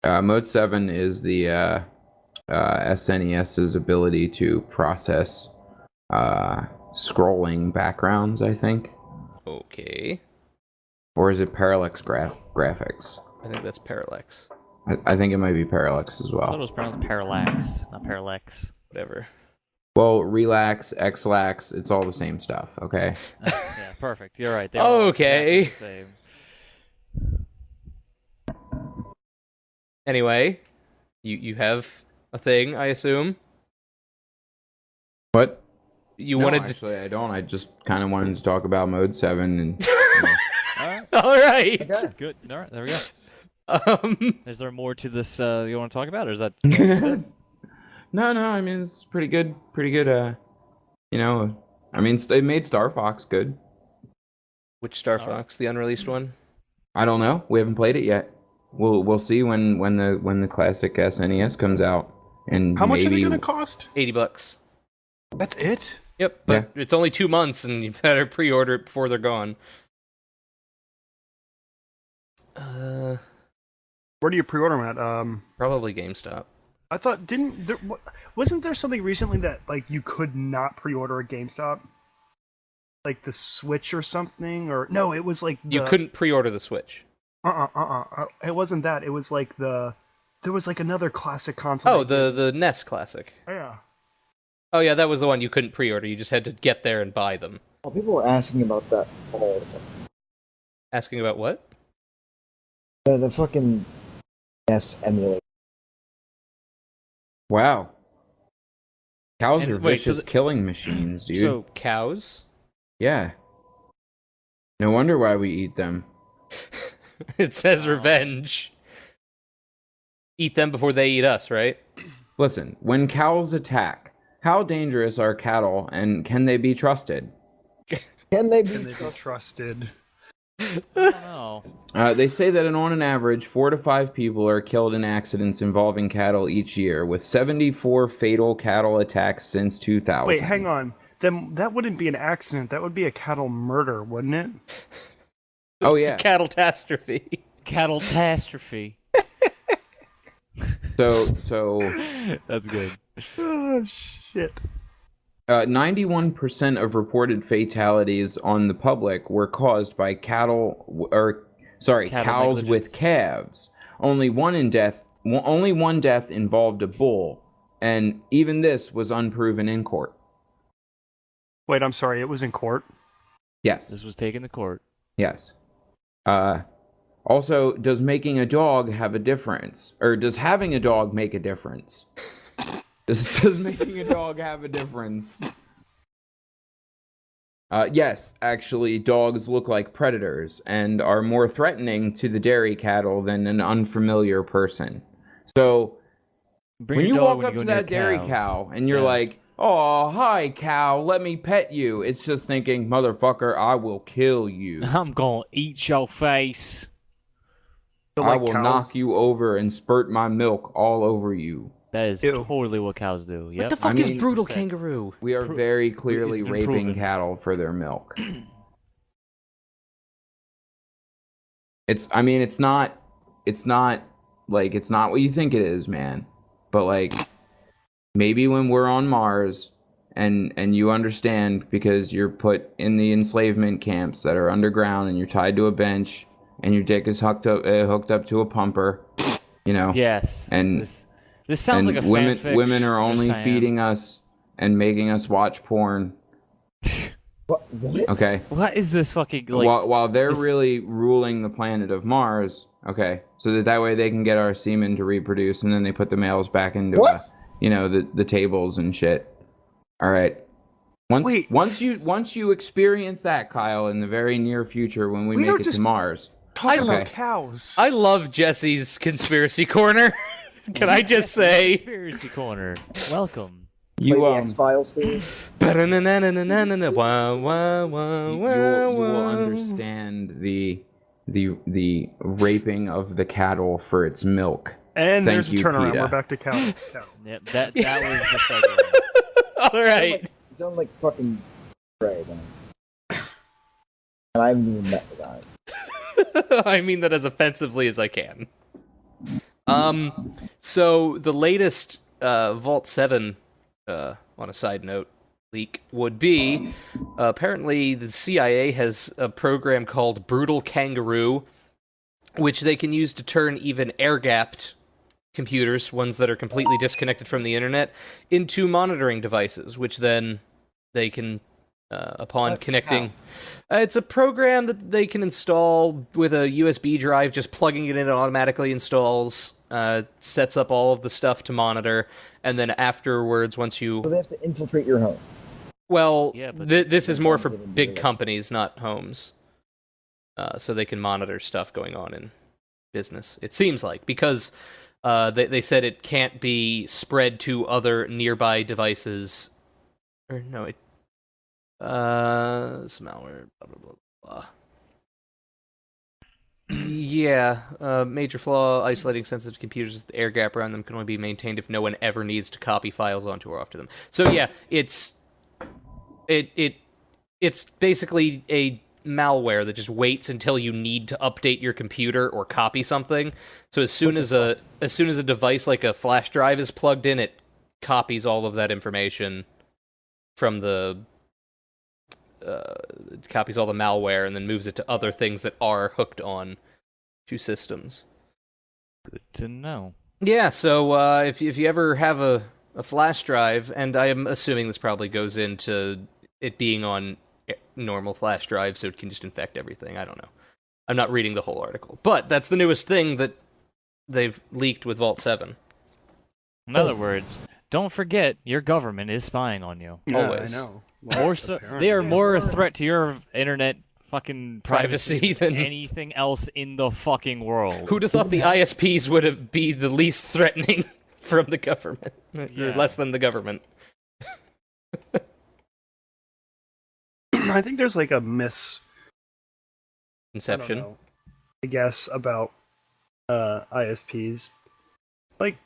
Mode 7 is the SNES's ability to process scrolling backgrounds, I think. Okay. Or is it Parallax graphics? I think that's Parallax. I think it might be Parallax as I thought it well. was pronounced parallax, not parallax. Whatever. Well, Relax, Xlax, it's all the same stuff, okay? Yeah, perfect. You're right. They were all Okay. exactly the same. Anyway, you have a thing, I assume? What? You No, wanted actually, I don't. I just kind of wanted to talk about Mode 7 and... to... All right. Okay. Good. All right, there we go. Um, Is there more to this you want to talk about, or is that? No, I mean, it's pretty good. Pretty good, you know... I mean, they made Star Fox good. which Star Fox? The unreleased one? I don't know. We haven't played it yet. We'll see when the classic SNES comes out, and How much are they maybe going to cost? $80. That's it? Yep, but it's only 2 months, and you better pre-order it before they're gone. Where do you pre-order them at? Probably GameStop. I thought wasn't there something recently that like you could not pre-order at GameStop, like the Switch or something, or no, it was like You couldn't pre-order the Switch. It wasn't that. It was like there was like another classic console. Oh, the NES Classic. Yeah. Oh yeah, that was the one you couldn't pre-order. You just had to get there and buy them. Well, people were asking about that all the time. Asking about what? The fucking NES emulator. Wow. Cows And are wait, so vicious killing machines, dude. So Cows? Yeah. No wonder why we eat them. It says revenge. Eat them before they eat us, right? Listen, when cows attack, how dangerous are cattle, and can they be trusted? Can they be Can they be trusted? I don't know. They say that on an average, 4 to 5 people are killed in accidents involving cattle each year, with 74 fatal cattle attacks since 2000. Wait, hang on. Then that wouldn't be an accident. That would be a cattle murder, wouldn't it? Oh, It's yeah. a cattle-tastrophe. Cattle-tastrophe. So That's good. Oh shit. 91% of reported fatalities on the public were caused by cows Cattle with negligence. calves. Only one death involved a bull, and even this was unproven in court. Wait, I'm sorry. It was in court. Yes. This was taken to court. Yes. Also, does making a dog have a difference? Or does having a dog make a difference? Does making a dog have a difference? Yes, actually, dogs look like predators and are more threatening to the dairy cattle than an unfamiliar person. So, Bring when your you dog walk up you to go near that dairy cows. cow and you're Yeah. like, "Oh, hi, cow, let me pet you," it's just thinking, "Motherfucker, I will kill you." I'm gonna eat your face. So, I like, will cows- knock you over and spurt my milk all over you. That is Ew. totally what cows do. What Yep. the fuck I is mean- brutal kangaroo? We are Pro- very clearly it's been raping proven. cattle for their milk. It's not like, it's not what you think it is, man. But like, maybe when we're on Mars and you understand, because you're put in the enslavement camps that are underground and you're tied to a bench and your dick is hooked up to a pumper, you know. Yes. And this sounds and like a women fanfic. women are I'm just only saying. feeding us and making us watch porn. What? Okay. What is this fucking like? While they're this- really ruling the planet of Mars, okay, so that way they can get our semen to reproduce, and then they put the males back into What? the tables and shit. All right. Wait. Once you experience that, Kyle, in the very near future when we We make don't it just- to Mars. Talk Okay. about cows. I love Jesse's conspiracy corner. Can I just say? Conspiracy corner. Welcome. Play You the X-Files theme? you will understand the raping of the cattle for its milk. And Thank there's a you, turnaround. PETA. We're back to cow. Yep. That was the segue. All right. You sound like fucking Craig. And I haven't even met the guy. I mean that as offensively as I can. So the latest Vault 7, on a side note, leak would be apparently the CIA has a program called Brutal Kangaroo, which they can use to turn even air-gapped computers, ones that are completely disconnected from the internet, into monitoring devices, which then they can, upon connecting... it's a program that they can install with a USB drive, just plugging it in, it automatically installs, sets up all of the stuff to monitor, and then afterwards, once So you... they have to infiltrate your home. Well, Yeah, but- this is more for Get into big it. companies, not homes. So they can monitor stuff going on in business. It seems like, because they said it can't be spread to other nearby devices. Or no, it's malware, blah, blah, blah, blah. Yeah, major flaw, isolating sensitive computers, the air gap around them can only be maintained if no one ever needs to copy files onto or off to them. So yeah, it's basically a malware that just waits until you need to update your computer or copy something. So as soon as a device like a flash drive is plugged in, it copies all of that information from the copies all the malware and then moves it to other things that are hooked on to systems. Good to know. Yeah, so if you ever have a flash drive, and I am assuming this probably goes into it being on normal flash drive, so it can just infect everything. I don't know. I'm not reading the whole article, but that's the newest thing that they've leaked with Vault 7. In other words, don't forget your government is spying on you. Always. I know. More so, they are more a threat to your fucking fucking Privacy than than- anything else in the fucking world. Who'd have thought the ISPs would have be the least threatening from the government, or Yeah. less than the government? I think there's like a Inception. I guess about ISPs. Like,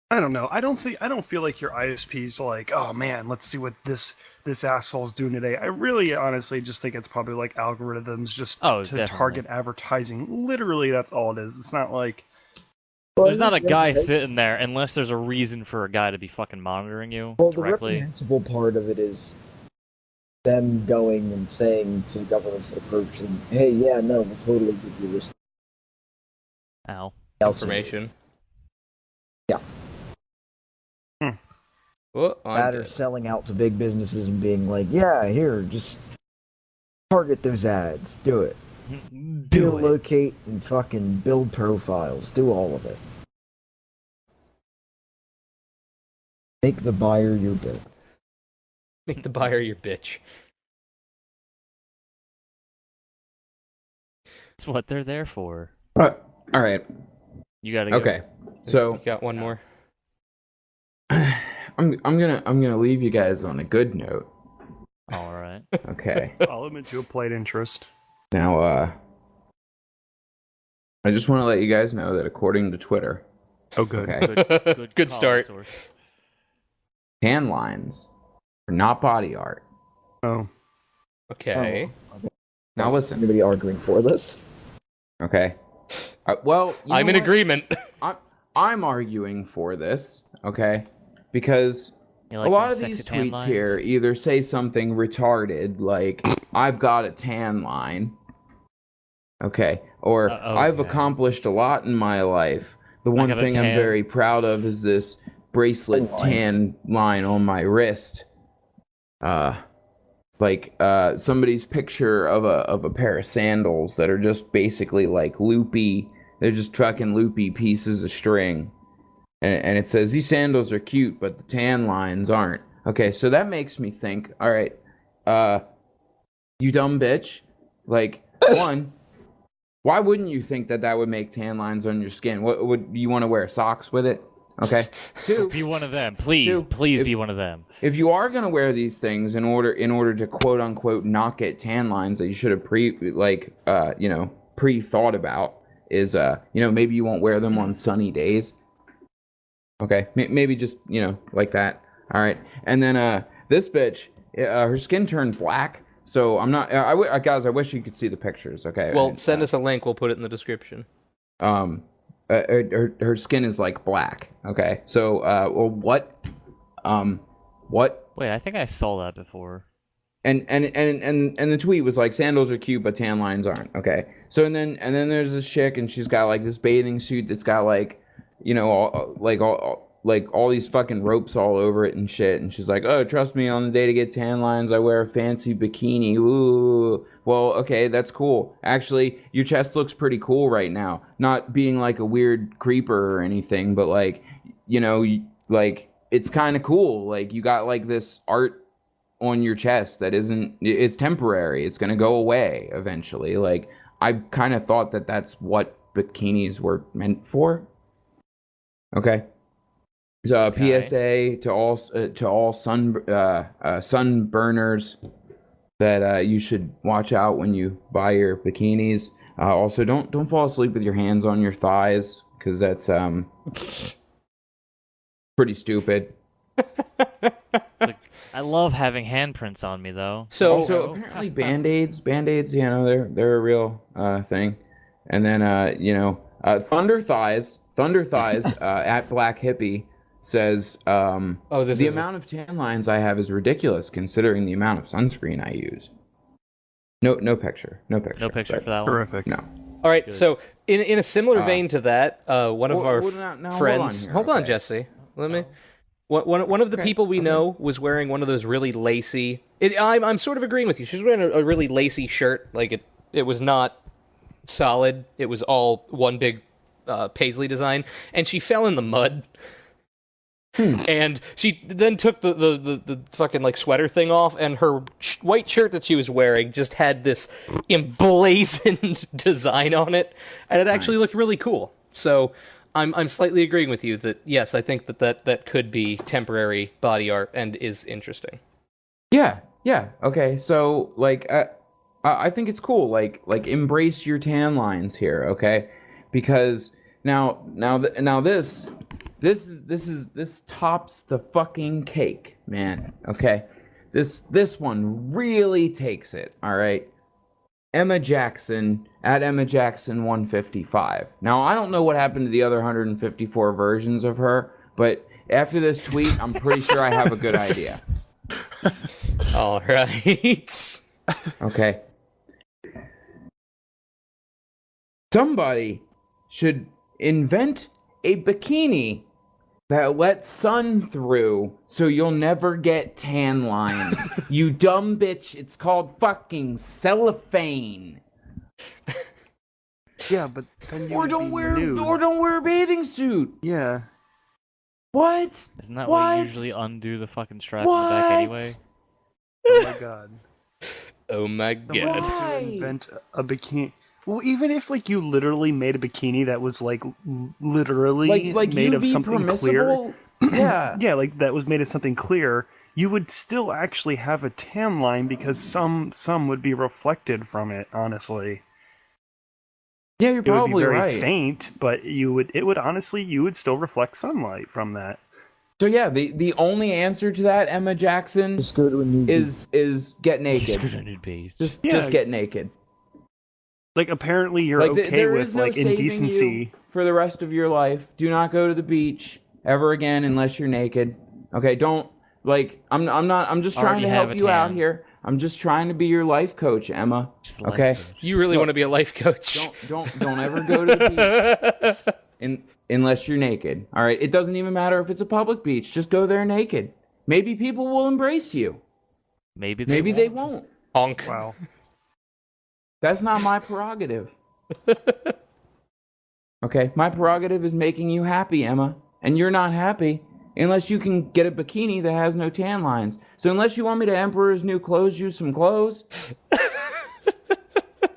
I don't know. I don't feel like your ISP's like, oh man, let's see what this asshole's doing today. I really honestly just think it's probably like algorithms just Oh, to definitely. target advertising. Literally, that's all it is. It's not like There's not a guy sitting there unless there's a reason for a guy to be fucking monitoring you Well, the directly. reprehensible part of it is them going and saying to governments that approach them, hey, yeah, no, we'll totally give you this Ow. Information. Yeah. Oh, I'm That or dead. selling out to big businesses and being like, yeah, here, just target those ads. Do it. Do it. Locate and fucking build profiles. Do all of it. Make the buyer your bitch. Make the buyer your bitch. That's what they're there for. All right. You gotta go. Okay. So You got one more. I'm gonna leave you guys on a good note. All right. Okay. I'll admit to a plate interest. Now I just want to let you guys know that according to Twitter, Oh, good. okay, Good call, start. source. tan lines are not body art. Oh, Okay. Now listen, Anybody arguing for this? okay. Well, you I'm know in what? agreement. I'm arguing for this, okay, because You a like lot them of these sexy tan tweets lines? here either say something retarded like "I've got a tan line," okay, or "I've Okay. accomplished a lot in my life. The one got a thing I'm tan." very proud of is this bracelet Tan line. tan line on my wrist." Like somebody's picture of a pair of sandals that are just basically like loopy. They're just fucking loopy pieces of string, and it says these sandals are cute, but the tan lines aren't. Okay, so that makes me think. All right, you dumb bitch. Like one, why wouldn't you think that that would make tan lines on your skin? What would you want to wear socks with it? Okay. Two, Be one of them, please. Dude, Please if- be one of them. if you are gonna wear these things in order to quote unquote not get tan lines that you should have pre thought about is maybe you won't wear them on sunny days. Okay, maybe just like that. All right, and then this bitch, her skin turned black. So I'm not. Guys, I wish you could see the pictures. Okay. Well, send us a link. We'll put it in the description. Her skin is like black. Okay. So what? Wait, I think I saw that before. And the tweet was like sandals are cute but tan lines aren't. Okay. So and then there's this chick and she's got like this bathing suit that's got like all these fucking ropes all over it and shit, and she's like, "Oh, trust me, on the day to get tan lines, I wear a fancy bikini." Ooh. Well, okay, that's cool. Actually, your chest looks pretty cool right now. Not being like a weird creeper or anything, but like, like it's kind of cool. Like you got like this art on your chest that it's temporary. It's going to go away eventually. Like I kind of thought that that's what bikinis were meant for. Okay. So Okay. PSA to all sunburners that you should watch out when you buy your bikinis. Also, don't fall asleep with your hands on your thighs because that's pretty stupid. Like, I love having handprints on me, though. So, Also, apparently band-aids, they're a real thing. And then Thunder Thighs at Black Hippie says the amount of tan lines I have is ridiculous considering the amount of sunscreen I use. No picture. No picture but for that one. terrific. No. all right. So, in a similar vein to that, one of our now friends. hold on here, okay. Jesse. Let me. One of the people we know was wearing one of those really lacy. I'm sort of agreeing with you. She was wearing a really lacy shirt. Like it was not solid. It was all one big paisley design, and she fell in the mud. And she then took the fucking like sweater thing off, and her white shirt that she was wearing just had this emblazoned design on it, and it actually looked really cool. So I'm slightly agreeing with you that yes, I think that could be temporary body art and is interesting. Yeah. Okay. So like I think it's cool. Like embrace your tan lines here, okay? Because this tops the fucking cake, man. Okay? This one really takes it, all right? Emma Jackson at Emma Jackson 155. Now, I don't know what happened to the other 154 versions of her, but after this tweet, I'm pretty sure I have a good idea. All right. Okay. Somebody should invent a bikini that lets sun through so you'll never get tan lines. You dumb bitch. It's called fucking cellophane. Yeah, but then you Or would don't be wear nude. a bathing suit. Yeah. What? Isn't that What? why you usually undo the fucking strap in the back What? anyway? Oh my god. Oh my The god. ones who Why? invent a bikini. Well, even if like you literally made a bikini that was like literally Like made of UV something clear. permissible? Yeah. Yeah, like that was made of something clear, you would still actually have a tan line because some would be reflected from it, honestly. Yeah, you're It would be probably very right. faint, but you would still reflect sunlight from that. So yeah, the only answer to that, Emma Jackson, Just go to a new is get naked. Just Yeah. just get naked. Like apparently you're Like okay there with is no like saving indecency. you for the rest of your life. Do not go to the beach ever again unless you're naked. Okay, don't like I'm just trying Already to have help a you out tan. here. I'm just trying to be your life coach, Emma. Just like Okay? those. You really want to be a life coach? Don't ever go to the beach unless you're naked. All right? It doesn't even matter if it's a public beach. Just go there naked. Maybe people will embrace you. Maybe Maybe won't. they won't. Honk. Wow. That's not my prerogative. Okay, my prerogative is making you happy, Emma. And you're not happy unless you can get a bikini that has no tan lines. So unless you want me to Emperor's New Clothes you some clothes,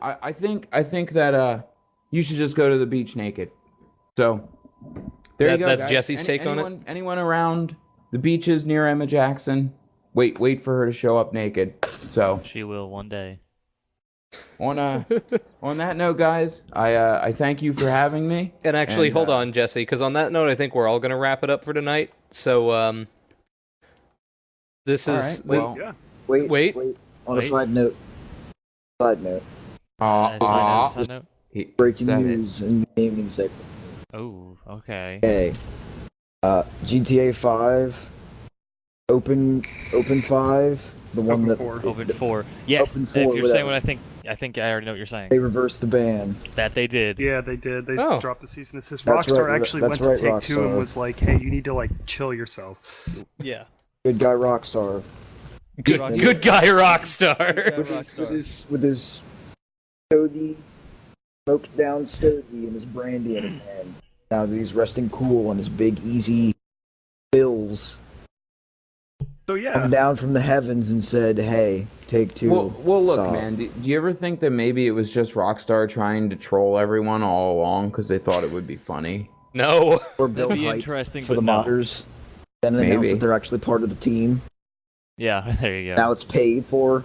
I think that you should just go to the beach naked. So there you go. That's guys. Jesse's take on it? Anyone around the beaches near Emma Jackson? Wait for her to show up naked. So She will one day. on that note, guys, I thank you for having me. And actually, And, hold on, Jesse, because on that note, I think we're all going to wrap it up for tonight. So, this All is... right, well, Yeah. Wait. On a Wait. side note. Side note. Side note? he Breaking said it. news in the gaming segment. Oh, okay. Okay. GTA 5. Open 5. The one Open that 4. Open 4. Yes. Open If 4, you're whatever. saying what I think I already know what you're saying. they reversed the ban. That they did. Yeah, they did. They Oh. dropped the cease and desist. That's Rockstar right, actually that's went to right, Take Two and Rockstar. was like, "Hey, you need to like chill yourself." Yeah. Good guy Rockstar. Good, Rockstar. good guy, Rockstar. With his stogie, smoked down stogie and his brandy in his hand. Now that he's resting cool on his big easy bills, So come yeah, down from the heavens and said, "Hey, Take Two." Well, look, stop." man. Do you ever think that maybe it was just Rockstar trying to troll everyone all along because they thought it would be funny? No. Or build That'd be hype interesting, for but the no. modders. Then announce Maybe. that they're actually part of the team. Yeah, there you go. Now it's paid for.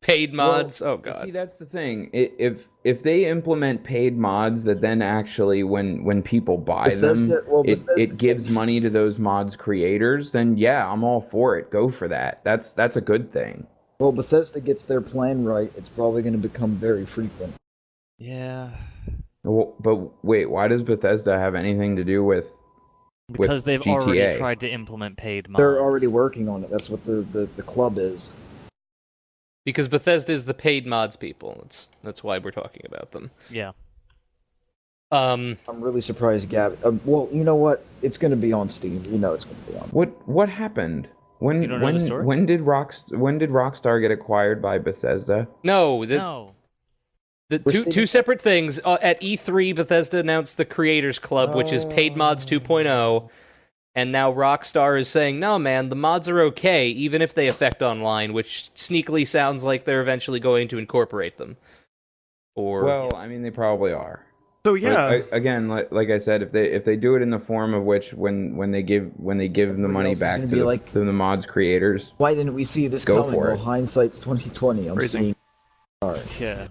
Paid mods. Well, Oh, God. See, that's the thing. If they implement paid mods that then actually, when people buy them, Bethesda it gives money to those mods creators, then yeah, I'm all for it. Go for that. That's a good thing. Well, Bethesda gets their plan right. It's probably going to become very frequent. Yeah. Well, but wait, why does Bethesda have anything to do with Because they've GTA? already tried to implement paid mods. They're already working on it. That's what the club is. Because Bethesda is the paid mods people. That's why we're talking about them. Yeah. I'm really surprised, Gab. Well, you know what? It's going to be on Steam. You know it's going to be on. What happened? You don't know the story? When did Rockstar get acquired by Bethesda? No, No. the We're two sitting- two separate things. At E3, Bethesda announced the Creators Club, which is Paid Mods 2.0, and now Rockstar is saying, no, man, the mods are okay, even if they affect online, which sneakily sounds like they're eventually going to incorporate them. Or Well, I mean, they probably are. so But, yeah, again, like I said, if they do it in the form of which when they give the money Everybody else is back gonna to be the, like- to the mods creators, Why didn't we see this Go coming? for Well, it. hindsight's 2020. I'm Phrasing. seeing. Sorry. Yeah.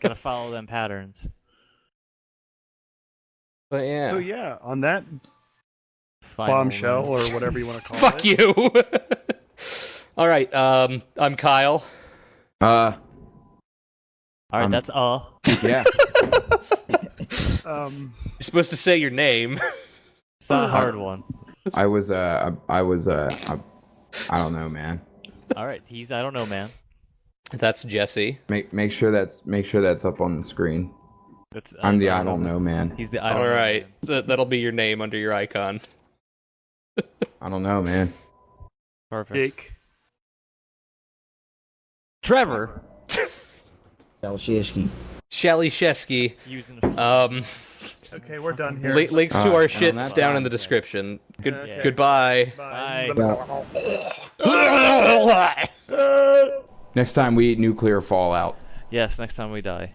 Gotta follow them patterns. but yeah. so yeah, on that Final bombshell word. or whatever you want to call Fuck it. you. All right, I'm Kyle. Alright, Um, that's yeah. Um, You're supposed to say your name. It's not a hard one. I don't know, man. Alright, I don't know, man. That's Jesse. Make sure that's up on the screen. That's, I'm the that's I don't know, man. He's the I don't All know right, man. that'll be your name under your icon. I don't know, man. Perfect. Jake. Trevor Kalashishki. Shelly Shesky. using Okay, we're done here. Links to And our on shits that down in time- the description. Okay. Goodbye. Bye. Next time we eat nuclear fallout. Yes, next time we die.